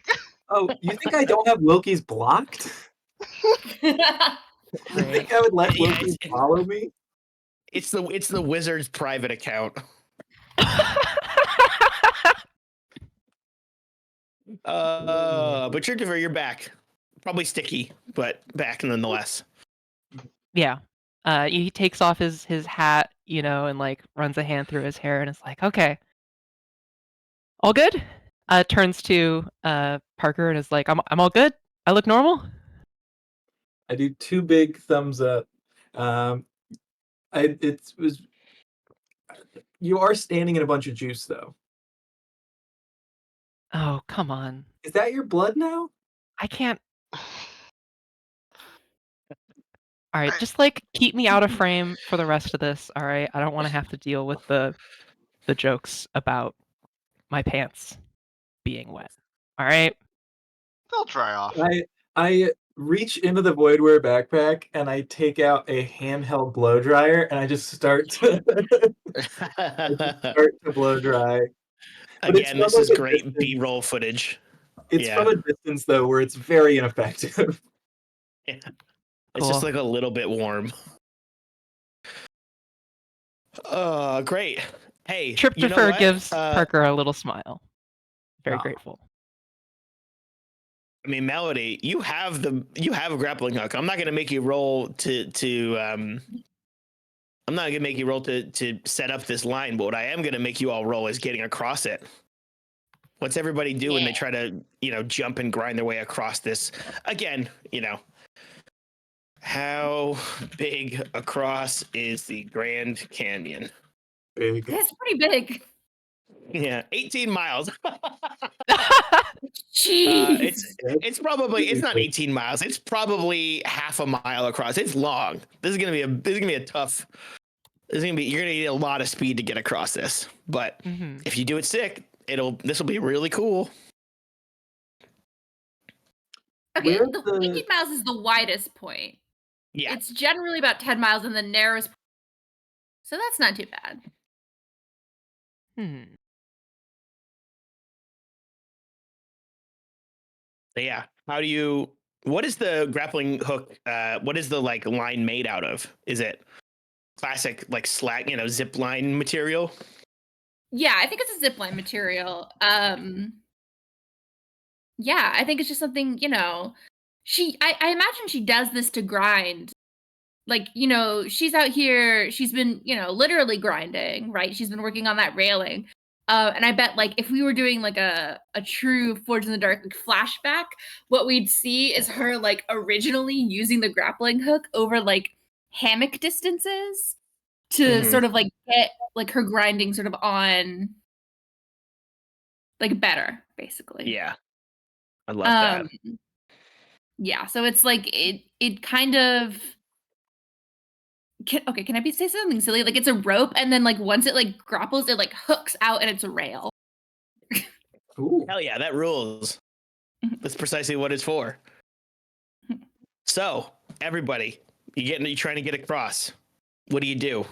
Oh, you think I don't have Wilkie's blocked? You think I would let Yeah, Wilkie's follow me? It's the Wizard's private account. But you're back. Probably sticky, but back nonetheless. Yeah. He takes off his hat, and like runs a hand through his hair and is like, okay. All good? Turns to Parker and is like, I'm all good? I look normal? I do 2 big thumbs up. You are standing in a bunch of juice though. Oh, come on. Is that your blood now? I can't. All right, just like keep me out of frame for the rest of this. All right, I don't want to have to deal with the jokes about my pants being wet. All right. They'll dry off. I reach into the Voidware backpack and I take out a handheld blow dryer and I just start to blow dry. But Again, this from is a great distance. B-roll footage. It's Yeah. from a distance though, where it's very ineffective. Yeah. It's just Cool. like a little bit warm. Great. Hey, Triptofer gives Parker a little smile. Very grateful. I mean, Melody, you have a grappling hook. I'm not gonna make you roll to set up this line, but what I am gonna make you all roll is getting across it. What's everybody do when they try to, jump and grind their way across this? Again, how big across is the Grand Canyon? Big. It's pretty big. Yeah, 18 miles. Jeez. It's not 18 miles. It's probably half a mile across. It's long. You're gonna need a lot of speed to get across this. But if you do it sick, this will be really cool. Okay, the 18 miles is the widest point. Yeah. It's generally about 10 miles in the narrowest. So that's not too bad. Yeah. What is the grappling hook? What is the line made out of? Is it classic slack, zip line material? Yeah, I think it's a zip line material. Yeah, I think it's just something, I imagine she does this to grind. She's out here, she's been, literally grinding, right? She's been working on that railing. And I bet if we were doing a true Forge in the Dark flashback, what we'd see is her originally using the grappling hook over hammock distances to sort of like get like her grinding sort of on like better, basically. Yeah. I love that. Yeah, so it's like it kind of can I say something silly? Like it's a rope, and then like once it like grapples, it like hooks out, and it's a rail. Ooh. Hell yeah, that rules. That's precisely what it's for. So, everybody, you trying to get across. What do?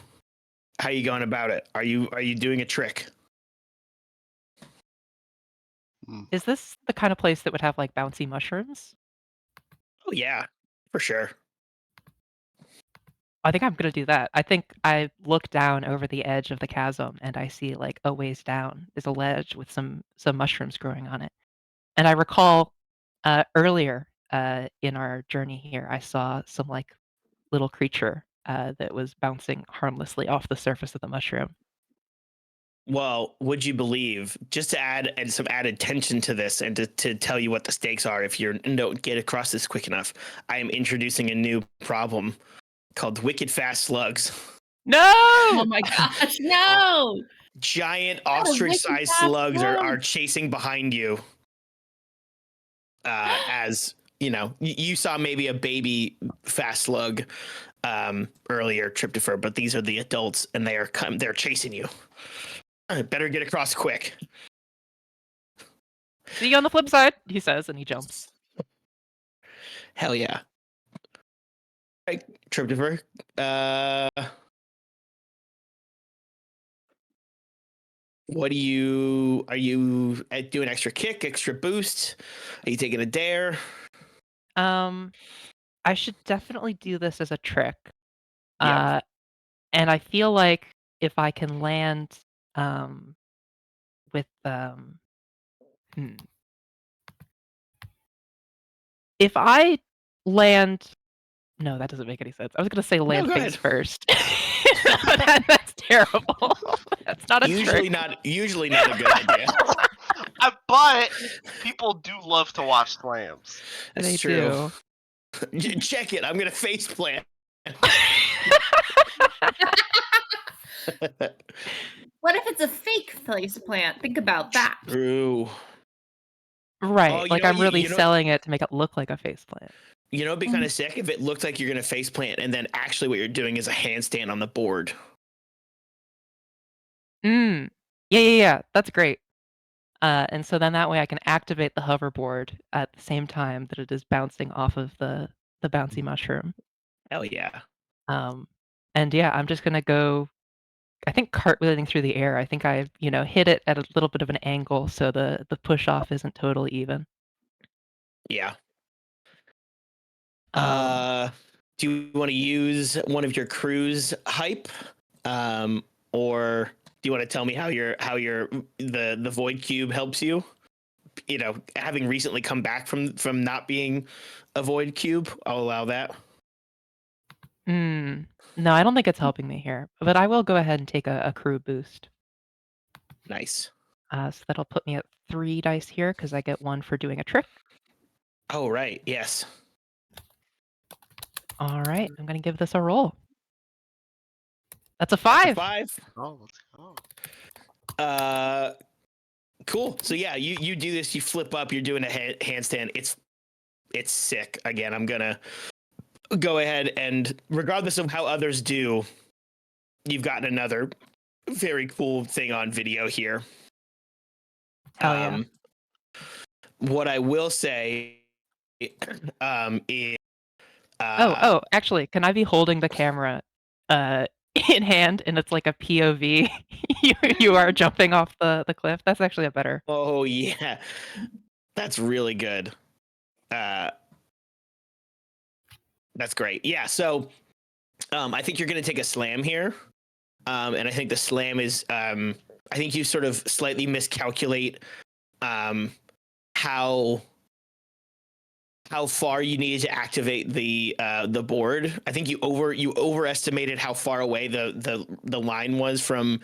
How are you going about it? Are you doing a trick? Is this the kind of place that would have like bouncy mushrooms? Oh yeah, for sure. I think I'm gonna do that. I think I look down over the edge of the chasm and I see like a ways down is a ledge with some mushrooms growing on it. And I recall earlier in our journey here, I saw some like little creature that was bouncing harmlessly off the surface of the mushroom. Well, would you believe, just to add and some added tension to this and to tell you what the stakes are if you don't get across this quick enough, I am introducing a new problem called wicked fast slugs. No! Oh my gosh, no! Giant wicked ostrich-sized fast slugs are slugs. chasing behind you. As you know, you saw maybe a baby fast slug earlier, Tryptopher, but these are the adults, and they're chasing you. Better get across quick. See you on the flip side, he says, and he jumps. Hell yeah. All right, Tryptopher. What are you doing extra kick, extra boost? Are you taking a dare? I should definitely do this as a trick. Yep. And I feel like if I can land with if I land no, that doesn't make any sense. I was gonna say land go face ahead. first. That's terrible. That's not a Usually trick. usually not a good idea. But people do love to watch slams. That's They true. do. Check it. I'm gonna face plant. What if it's a fake face plant? Think about that. True. Right. Oh, you like know, I'm really you know, selling it to make it look like a faceplant. You know, it'd be kind of sick if it looked like you're gonna face plant, and then actually what you're doing is a handstand on the board. Yeah. That's great. And so then that way I can activate the hoverboard at the same time that it is bouncing off of the bouncy mushroom. Hell yeah. And yeah, I'm just gonna go. I think cartwheeling through the air. I think I hit it at a little bit of an angle, so the push off isn't totally even. Yeah. Um, Do you want to use one of your crew's hype, or do you want to tell me how the void cube helps you? You know, having recently come back from not being a void cube, I'll allow that. No, I don't think it's helping me here, but I will go ahead and take a crew boost. Nice. So that'll put me at 3 dice here because I get 1 for doing a trick. Oh right, yes. All right, I'm gonna give this a roll. That's a 5. 5. Oh, let's go. Cool. So yeah, you do this. You flip up. You're doing a handstand. It's sick. Again, I'm gonna go ahead and, regardless of how others do, you've gotten another very cool thing on video here. Hell yeah. What I will say is actually, can I be holding the camera in hand and it's like a POV? you are jumping off the cliff. That's actually a better. Oh yeah, that's really good. That's great. Yeah. So, I think you're going to take a slam here, and I think the slam is. I think you sort of slightly miscalculate how far you needed to activate the board. I think you overestimated how far away the line was from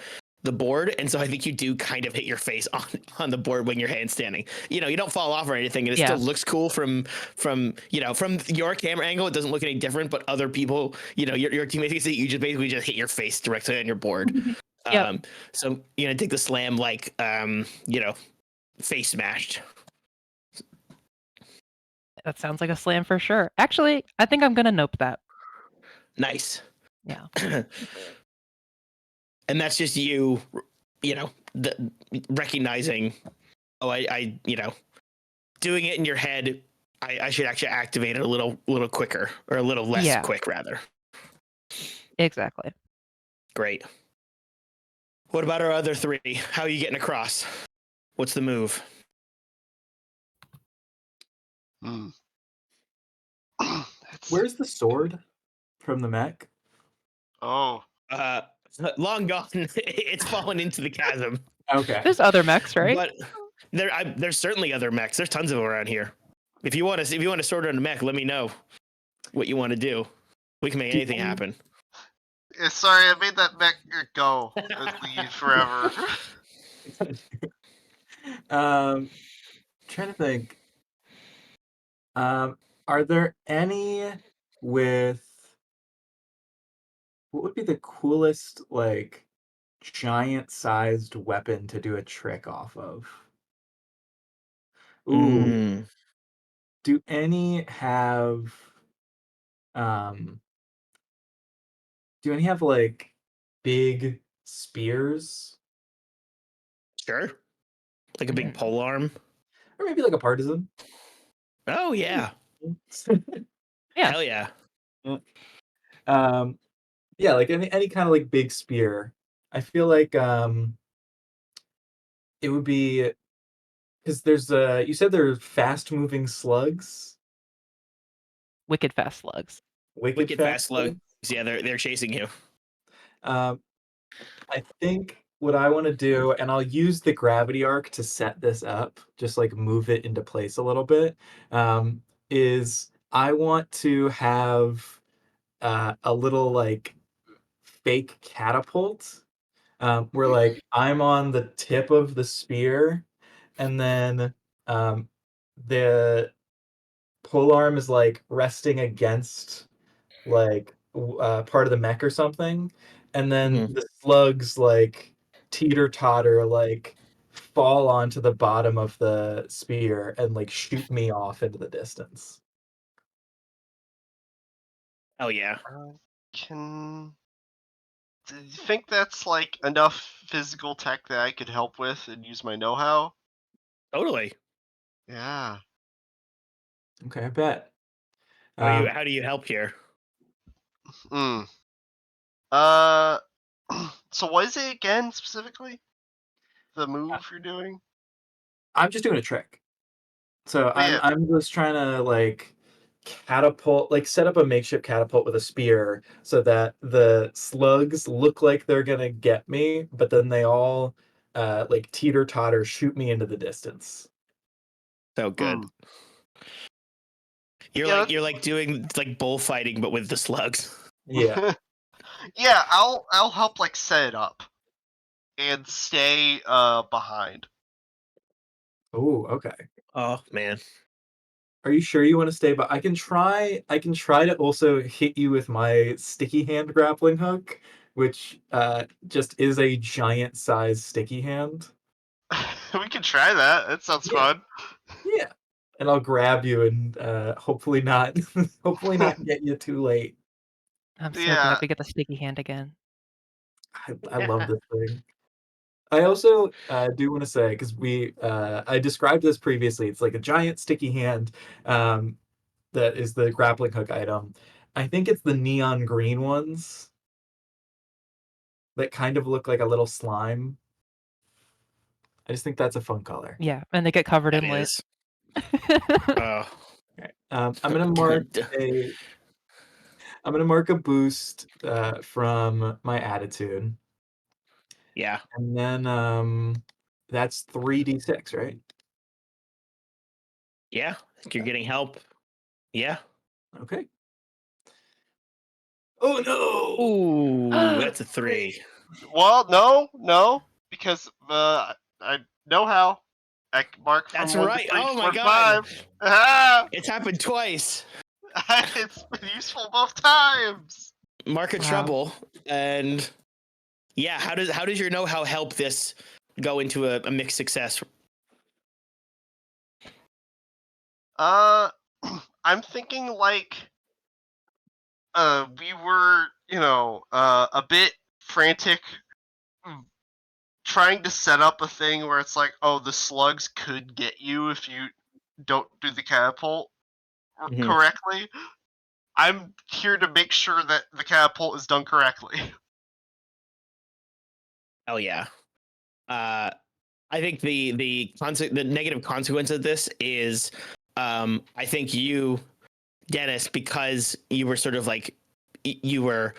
the board, and so I think you do kind of hit your face on the board when you're handstanding. You know, you don't fall off or anything, and it still looks cool from your camera angle. It doesn't look any different, but other people, you know, your teammates can see you just basically just hit your face directly on your board. So you know, take the slam like you know, face smashed. That sounds like a slam for sure. Actually, I think I'm gonna nope that. Nice. Yeah. And that's just you know, recognizing, oh, I you know, doing it in your head. I should actually activate it a little quicker, or a little less quick rather. Exactly. Great. What about our other three? How are you getting across? What's the move? Where's the sword from the mech? Oh. Long gone. It's fallen into the chasm. Okay. There's other mechs, right? But there's certainly other mechs. There's tons of them around here. If you want to sort on a mech, let me know what you want to do. We can make anything happen. Yeah, sorry, I made that mech go and leave forever. Trying to think. Are there any with what would be the coolest like giant-sized weapon to do a trick off of? Ooh, do any have um like big spears? Sure. Like a big pole arm. Or maybe like a partisan? Oh yeah. Yeah. Hell yeah. Yeah, like any kind of like big spear. I feel like it would be because there's you said there are fast moving slugs. Wicked fast slugs. Wicked fast slugs. Yeah, they're chasing you. I think what I want to do, and I'll use the gravity arc to set this up, just like move it into place a little bit, is I want to have a little like fake catapult where like I'm on the tip of the spear, and then the pole arm is like resting against like part of the mech or something, and then the slugs like teeter totter like fall onto the bottom of the spear and like shoot me off into the distance. Oh yeah. Do you think that's like enough physical tech that I could help with and use my know-how? Totally. Yeah. Okay, I bet. How do you help here? So what is it again specifically? The move you're doing? I'm just doing a trick. So yeah. I'm just trying to like catapult, like set up a makeshift catapult with a spear so that the slugs look like they're gonna get me, but then they all like teeter totter shoot me into the distance. So good. You're like doing like bullfighting, but with the slugs. Yeah. Yeah, I'll help like set it up and stay behind. Oh, okay. Oh man. Are you sure you want to stay? But I can try to also hit you with my sticky hand grappling hook, which just is a giant size sticky hand. We can try that. That sounds fun. Yeah. And I'll grab you and hopefully not get you too late. I'm so glad we get the sticky hand again. I love this thing. I also do want to say, because I described this previously, it's like a giant sticky hand that is the grappling hook item. I think it's the neon green ones that kind of look like a little slime. I just think that's a fun color. Yeah, and they get covered in light. Oh. Okay. I'm gonna mark a boost from my attitude. Yeah. And then that's 3d6, right? Yeah. You're getting help. Yeah. Okay. Oh no! Ooh, that's a 3. Well, no, because I know how. I can mark from That's 1 to right. 3, Oh my 4 to God. 5. Ah! It's happened twice. It's been useful both times. Mark of Wow. trouble. And yeah, how does your know-how help this go into a mixed success? I'm thinking like we were, a bit frantic trying to set up a thing where it's like, oh, the slugs could get you if you don't do the catapult Mhm. correctly. I'm here to make sure that the catapult is done correctly. Hell yeah. I think the negative consequence of this is, I think you, Dennis, because you were sort of like you were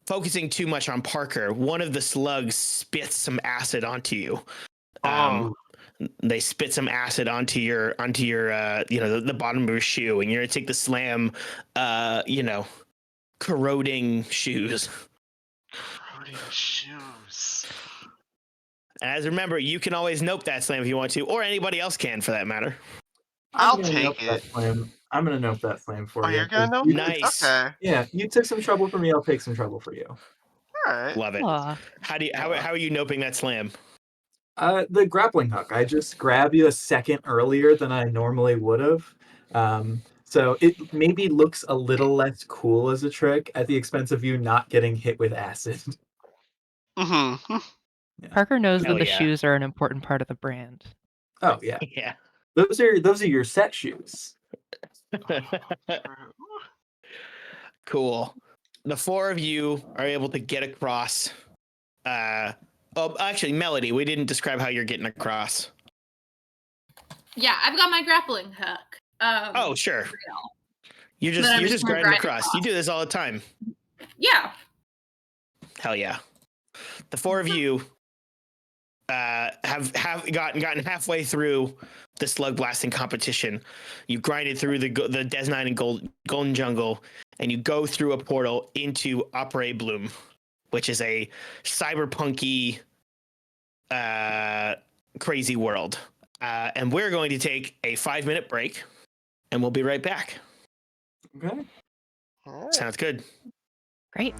focusing too much on Parker. One of the slugs spits some acid onto you. They spit some acid onto your the bottom of your shoe, and you're gonna take the slam, corroding shoes. Corroding shoes. And as remember, you can always nope that slam if you want to, or anybody else can for that matter. I'll gonna nope take that it. slam. I'm gonna nope that slam for Oh, you. you're gonna know? Nice. Okay. Yeah, you took some trouble for me. I'll take some trouble for you. Alright. Love it. Aw. How are you noping that slam? The grappling hook. I just grab you a second earlier than I normally would have. So it maybe looks a little less cool as a trick at the expense of you not getting hit with acid. Mm-hmm. Parker knows Hell that the yeah. shoes are an important part of the brand. Oh yeah, Yeah. those are your set shoes. Cool. The four of you are able to get across. Actually, Melody, we didn't describe how you're getting across. Yeah, I've got my grappling hook. Oh, sure. You're Then I'm just just gonna grinding grind across. You do this all the time. Yeah. Hell yeah. The four of you have gotten halfway through the slug blasting competition. You grinded through the Des 9 and Golden Jungle, and you go through a portal into Opera Bloom, which is a cyberpunky, crazy world. And we're going to take a 5-minute break, and we'll be right back. Okay. Alright. Sounds good. Great.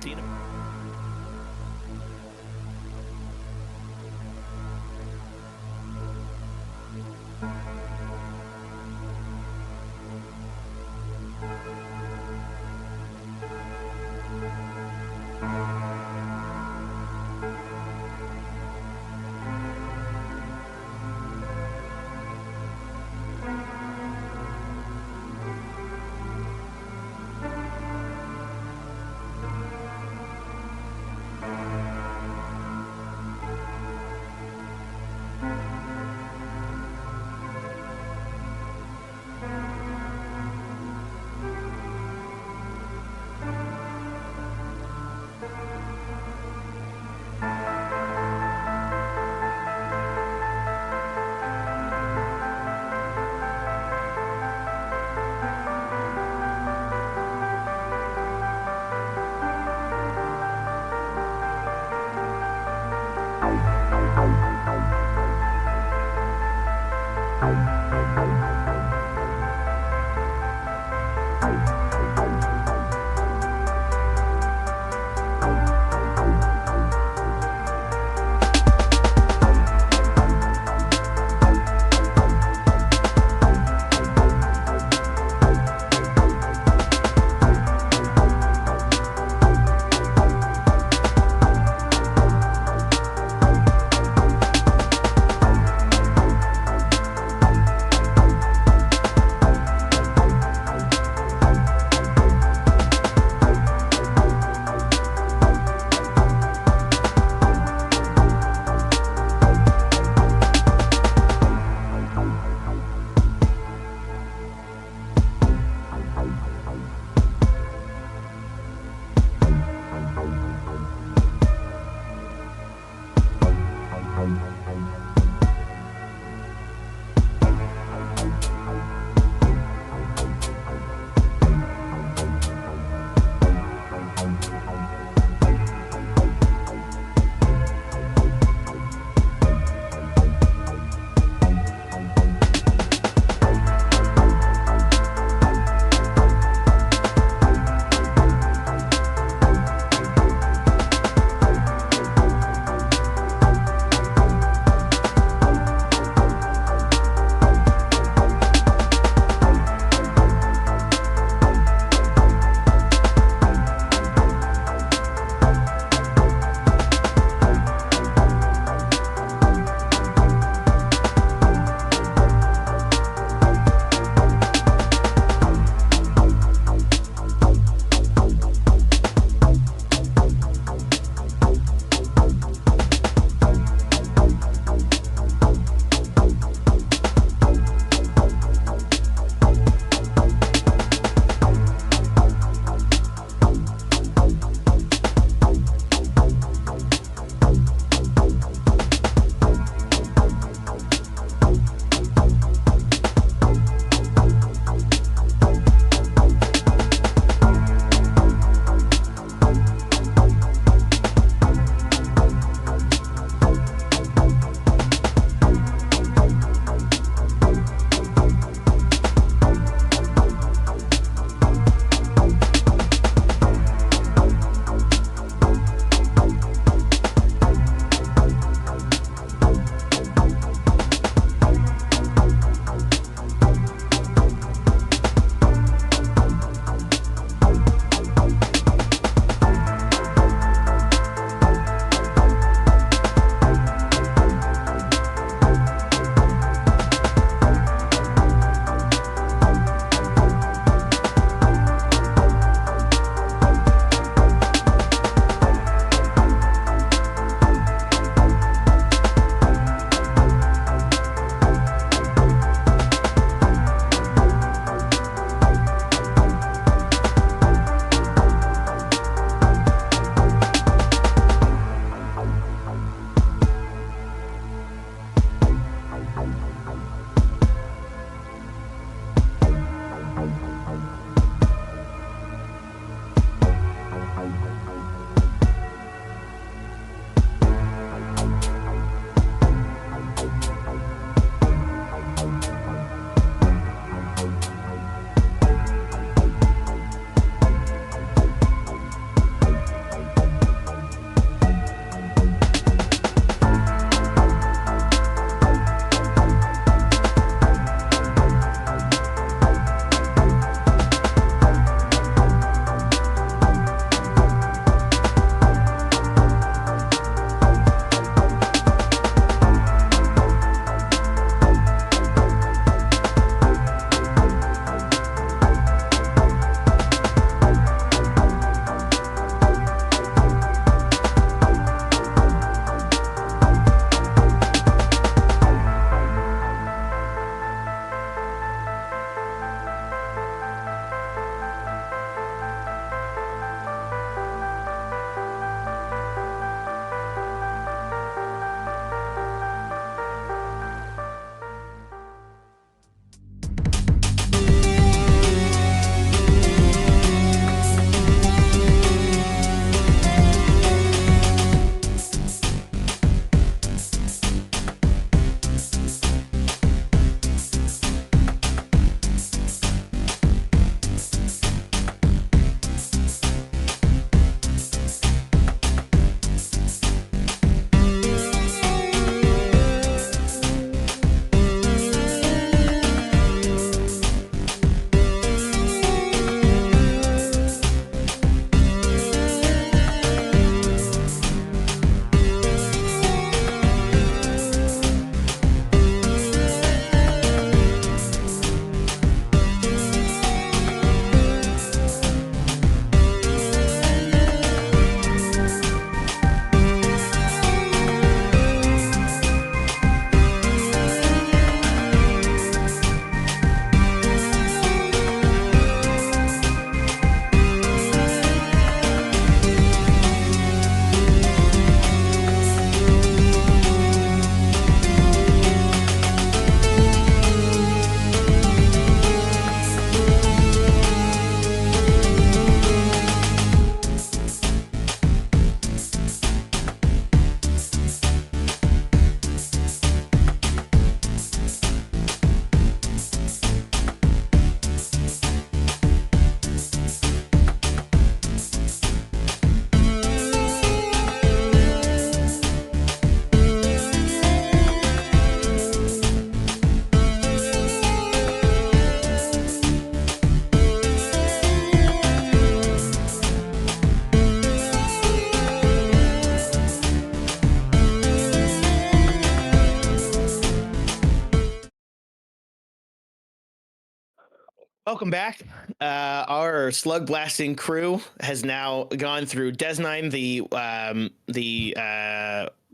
Welcome back. Our slug blasting crew has now gone through Desnine, the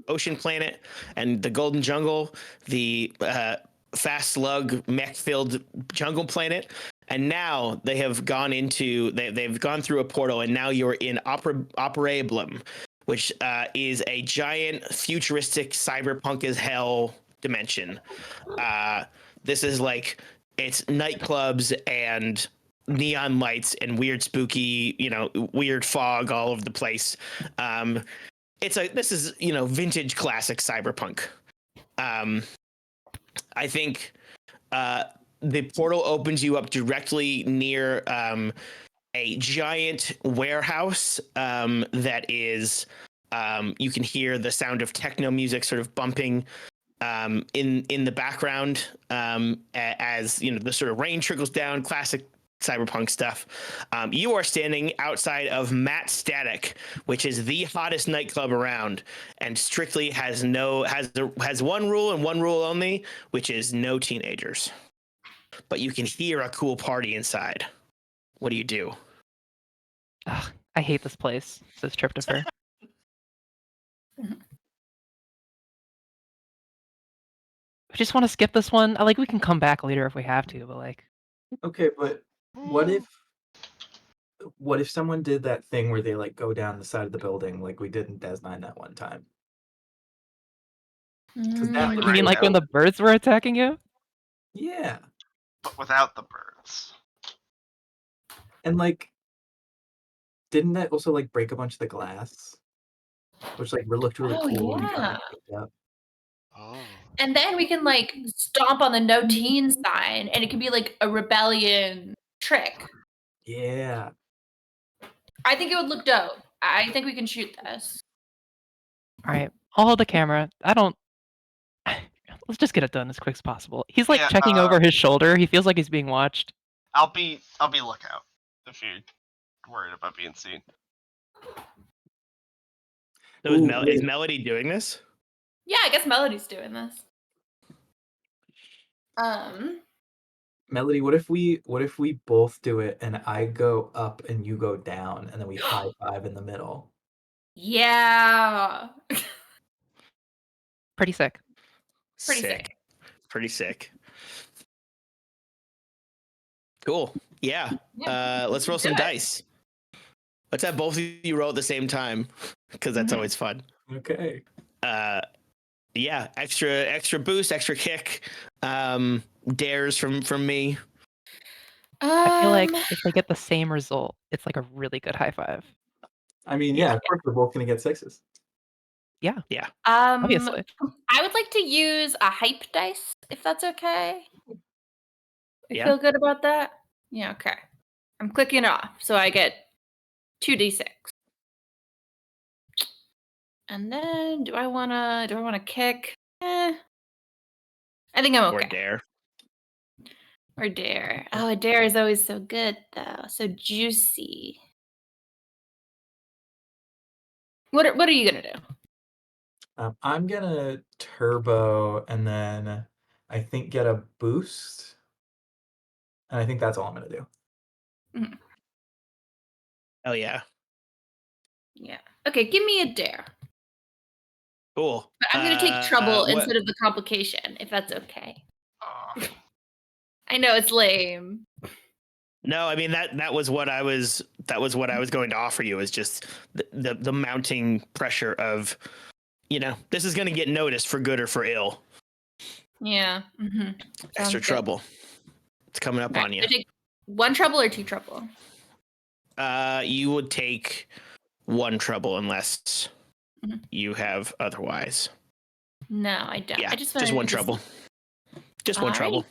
ocean planet, and the Golden Jungle, the fast slug mech-filled jungle planet, and now they have gone into they've gone through a portal, and now you're in Operablum, which is a giant futuristic cyberpunk as hell dimension. This is like. It's nightclubs and neon lights and weird, spooky, weird fog all over the place. This is vintage classic cyberpunk. I think the portal opens you up directly near a giant warehouse that is. You can hear the sound of techno music sort of bumping. In the background, as the sort of rain trickles down, classic cyberpunk stuff. You are standing outside of Matt Static, which is the hottest nightclub around, and strictly has one rule and one rule only, which is no teenagers. But you can hear a cool party inside. What do you do? Ugh, I hate this place, says Tryptopher. I just want to skip this one. We can come back later if we have to, but Okay, but what if someone did that thing where they go down the side of the building like we did in Des9 that one time? That you mean when the birds were attacking you? Yeah. But without the birds. And didn't that also break a bunch of the glass? Which looked really cool. Yeah. Oh. And then we can stomp on the no teen sign, and it can be a rebellion trick. Yeah. I think it would look dope. I think we can shoot this. All right, I'll hold the camera. Let's just get it done as quick as possible. He's checking over his shoulder. He feels like he's being watched. I'll be lookout if you're worried about being seen. So is Melody doing this? Yeah, I guess Melody's doing this. Melody, what if we both do it and I go up and you go down and then we high five in the middle? Yeah. Pretty sick. Pretty sick. Pretty sick. Cool. Yeah. Let's roll some dice. Let's have both of you roll at the same time, because that's always fun. Okay. Yeah. Extra boost, extra kick. Dares from me. I feel like if they get the same result, it's a really good high five. I mean, yeah, of course we're both gonna get sixes. Yeah. Obviously. I would like to use a hype dice, if that's okay. I feel good about that. Yeah, okay. I'm clicking it off, so I get 2d6. And then do I wanna kick? I think I'm okay. Or dare. Oh, a dare is always so good though. So juicy. What are you gonna do? I'm gonna turbo and then I think get a boost. And I think that's all I'm gonna do. Mm-hmm. Oh yeah. Yeah. Okay, give me a dare. Cool. But I'm gonna take trouble instead of the complication, if that's okay. I know it's lame. No, I mean that was what I was going to offer you, is just the mounting pressure of, this is going to get noticed for good or for ill. Yeah. Mm-hmm. Extra trouble. It's coming up on you. Take 1 trouble or 2 trouble? You would take 1 trouble unless you have otherwise. No, I don't. Yeah, I just 1 trouble. Just 1 trouble.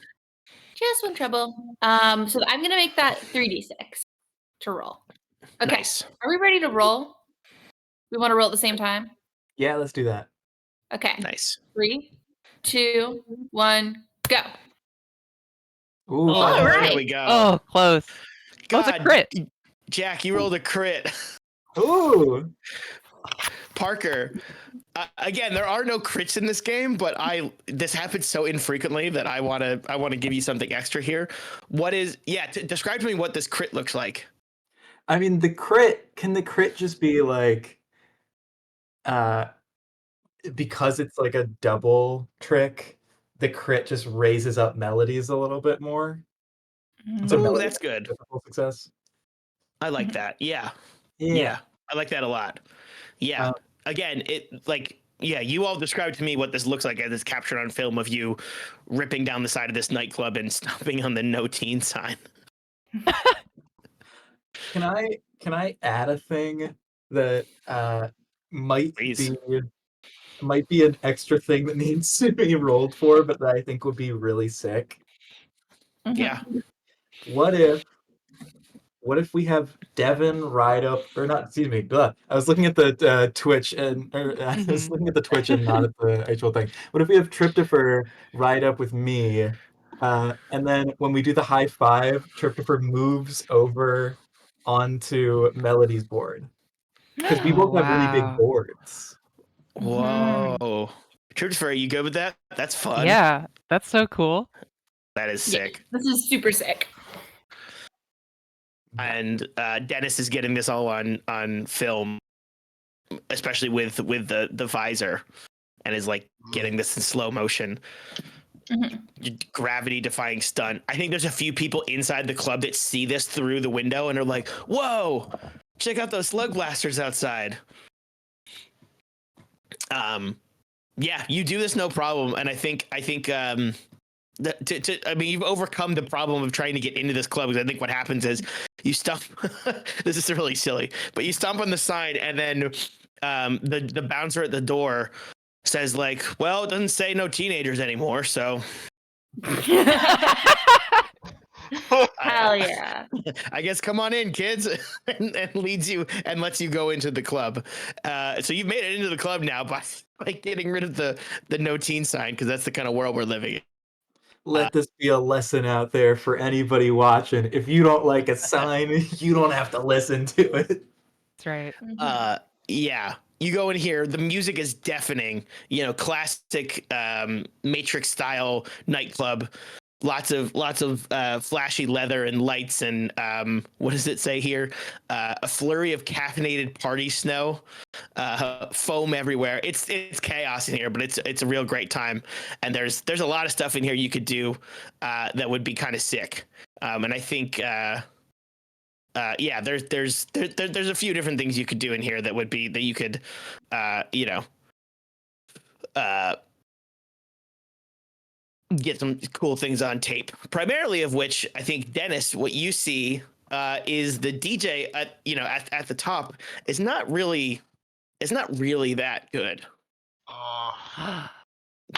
Just 1 trouble. So I'm gonna make that 3d6 to roll. Okay. Nice. Are we ready to roll? We want to roll at the same time? Yeah, let's do that. Okay. Nice. 3, 2, 1, go. Ooh, all right. There we go. Oh, close. God, that was a crit. Jack, you rolled a crit. Ooh. Parker, Again, there are no crits in this game, but this happens so infrequently that I want to give you something extra here. What is describe to me what this crit looks like. I mean, can the crit just be like because it's like a double trick, the crit just raises up melodies a little bit more? So Ooh, melody that's good. difficult success. I like that. Yeah. I like that a lot. Yeah. Again, you all described to me what this looks like as it's captured on film of you ripping down the side of this nightclub and stomping on the no teen sign. Can I add a thing that might Please. be an extra thing that needs to be rolled for, but that I think would be really sick? Yeah. What if we have Devin ride up, or not? Excuse me. I was looking at the Twitch I was looking at the Twitch and not at the actual thing. What if we have Tryptopher ride up with me, and then when we do the high five, Tryptopher moves over onto Melody's board because we both have really big boards. Whoa. Troops, are you good with that? That's fun. Yeah, that's so cool. That is sick. This is super sick. And Dennis is getting this all on film, especially with the visor, and is like getting this in slow motion. Gravity defying stunt. I think there's a few people inside the club that see this through the window and are like, "Whoa, check out those Slugblasters outside." Yeah, you do this no problem, and I think you've overcome the problem of trying to get into this club, because I think what happens is you stomp. This is really silly, but you stomp on the sign, and then the bouncer at the door says like, "Well, it doesn't say no teenagers anymore, so." Hell yeah. I guess come on in, kids, and leads you and lets you go into the club. So you've made it into the club now by getting rid of the no teen sign, because that's the kind of world we're living in. Let this be a lesson out there for anybody watching. If you don't like a sign, you don't have to listen to it. That's right. Yeah. You go in here, the music is deafening, classic Matrix style nightclub. Lots of flashy leather and lights, and what does it say here? A flurry of caffeinated party snow, foam everywhere. It's chaos in here, but it's a real great time. And there's a lot of stuff in here you could do that would be kind of sick. And I think there's a few different things you could do in here that you could get some cool things on tape, primarily of which I think, Dennis, what you see is the DJ at the top is not really that good.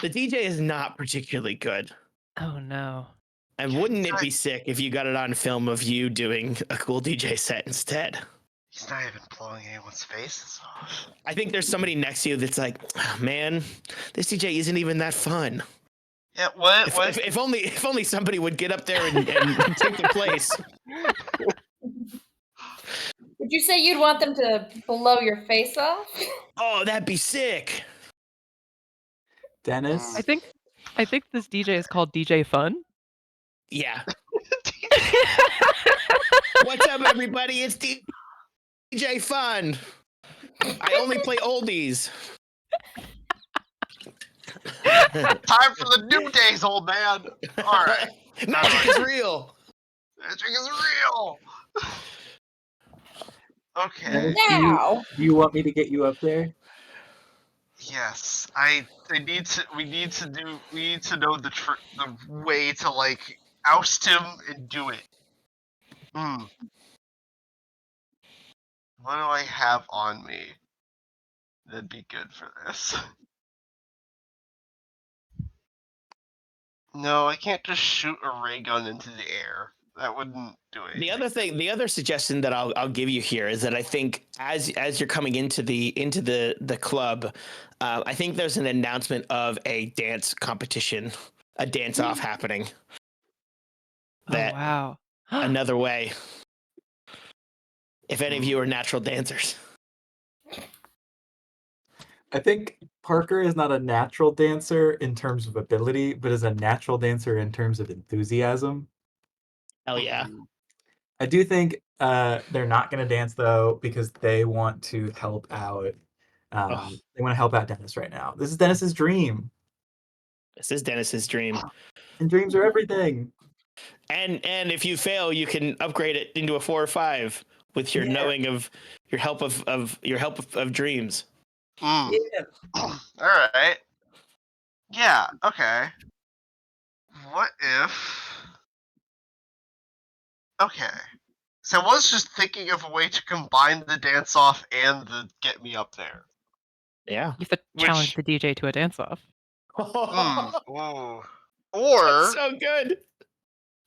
The DJ is not particularly good. Oh no. And wouldn't it be sick if you got it on film of you doing a cool DJ set instead? He's not even blowing anyone's faces off. I think there's somebody next to you that's like, oh, man, this DJ isn't even that fun. Yeah, what? If only somebody would get up there and take the place. Would you say you'd want them to blow your face off? Oh, that'd be sick. Dennis? I think this DJ is called DJ Fun. Yeah. What's up, everybody? It's DJ Fun. I only play oldies. Time for the new days, old man. All right. Magic is real. Magic is real. Okay. Now. Do you want me to get you up there? Yes, we need to know the way to like oust him and do it. What do I have on me that'd be good for this? No, I can't just shoot a ray gun into the air. That wouldn't do it. The other suggestion that I'll give you here is that I think as you're coming into the club, I think there's an announcement of a dance competition, a dance off happening. That, oh wow. Another way. If any of you are natural dancers. I think Parker is not a natural dancer in terms of ability, but is a natural dancer in terms of enthusiasm. Hell yeah. I do think they're not going to dance though because they want to help out. Oh. They want to help out Dennis right now. This is Dennis's dream, This is Dennis's dream. and dreams are everything. And if you fail, you can upgrade it into a 4 or 5 with your knowing of your help of dreams. Mm. Yeah. All right. Yeah. Okay. What if? Okay. So I was just thinking of a way to combine the dance off and the get me up there. Yeah. You have to challenge the DJ to a dance-off. Ooh. That's so good.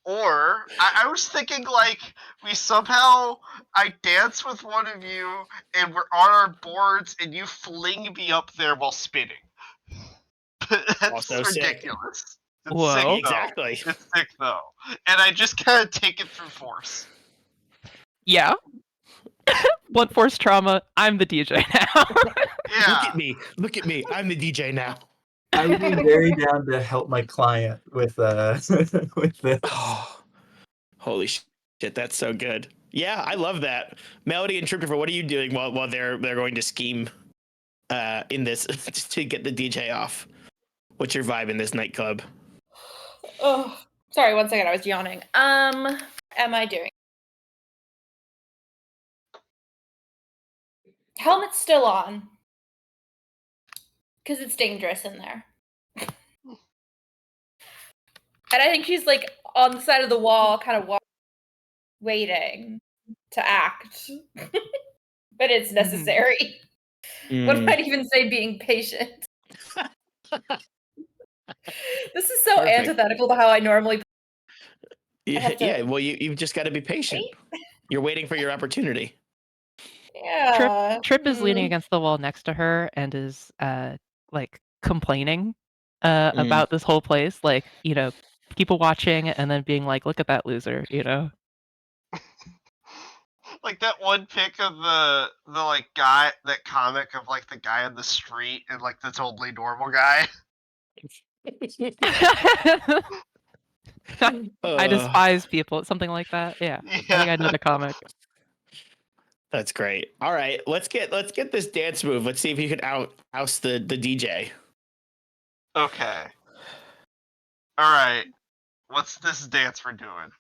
Or I was thinking like I dance with one of you and we're on our boards and you fling me up there while spinning. That's Also sick. ridiculous. It's Whoa. sick though. Exactly. It's sick though. And I just kind of take it through force. Yeah. Blunt force trauma. I'm the DJ now. Yeah. Look at me. I'm the DJ now. I would be very down to help my client with with this. Oh, holy shit, that's so good. Yeah, I love that. Melody and Tripper, what are you doing while they're going to scheme in this to get the DJ off? What's your vibe in this nightclub? Oh, sorry, 1 second. I was yawning. Am I doing? Helmet's still on. Because it's dangerous in there. And I think she's like on the side of the wall, kind of waiting to act. But it's necessary. One might even say being patient. This is so Perfect. antithetical to how I normally. Yeah, well, you've just got to be patient. You're waiting for your opportunity. Yeah. Trip is leaning against the wall next to her and is like complaining about this whole place, like, people watching and then being like, look at that loser, Like that one pic of the like guy, that comic of like the guy on the street and like the totally normal guy. I despise people, something like that. Yeah. I think I know the comic. That's great. All right, let's get this dance move. Let's see if you can oust the DJ. Okay. All right. What's this dance we're doing?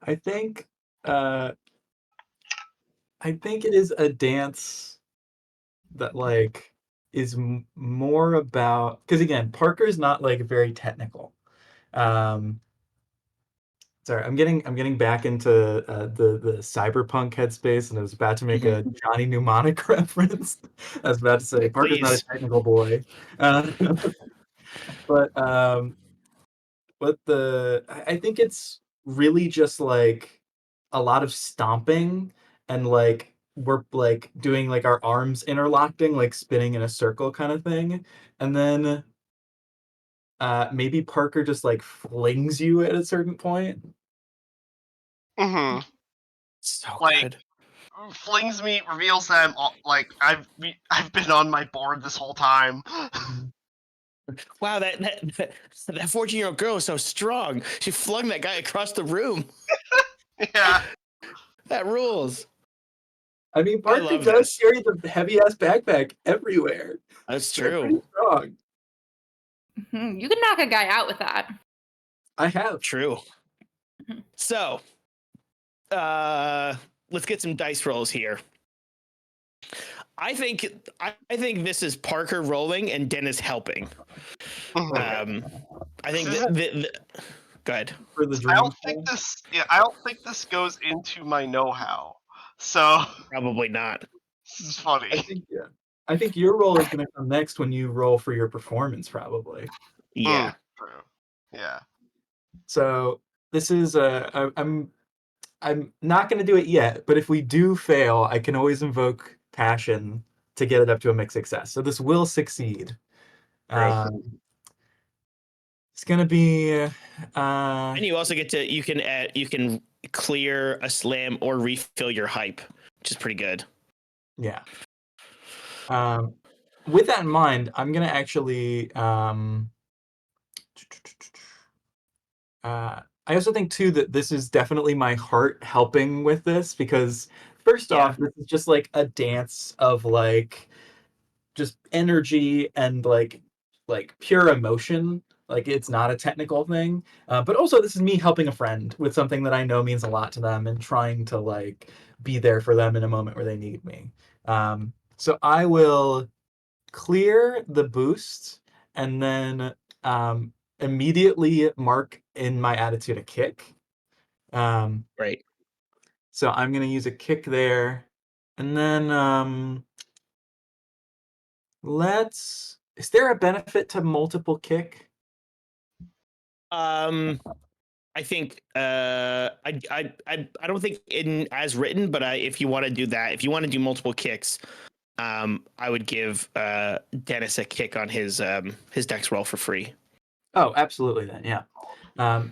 I think it is a dance that like is more about, because again, Parker's not like very technical. Sorry, I'm getting back into the cyberpunk headspace, and I was about to make a Johnny Mnemonic reference. I was about to say Parker's not a technical boy, but I think it's really just like a lot of stomping, and like we're like doing like our arms interlocking, like spinning in a circle kind of thing, and then maybe Parker just like flings you at a certain point. So like, good. Flings me, reveals that like I've been on my board this whole time. Wow, that 14-year-old girl is so strong. She flung that guy across the room. Yeah. That rules. I mean, Parker does carry the heavy-ass backpack everywhere. That's They're true. pretty strong. You can knock a guy out with that. I have. True. So, let's get some dice rolls here. I think this is Parker rolling and Dennis helping. I think go ahead. For the I don't think this goes into my know-how. So Probably not. this is funny. I think your roll is going to come next when you roll for your performance, probably. Yeah. True. Yeah. So this is I'm not going to do it yet, but if we do fail, I can always invoke passion to get it up to a mixed success. So this will succeed. It's going to be and you also get to you can clear a slam or refill your hype, which is pretty good. Yeah. With that in mind, I'm gonna actually I also think too that this is definitely my heart helping with this because first off, this is just like a dance of like just energy and like pure emotion. Like it's not a technical thing, but also this is me helping a friend with something that I know means a lot to them and trying to like be there for them in a moment where they need me. So I will clear the boost and then immediately mark in my attitude a kick. Right. So I'm going to use a kick there. And then is there a benefit to multiple kick? I think I don't think in as written, but if you want to do that, if you want to do multiple kicks, I would give Dennis a kick on his dex roll for free. Oh, absolutely then, yeah.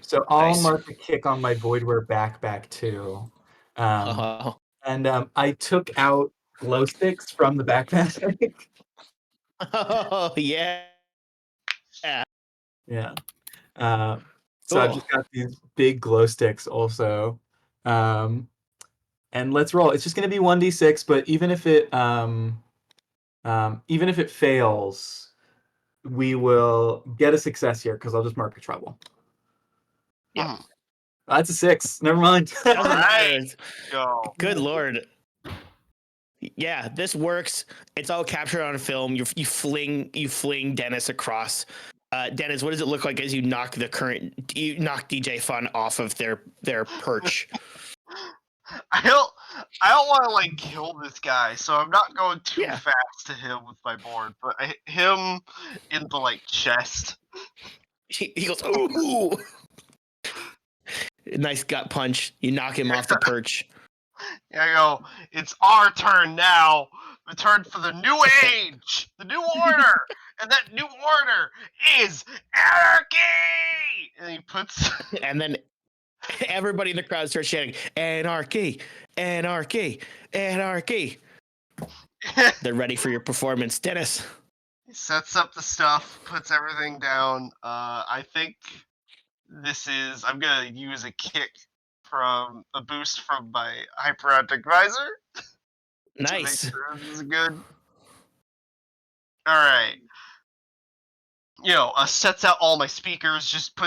So I'll Nice. mark a kick on my Voidware back too. Oh. And I took out glow sticks from the backpack. Oh yeah. Yeah. So I've Cool. just got these big glow sticks also. And let's roll. It's just going to be 1d6, but even if it fails, we will get a success here because I'll just mark a trouble. Yeah. That's a 6. Never mind. Doesn't matter. Go. Good lord. Yeah, this works. It's all captured on film. You fling Dennis across. Dennis, what does it look like as you knock DJ Fun off of their perch? I don't want to like kill this guy, so I'm not going too fast to him with my board, but I hit him in the like chest. He goes, ooh. Nice gut punch. You knock him off the perch. Yeah, I go, it's our turn now. The turn for the new age, the new order, and that new order is anarchy. And he puts, and then everybody in the crowd starts shouting, "Anarchy! Anarchy! Anarchy!" They're ready for your performance, Dennis. He sets up the stuff, puts everything down. I think I'm gonna use a kick from a boost from my hyperactive visor. Nice. To make sure this is good. All right. Sets out all my speakers, just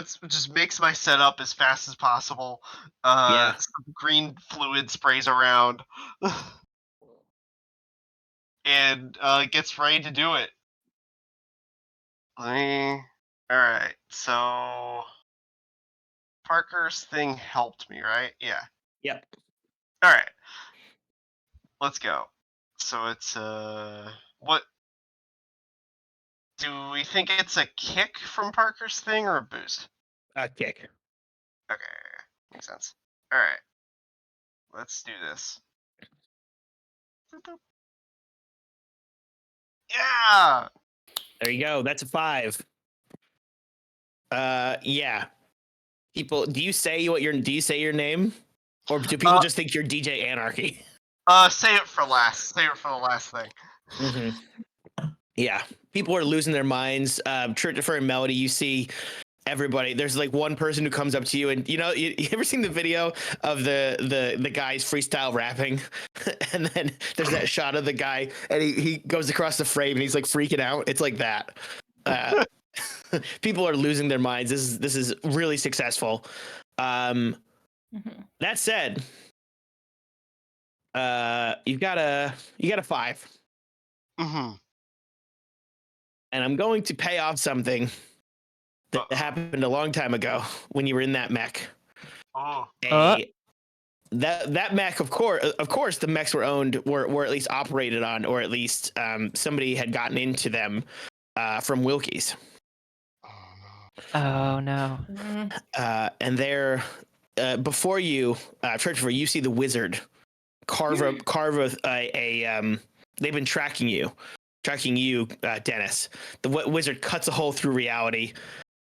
makes my setup as fast as possible. Some green fluid sprays around, and gets ready to do it. All right. So Parker's thing helped me, right? Yeah. Yep. All right. Let's go. So it's what? Do we think it's a kick from Parker's thing or a boost? Kick. Okay, makes sense. All right, let's do this. Boop, boop. Yeah. There you go. That's a 5. Yeah. People, do you say your name, or do people just think you're DJ Anarchy? Say it for last. Say it for the last thing. Mm-hmm. Yeah, people are losing their minds. Christopher and Melody, you see everybody. There's like one person who comes up to you, and you ever seen the video of the guys freestyle rapping, and then there's that shot of the guy, and he goes across the frame, and he's like freaking out. It's like that. People are losing their minds. This is really successful. That said, you got a 5. Mm-hmm. And I'm going to pay off something that happened a long time ago when you were in that mech. Oh. That mech, of course, the mechs were owned, were at least operated on, or at least somebody had gotten into them from Wilkie's. Oh no. And there, before you, Christopher, you see the wizard carve a they've been tracking you, Dennis. The wizard cuts a hole through reality,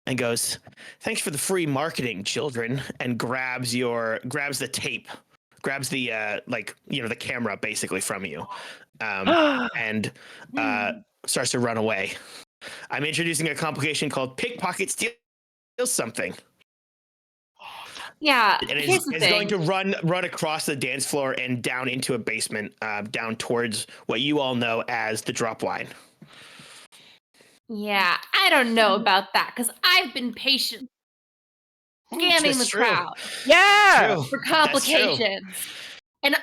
and goes, "Thanks for the free marketing, children," and grabs the tape, grabs the the camera basically from you, and starts to run away. I'm introducing a complication called pickpocket steal something. Yeah, And here's the is going thing. to run across the dance floor and down into a basement, down towards what you all know as the drop line. Yeah, I don't know about that because I've been patient scanning the That's true. crowd Yeah. True. for That's true. complications. And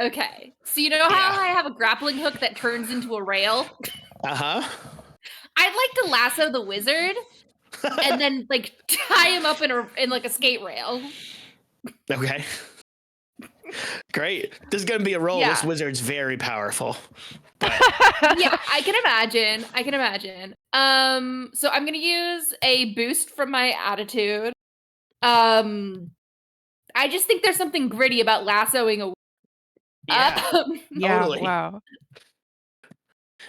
okay, so you know how Yeah. I have a grappling hook that turns into a rail? Uh-huh. I'd like to lasso the wizard and then like tie him up in like a skate rail. Okay. Great. This is gonna be a roll. Yeah. This wizard's very powerful. Yeah, I can imagine. So I'm gonna use a boost from my attitude. I just think there's something gritty about lassoing a. Yeah. Yeah. Totally. Wow.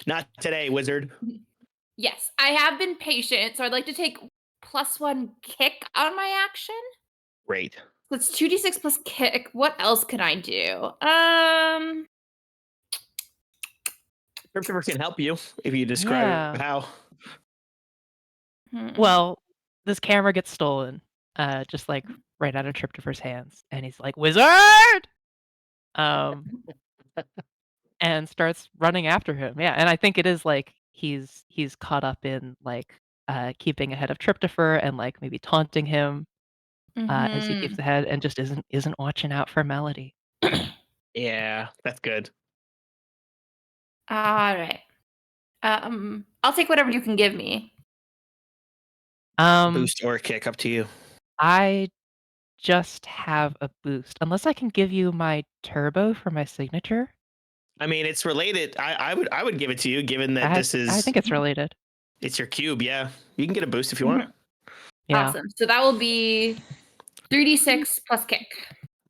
Not today, wizard. Yes, I have been patient, so I'd like to take +1 kick on my action. Great. That's 2d6 plus kick. What else can I do? Christopher can help you if you describe how. Well, this camera gets stolen, just like right out of Triptifer's hands, and he's like, "Wizard!" And starts running after him. Yeah, and I think it is like he's caught up in like keeping ahead of Triptifer and like maybe taunting him as he keeps ahead, and just isn't watching out for Melody. Yeah, that's good. All right. I'll take whatever you can give me. Boost or kick, up to you. I just have a boost, unless I can give you my turbo for my signature. I mean, it's related. I would give it to you, given that this is. I think it's related. It's your cube. Yeah, you can get a boost if you want. Yeah. Awesome. So that will be 3d6 plus kick.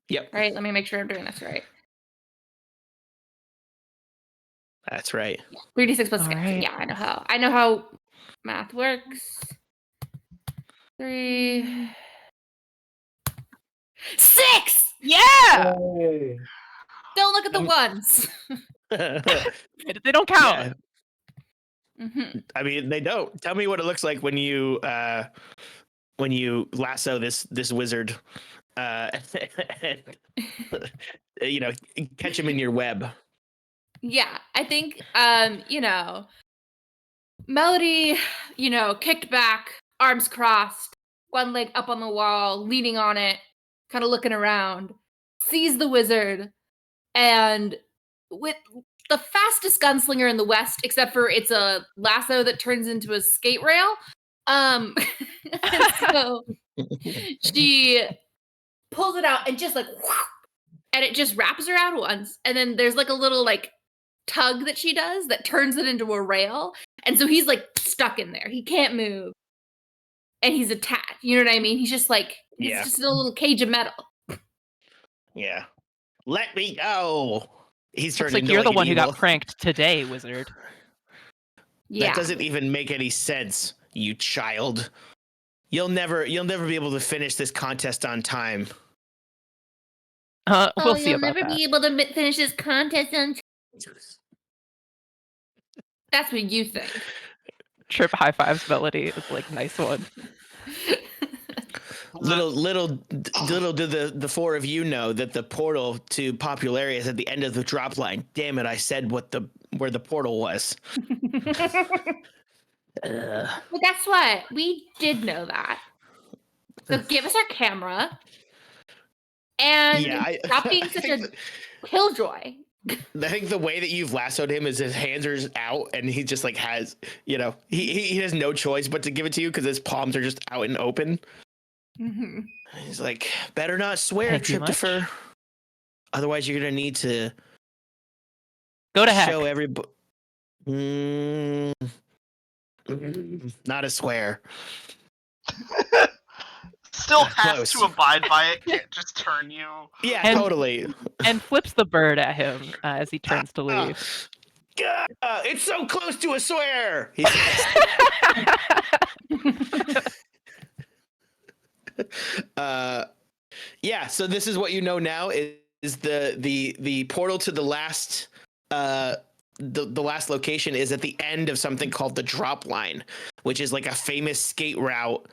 Yep. All right. Let me make sure I'm doing this right. That's right. 3d6 plus All kick. right. Yeah, I know how math works. 3. 6. Yeah. Don't look at the ones. They don't count. Yeah. I mean, they don't. Tell me what it looks like when you lasso this wizard, and, catch him in your web. Yeah, I think Melody, kicked back, arms crossed, one leg up on the wall, leaning on it, kind of looking around, sees the wizard, and with the fastest gunslinger in the West, except for it's a lasso that turns into a skate rail. So she pulls it out and just like, and it just wraps around once, and then there's like a little like tug that she does that turns it into a rail, and so he's like stuck in there. He can't move, and he's attached. You know what I mean? He's just like he's just in a little cage of metal. Yeah. Let me go. He's Looks turning like you're into the one who evil. got pranked today, wizard. Yeah. That doesn't even make any sense, you child. You'll never be able to finish this contest on time. We'll see you'll about never that. be able to finish this contest on time. That's what you think. Trip high fives Melody is like, nice one. Little did the four of you know that the portal to Popularity is at the end of the drop line. Damn it! I said where the portal was. Well, guess what? We did know that. So give us our camera. And stop being such a killjoy. I think the way that you've lassoed him is his hands are out, and he just like has, he has no choice but to give it to you because his palms are just out and open. Mm-hmm. He's like, better not swear, Thank you Triptifer. Otherwise, you're gonna need to go to heck. show everybody. Not a swear. Still has Close. to abide by it. Can't just turn you. Yeah, And- totally. And flips the bird at him as he turns to leave. God, it's so close to a swear. Yeah, so this is what you know now is the portal to the last the last location is at the end of something called the drop line, which is like a famous skate route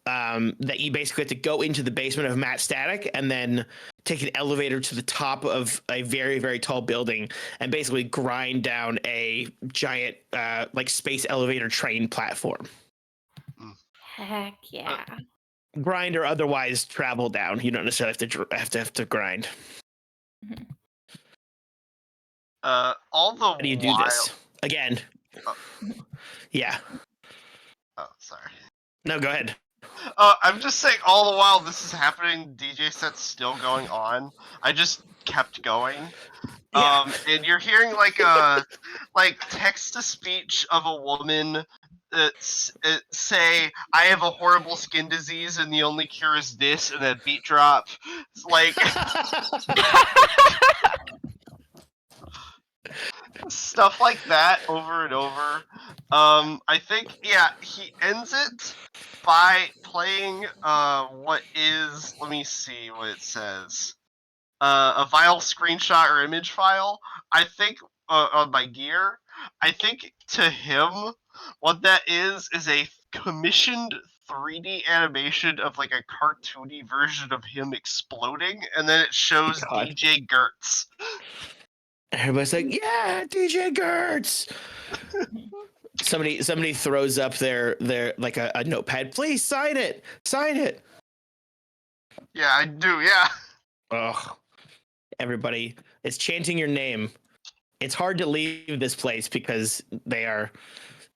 that you basically have to go into the basement of Matt Static and then take an elevator to the top of a very, very tall building and basically grind down a giant like space elevator train platform. Heck yeah. Grind or otherwise travel down. You don't necessarily have to grind. All the How do you do while... this? Again. Yeah. Oh, sorry. No, go ahead. I'm just saying, all the while this is happening, DJ set's still going on. I just kept going. Yeah. And you're hearing like a text to speech of a woman say, "I have a horrible skin disease, and the only cure is this," and then beat drop. It's like stuff like that over and over. I think he ends it by playing what is, let me see what it says. A file screenshot or image file. I think on my gear. I think to him, what that is a commissioned 3D animation of like a cartoony version of him exploding, and then it shows God. DJ Gertz. Everybody's like, "Yeah, DJ Gertz." Somebody throws up their like a notepad. Please sign it. Sign it. Yeah, I do. Yeah. Ugh. Everybody, it's chanting your name. It's hard to leave this place because they are,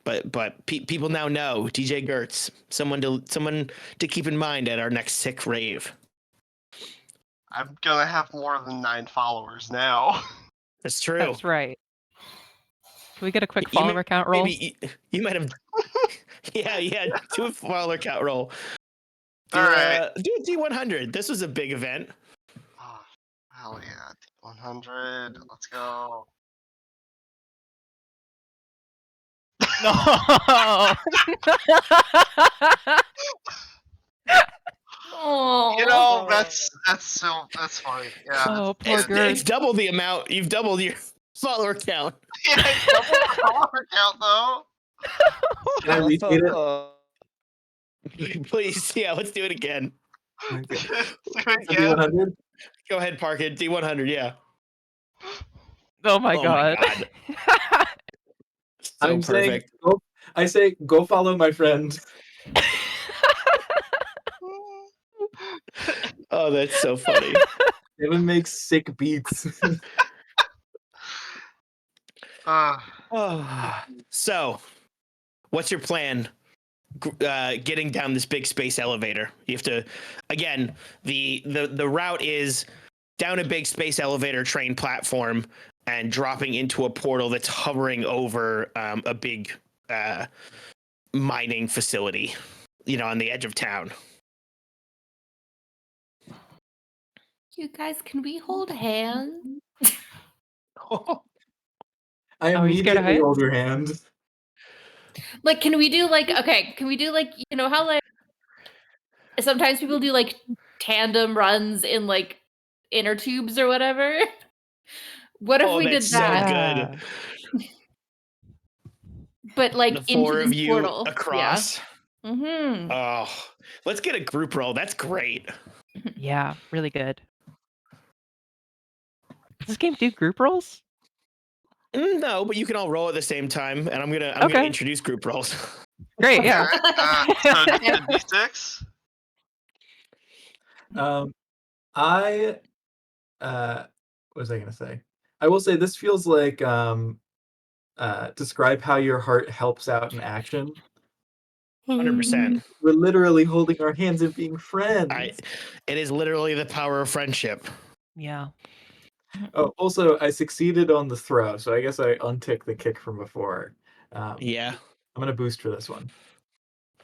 but people now know DJ Gertz. Someone to keep in mind at our next sick rave. I'm gonna have more than 9 followers now. That's true. That's right. Can we get a quick follower count roll? Maybe you might have. Yeah. Do a follower count roll. Do, All right. do a D100. This was a big event. Oh, hell yeah. 100. Let's go. No. Oh. You know, that's funny. Yeah. Oh, poor It's Gert. double the amount. You've doubled your follower count. Yeah, double the follower count though. Can I retweet it? Please, yeah, let's do it again. Do it For again. D100? Go ahead, Park it. D100, yeah. Oh my Oh god. my God. So I'm saying, perfect. go follow my friend. Oh, that's so funny. Devin makes sick beats. So, what's your plan? Getting down this big space elevator. You have to, again, the route is down a big space elevator train platform and dropping into a portal that's hovering over a big mining facility, on the edge of town. You guys, can we hold hands? I Are you scared of immediately heights? hold your hand. Like, can we do like, how like sometimes people do like tandem runs in like inner tubes or whatever? What if we did that's so that? good. But like The four into of this you portal. across. Yeah. Mm-hmm. Oh, let's get a group roll. That's great. Yeah, really good. Does this game do group rolls? No, but you can all roll at the same time, and I'm gonna introduce group rolls. Great, yeah. Alright, so D6. What was I gonna say? I will say this feels like describe how your heart helps out in action. 100%. We're literally holding our hands and being friends. It is literally the power of friendship. Yeah. Oh, also, I succeeded on the throw, so I guess I untick the kick from before. Yeah. I'm gonna boost for this one.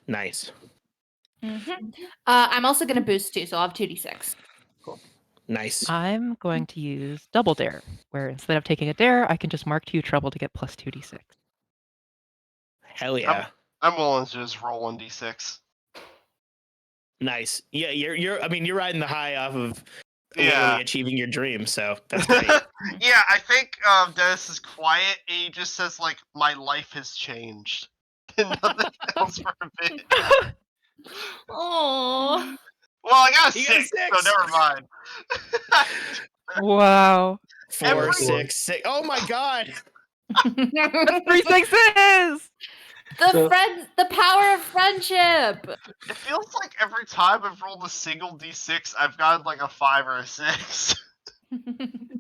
Nice. Mm-hmm. I'm also gonna boost too, so I'll have 2d6. Cool. Nice. I'm going to use double dare, where instead of taking a dare, I can just mark 2 trouble to get plus 2d6. Hell yeah. I'm willing to just roll 1d6. Nice. Yeah, you're riding the high off of Yeah. literally achieving your dream, so that's great. Yeah, I think Dennis is quiet and he just says like, "My life has changed." And nothing else for a bit. Oh. Well, I got a You got a 6, so six. never mind. Wow. 4, Every- 6, 6. Oh my god. That's 3 6s! The power of friendship. It feels like every time I've rolled a single d6, I've gotten like a 5 or a 6.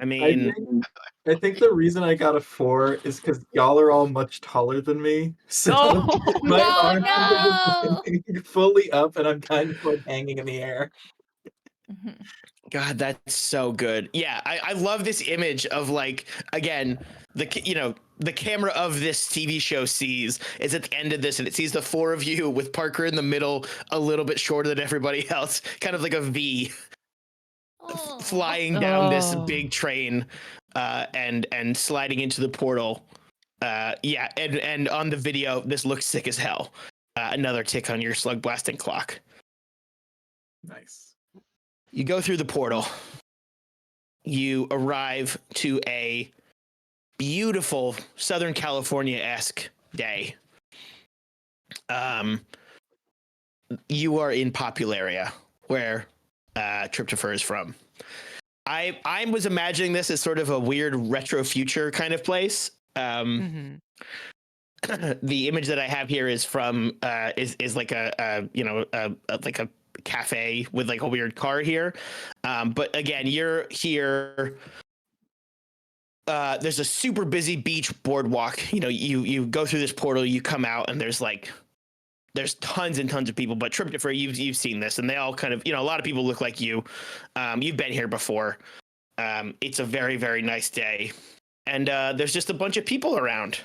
I mean, I think the reason I got a 4 is because y'all are all much taller than me. So No! my No, arms are no. fully up and I'm kind of like hanging in the air. God, that's so good. Yeah, I love this image of like, again, the camera of this TV show sees is at the end of this, and it sees the four of you with Parker in the middle, a little bit shorter than everybody else, kind of like a V, Oh. flying down this Oh. big train, and sliding into the portal. Yeah, and on the video, this looks sick as hell. Another tick on your slug blasting clock. Nice. You go through the portal. You arrive to a beautiful Southern California-esque day. You are in Popularia, where Tryptopher is from. I was imagining this as sort of a weird retro future kind of place. Mhm. The image that I have here is from is like a cafe with like a weird car here. But again, you're here. There's a super busy beach boardwalk. You know, you go through this portal, you come out, and there's tons and tons of people. But Tryptopher, you've seen this, and they all kind of, a lot of people look like you. You've been here before. It's a very, very nice day, and there's just a bunch of people around.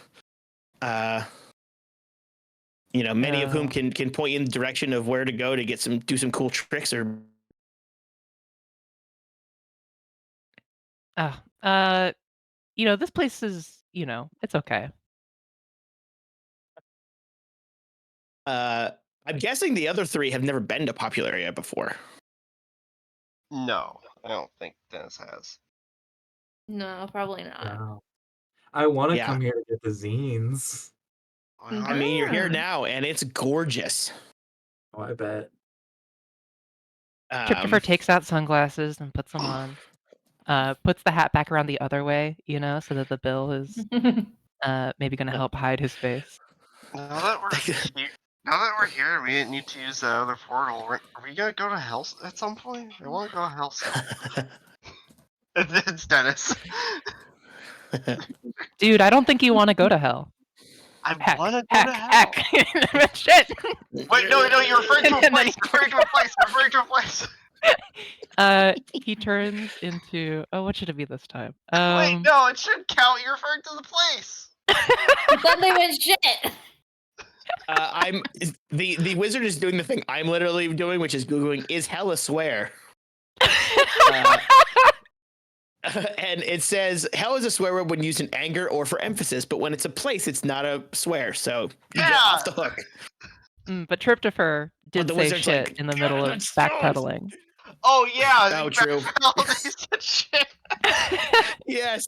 Many of whom can point you in the direction of where to go to do some cool tricks or. This place is, it's okay. I'm guessing the other three have never been to Popularia before. No, I don't think Dennis has. No, probably not. Wow. I want to Yeah. come here to get the zines. Well, I mean, you're here Yeah. now, and it's gorgeous. Oh, I bet. Tryptopher takes out sunglasses and puts them on. Puts the hat back around the other way, so that the bill is maybe going to help hide his face. Now that we're here, we didn't need to use the other portal. Are we gonna go to hell at some point? I want to go to hell soon. It's Dennis. Dude, I don't think you want to go to hell. I Heck, want to go heck, to hell. heck. Shit. Wait, no, you're referring to a And then place. You're referring to a place. He turns into. Oh, what should it be this time? Wait, no, it should count. You're referring to the place. Then they went shit. The wizard is doing the thing I'm literally doing, which is Googling, is hell a swear? And it says hell is a swear word when used in anger or for emphasis, but when it's a place, it's not a swear. So you get off the hook. But Tryptopher did the say wizard's shit like, in the middle "God, of that's stones." backpedaling. Oh yeah. Oh, true. They said shit. Yes.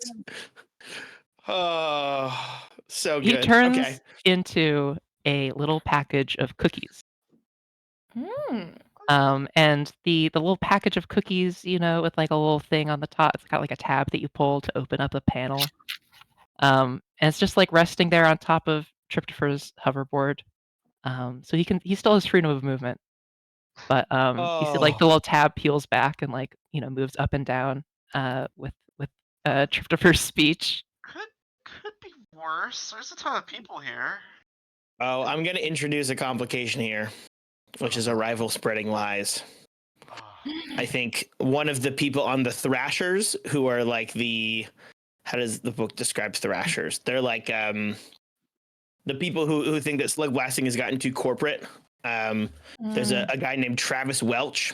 Oh, so good. He turns Okay. into a little package of cookies. And the little package of cookies, with like a little thing on the top, it's got like a tab that you pull to open up a panel. And it's just like resting there on top of Tryptopher's hoverboard. So he still has freedom of movement. But you see like the little tab peels back and like, moves up and down with Tryptopher's speech. Could be worse. There's a ton of people here. Oh, I'm going to introduce a complication here, which is a rival spreading lies. I think one of the people on the Thrashers, who are like how does the book describe Thrashers? They're like the people who think that slug blasting has gotten too corporate. There's a guy named Travis Welch.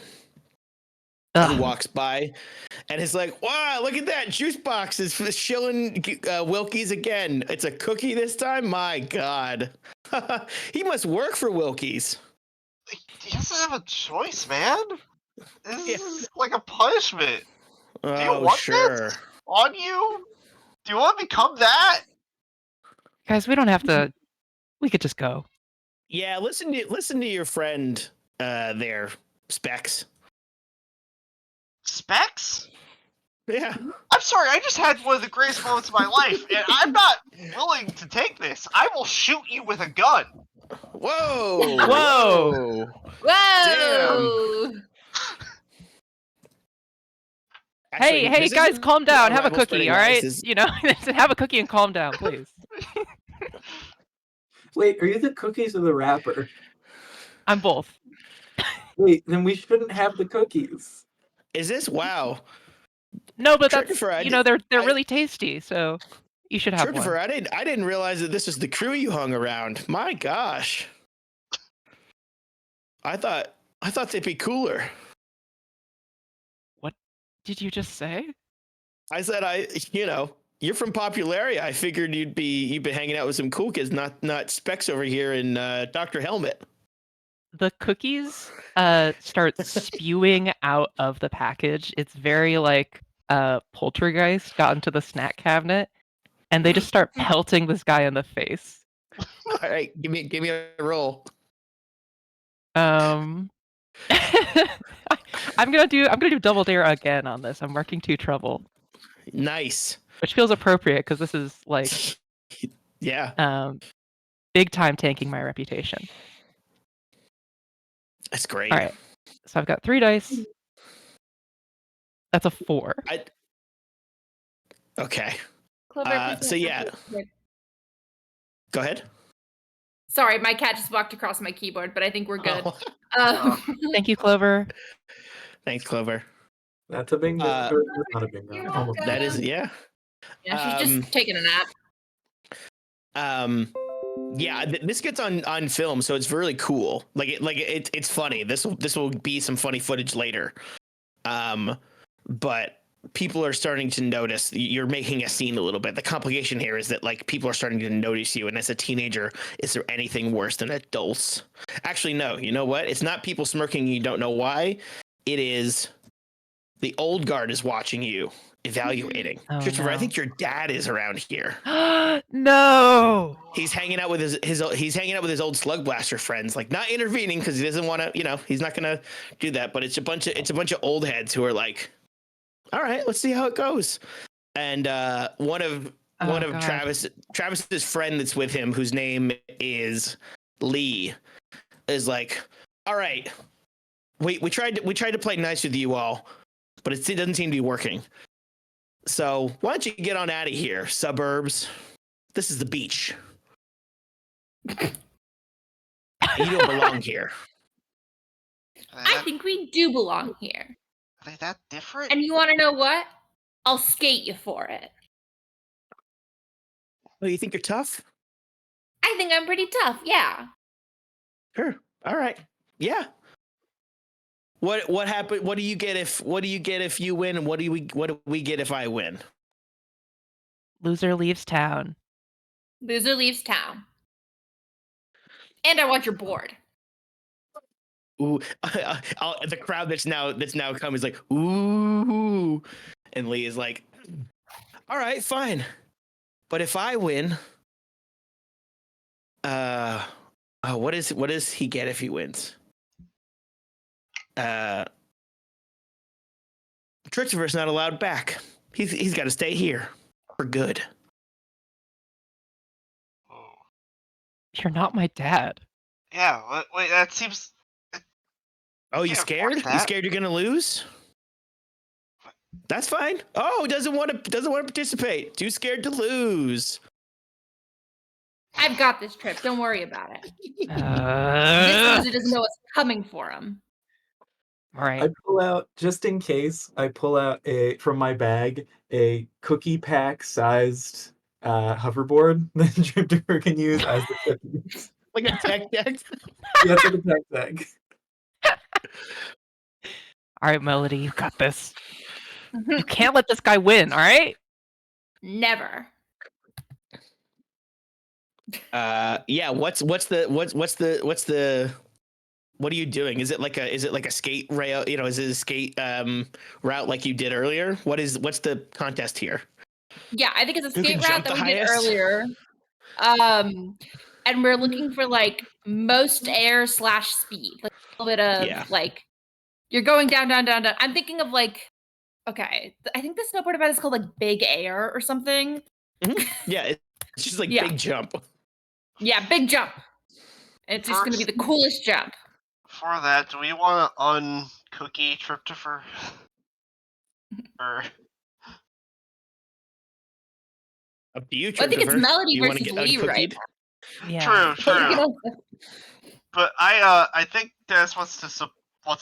who walks by and is like, wow, look at that. Juice box is shilling Wilkie's again. It's a cookie this time? My God. He must work for Wilkie's. He doesn't have a choice, man. This is like a punishment. Do you want this on you? Do you want to become that? Guys, we don't have to. We could just go. Yeah, listen to your friend there, Specs. Specs? Yeah. I'm sorry, I just had one of the greatest moments of my life, and I'm not willing to take this. I will shoot you with a gun. Whoa! Whoa! Whoa! Actually, Hey, this guys, isn't calm down. Have a rival cookie, spreading all right? lies. You know, have a cookie and calm down, please. Wait, are you the cookies or the wrapper? I'm both. Wait, then we shouldn't have the cookies. Is this wow? No, but that's Triptifer, they're really tasty, so you should have one. Triptifer, I didn't realize that this was the crew you hung around. My gosh. I thought they'd be cooler. What did you just say? I said you're from Popularia. I figured you'd been hanging out with some cool kids, not Specs over here in Dr. Helmet. The cookies start spewing out of the package. It's very like Poltergeist got into the snack cabinet, and they just start pelting this guy in the face. All right, give me a roll. I'm gonna do double dare again on this. I'm marking 2 trouble, Nice. which feels appropriate because this is like Yeah, big time tanking my reputation. that's great. All right, so I've got 3 dice. That's a 4. Okay. Clover, So yeah, go ahead. Sorry, my cat just walked across my keyboard, but I think we're good. Oh. Thank you, Clover. Thanks, Clover. That's a bingo. Or not a bingo. You're Almost. welcome. That is yeah. Yeah, she's just taking a nap. Yeah, this gets on film, so it's really cool. It's funny. This will be some funny footage later. But people are starting to notice you're making a scene a little bit. The complication here is that like people are starting to notice you, and as a teenager, is there anything worse than adults? Actually, no. You know what? It's not people smirking. You don't know why. It is the old guard is watching you, evaluating. Oh, Christopher, I no. think your dad is around here. No. He's hanging out with his old Slugblaster friends, like not intervening because he doesn't want to, he's not gonna do that. But it's a bunch of old heads who are like, all right, let's see how it goes. And one of God. Travis's friend that's with him, whose name is Lee, is like, all right, we tried to play nice with you all, but it doesn't seem to be working. So why don't you get on out of here, suburbs? This is the beach. You don't belong here. I think we do belong here. Are they that different? And you want to know what? I'll skate you for it. Oh, you think you're tough? I think I'm pretty tough, yeah. Sure. All right. Yeah. What happened? What do you get if you win, and what do we get if I win? Loser leaves town. Loser leaves town. And I want your board. Ooh, the crowd that's now come is like, ooh, and Lee is like, all right, fine, but if I win, what does he get if he wins? Trixter's not allowed back. He's got to stay here for good. Oh. You're not my dad. Yeah, wait, that seems... Oh, you can't scared? force You that. scared you're gonna lose? That's fine. Oh, doesn't want to participate. Too scared to lose. I've got this trip. Don't worry about it. This loser doesn't know what's coming for him. All right. I pull out, just in case, from my bag, a cookie pack sized hoverboard that Triptifer can use as the cookies. Like a tech deck. Yes, like a tech deck. All right, Melody, you got this. You can't let this guy win, all right? Never. Yeah. What are you doing? Is it like a skate rail? Is it a skate route like you did earlier? What's the contest here? Yeah, I think it's a Who can skate route jump that the we did highest? earlier. And we're looking for like most air / speed. Like a little bit of like you're going down, down, down, down. I'm thinking of like, okay, I think the snowboard event is called like Big Air or something. Yeah, it's just like big jump. Yeah, big jump. It's just going to be the coolest jump. For that, do we want to uncookie Tryptopher? Or Up to you, I think it's Tryptopher. Melody You want to versus get Lee right uncookied? Yeah. True. But I think Des wants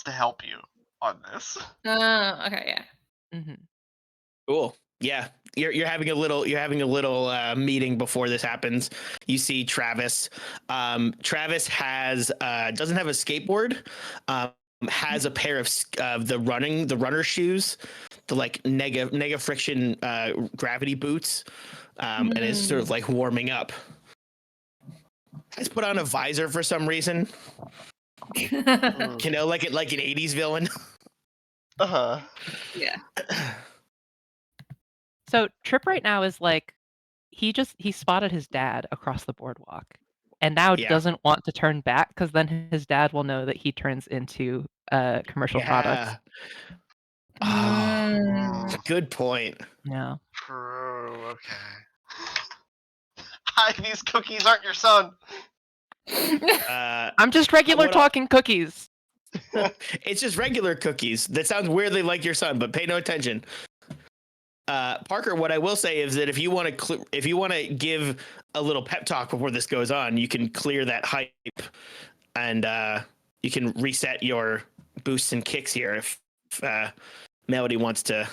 to help you on this. Okay, yeah. Mm-hmm. Cool. Yeah, you're having a little meeting before this happens. You see Travis. Travis has doesn't have a skateboard. Has a pair of the runner shoes, the like nega friction gravity boots, and is sort of like warming up. Has put on a visor for some reason. Like an 80s villain. Uh-huh. Yeah. So Trip right now is like he spotted his dad across the boardwalk and now doesn't want to turn back because then his dad will know that he turns into commercial products. Oh, good point. Yeah. True. Okay. Hi, these cookies aren't your son. I'm just regular talking cookies. It's just regular cookies. That sounds weirdly like your son, but pay no attention. Parker, what I will say is that if you want to give a little pep talk before this goes on, you can clear that hype, and you can reset your boosts and kicks here if Melody wants to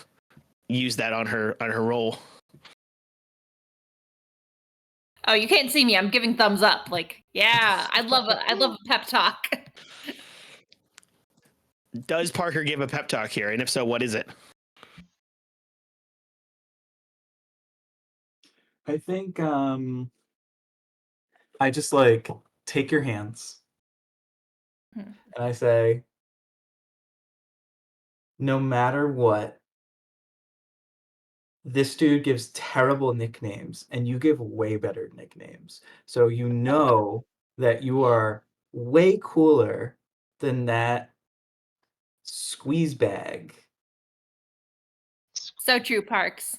use that on her roll. Oh, you can't see me. I'm giving thumbs up. Like, yeah, I love a pep talk. Does Parker give a pep talk here? And if so, what is it? I think I just like take your hands and I say, no matter what, this dude gives terrible nicknames and you give way better nicknames. So you know that you are way cooler than that squeeze bag. So true, Parks.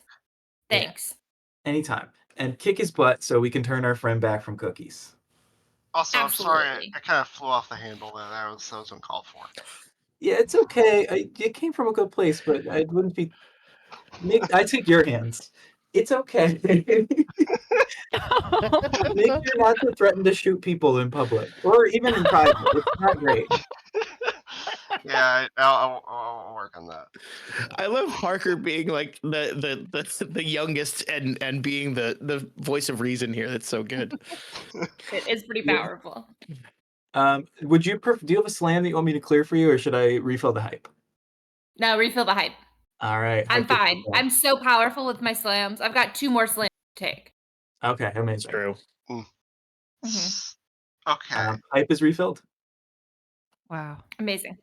Thanks. Yeah. Anytime. And kick his butt so we can turn our friend back from cookies. Also, Absolutely. I'm sorry, I kind of flew off the handle there. That was uncalled for. Yeah, it's okay. It came from a good place, but I wouldn't be. I take your hands. It's okay. Make sure not to threaten to shoot people in public or even in private. It's not great. Yeah, I'll work on that. I love Parker being like the youngest and being the voice of reason here. That's so good. It is pretty powerful. Would you do you have a slam that you want me to clear for you, or should I refill the hype? No, refill the hype. All right. I'm fine. I'm so powerful with my slams. I've got 2 more slams to take. Okay, amazing. True. Okay. Hype is refilled. Wow. Amazing.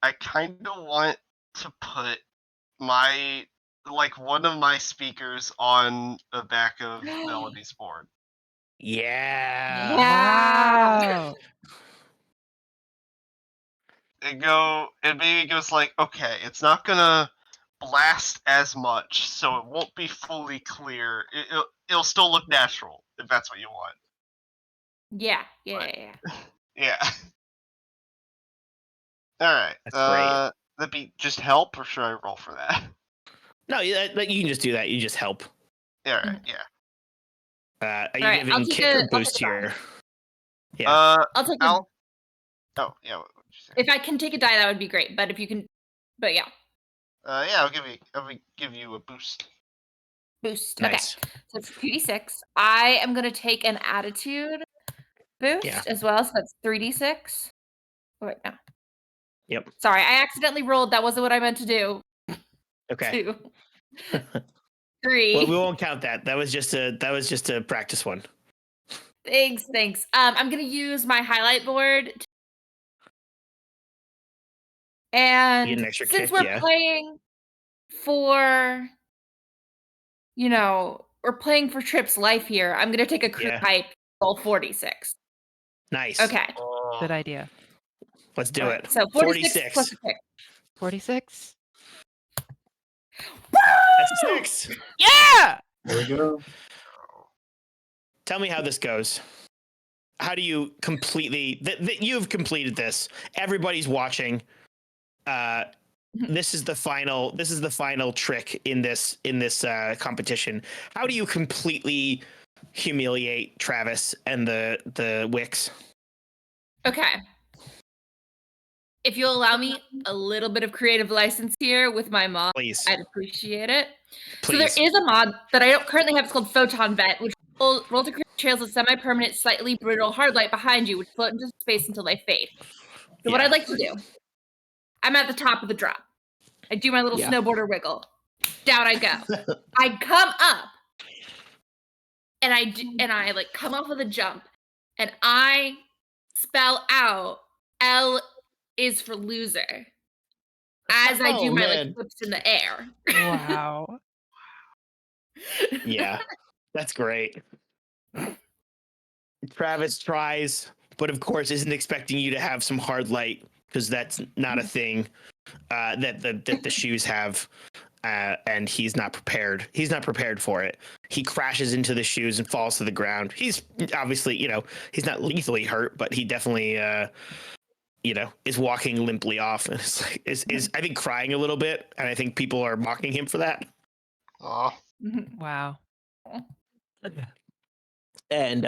I kind of want to put one of my speakers on the back of Melody's board. Yeah. Wow. It maybe goes like, okay, it's not gonna blast as much, so it won't be fully clear. It'll still look natural if that's what you want. Yeah. Yeah. All right. That's great. That be just help, or should I roll for that? No, you can just do that. You just help. All right. Yeah. Are you All right, giving kick or boost here? Yeah. I'll take Oh yeah. What would you say? if I can take a die, that would be great. But if you can, but yeah. Yeah, I'll give you a boost. Boost. Nice. Okay. So it's 2d6. I am gonna take an attitude boost as well. So that's 3d6. Oh, wait, no. Yep. Sorry, I accidentally rolled. That wasn't what I meant to do. Okay. 2, 3. Well, we won't count that. That was just a practice one. Thanks. I'm gonna use my highlight board. You And get an extra since kick, we're yeah. playing for, we're playing for Trip's life here, I'm gonna take a crit Yeah. type, roll 46. Nice. Okay. Good idea. Let's do Alright, it. so 46 plus a kick. 46. That's a 6. Yeah! There we go. Tell me how this goes. How do you completely? You've completed this. Everybody's watching. This is the final. This is the final trick in this competition. How do you completely humiliate Travis and the Wicks? Okay. If you'll allow me a little bit of creative license here with my mod, Please. I'd appreciate it. Please. So there is a mod that I don't currently have. It's called Photon Vet, which roll to create trails of semi-permanent, slightly brittle hard light behind you, which float into space until they fade. So what Yeah. I'd like to do, I'm at the top of the drop. I do my little snowboarder wiggle. Down I go. I come up, and I like come off of the jump, and I spell out L is for loser as I do Oh, my man. like flips in the air. Wow. Yeah, that's great. Travis tries, but of course isn't expecting you to have some hard light because that's not a thing that the shoes have, and he's not prepared. He's not prepared for it. He crashes into the shoes and falls to the ground. He's obviously, he's not lethally hurt, but he definitely, is walking limply off, and is I think crying a little bit, and I think people are mocking him for that. Oh, Wow. And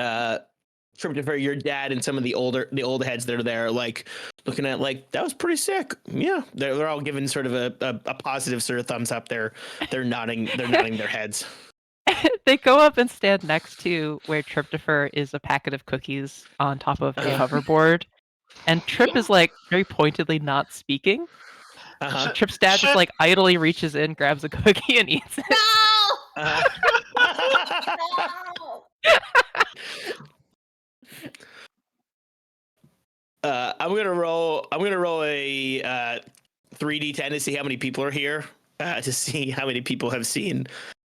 Triptopher, your dad and some of the old heads that are there, like looking at like that was pretty sick. Yeah, they're all giving sort of a positive sort of thumbs up. They're nodding their heads. They go up and stand next to where Triptopher is a packet of cookies on top of a hoverboard, and Trip is like very pointedly not speaking. Uh-huh. Trip's dad just like idly reaches in, grabs a cookie, and eats it. No! Uh-huh. No! I'm gonna roll a 3d10 to see how many people are here. To see how many people have seen.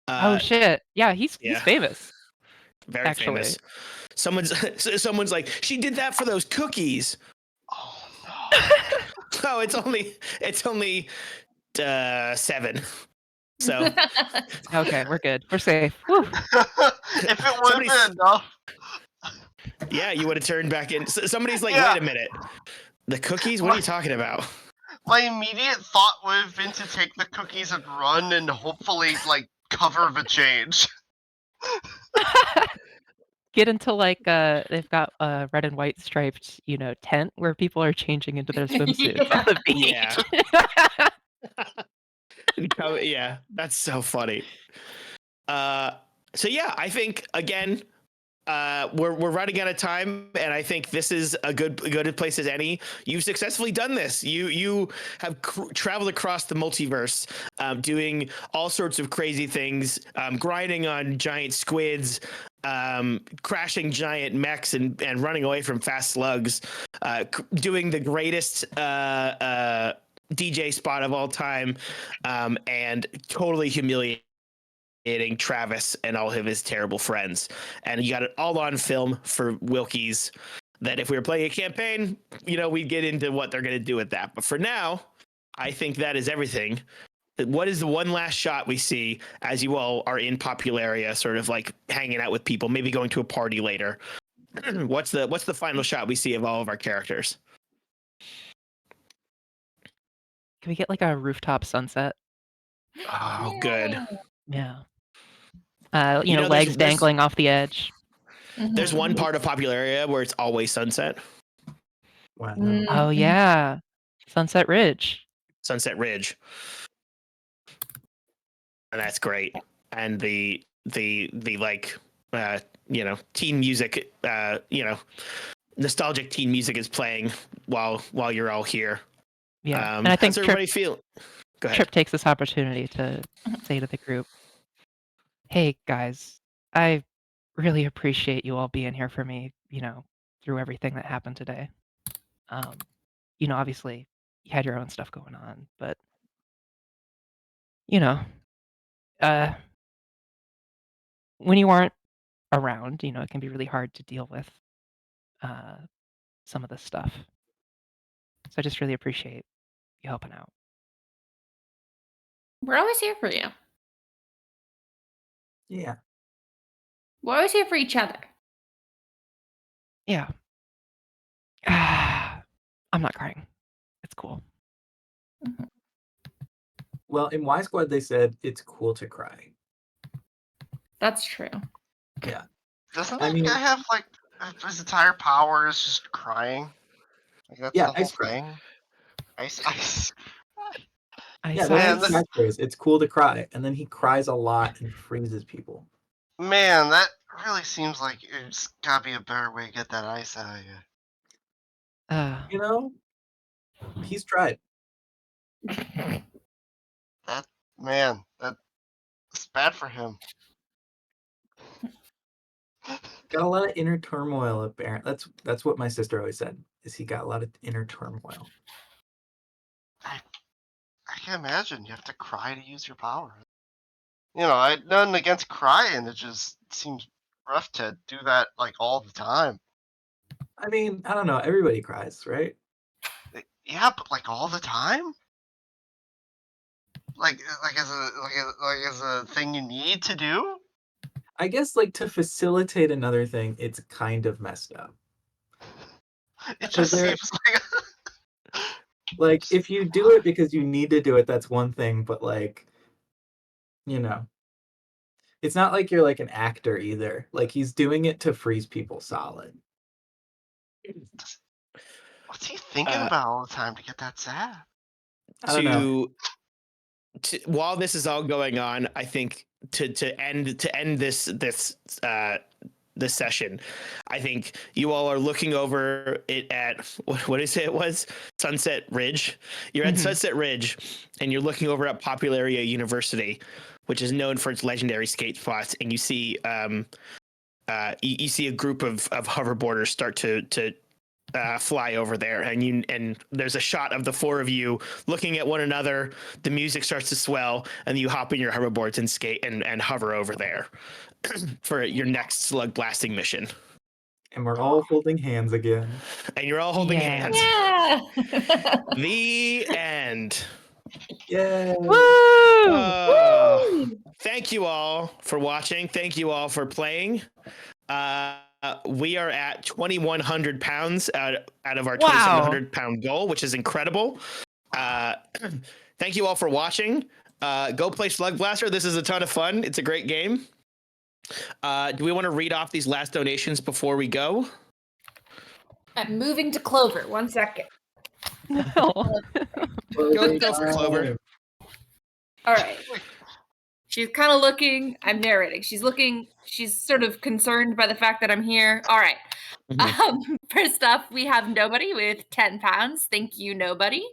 Oh shit! Yeah, he's famous. Very actually. famous. Someone's like, she did that for those cookies. oh no. Oh, it's only 7. So Okay, we're good. We're safe. Whew. If it would have been enough. yeah, you would have turned back in. Somebody's like, Yeah. wait a minute, the cookies? What are you talking about? My immediate thought would have been to take the cookies and run and hopefully, like, cover the change. Get into like they've got a red and white striped, tent where people are changing into their swimsuits on the beach. Yeah. Yeah, that's so funny. So yeah, I think again, we're running out of time, and I think this is a good place as any. You've successfully done this. You have traveled across the multiverse, doing all sorts of crazy things, grinding on giant squids, crashing giant mechs, and running away from fast slugs, doing the greatest DJ spot of all time, and totally humiliating Travis and all of his terrible friends. And you got it all on film for Wilkies, that if we were playing a campaign, we'd get into what they're going to do with that. But for now, I think that is everything. What is the one last shot we see as you all are in Popularia, sort of like hanging out with people, maybe going to a party later? What's the final shot we see of all of our characters? Can we get like a rooftop sunset? Oh, good. Yeah. There's Legs dangling off the edge. There's one part of Popularia where it's always sunset. Wow. Oh yeah, Sunset Ridge. Sunset Ridge. And that's great. And the like teen music, nostalgic teen music is playing while you're all here. Yeah, and I think how's everybody feel? Go ahead. Trip takes this opportunity to say to the group, "Hey guys, I really appreciate you all being here for me. Through everything that happened today. Obviously, you had your own stuff going on, but you know, uh, when you aren't around, it can be really hard to deal with uh, some of this stuff. So I just really appreciate you helping out." We're always here for you. Yeah. We're always here for each other. Yeah. I'm not crying. It's cool. Well, in Y Squad, they said it's cool to cry. That's true. Yeah. Doesn't I that mean- guy have like his entire power is just crying? Like that's Yeah, the whole ice cry. thing. Ice. Yeah, Man, that's this- his catchphrase. It's cool to cry. And then he cries a lot and freezes people. Man, that really seems like it's gotta be a better way to get that ice out of you. You know, he's tried. Man, that's bad for him. Got a lot of inner turmoil up there. That's what my sister always said, is he got a lot of inner turmoil. I can't imagine you have to cry to use your power. I nothing against crying. It just seems rough to do that like all the time. I mean, I don't know. Everybody cries, right? Yeah, but like all the time. Like as a thing you need to do. I guess like to facilitate another thing, it's kind of messed up. It just there- seems like. Like if you do it because you need to do it, that's one thing, but like, it's not like you're like an actor either. Like he's doing it to freeze people solid. What's he thinking about all the time to get that sad? I don't know. While this is all going on, I think to end this session, I think you all are looking over it at what is it? It was Sunset Ridge. You're at Sunset Ridge, and you're looking over at Popularia University, which is known for its legendary skate spots. And you see you see a group of hoverboarders start to fly over there, and there's a shot of the four of you looking at one another. The music starts to swell, and you hop in your hoverboards and skate and hover over there for your next slug blasting mission. And we're all holding hands again. And you're all holding Yeah. hands. Yeah. The end. Yeah. Thank you all for watching. Thank you all for playing. We are at 2,100 pounds out of our 2,700 pound goal, which is incredible. Thank you all for watching. Go play Slugblaster. This is a ton of fun. It's a great game. Do we want to read off these last donations before we go? I'm moving to Clover. 1 second. No. Go for Clover. All right. She's kind of looking. I'm narrating. She's looking. She's sort of concerned by the fact that I'm here. All right. First up, we have Nobody with 10 pounds. Thank you, Nobody.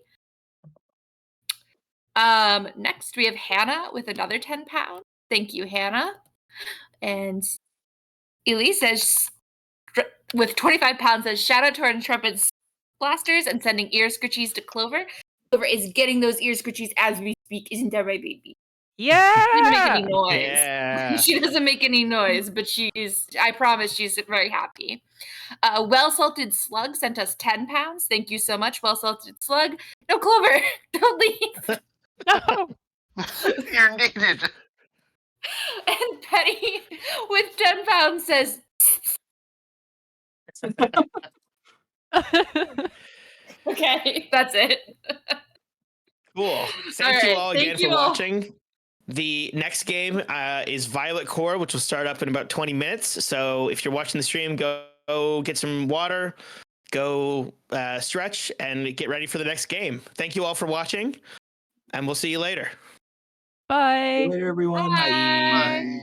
Next, we have Hannah with another 10 pounds. Thank you, Hannah. And Elise says, with 25 pounds, says, shout out to our intrepid blasters and sending ear scritchies to Clover. Clover is getting those ear scritchies as we speak. Isn't that right, baby? Yeah. She doesn't make any noise. Yeah. She doesn't make any noise, but I promise she's very happy. Well Salted Slug sent us 10 pounds. Thank you so much, Well Salted Slug. No, Clover, don't leave. No. You're needed. And Petty with 10 pounds says, okay, that's it. Cool. Thank you right, all thank again you for all. watching. The next game is Violet Core, which will start up in about 20 minutes. So if you're watching the stream, go get some water, go stretch, and get ready for the next game. Thank you all for watching, and we'll see you later. Bye. Later, everyone. Bye. Bye.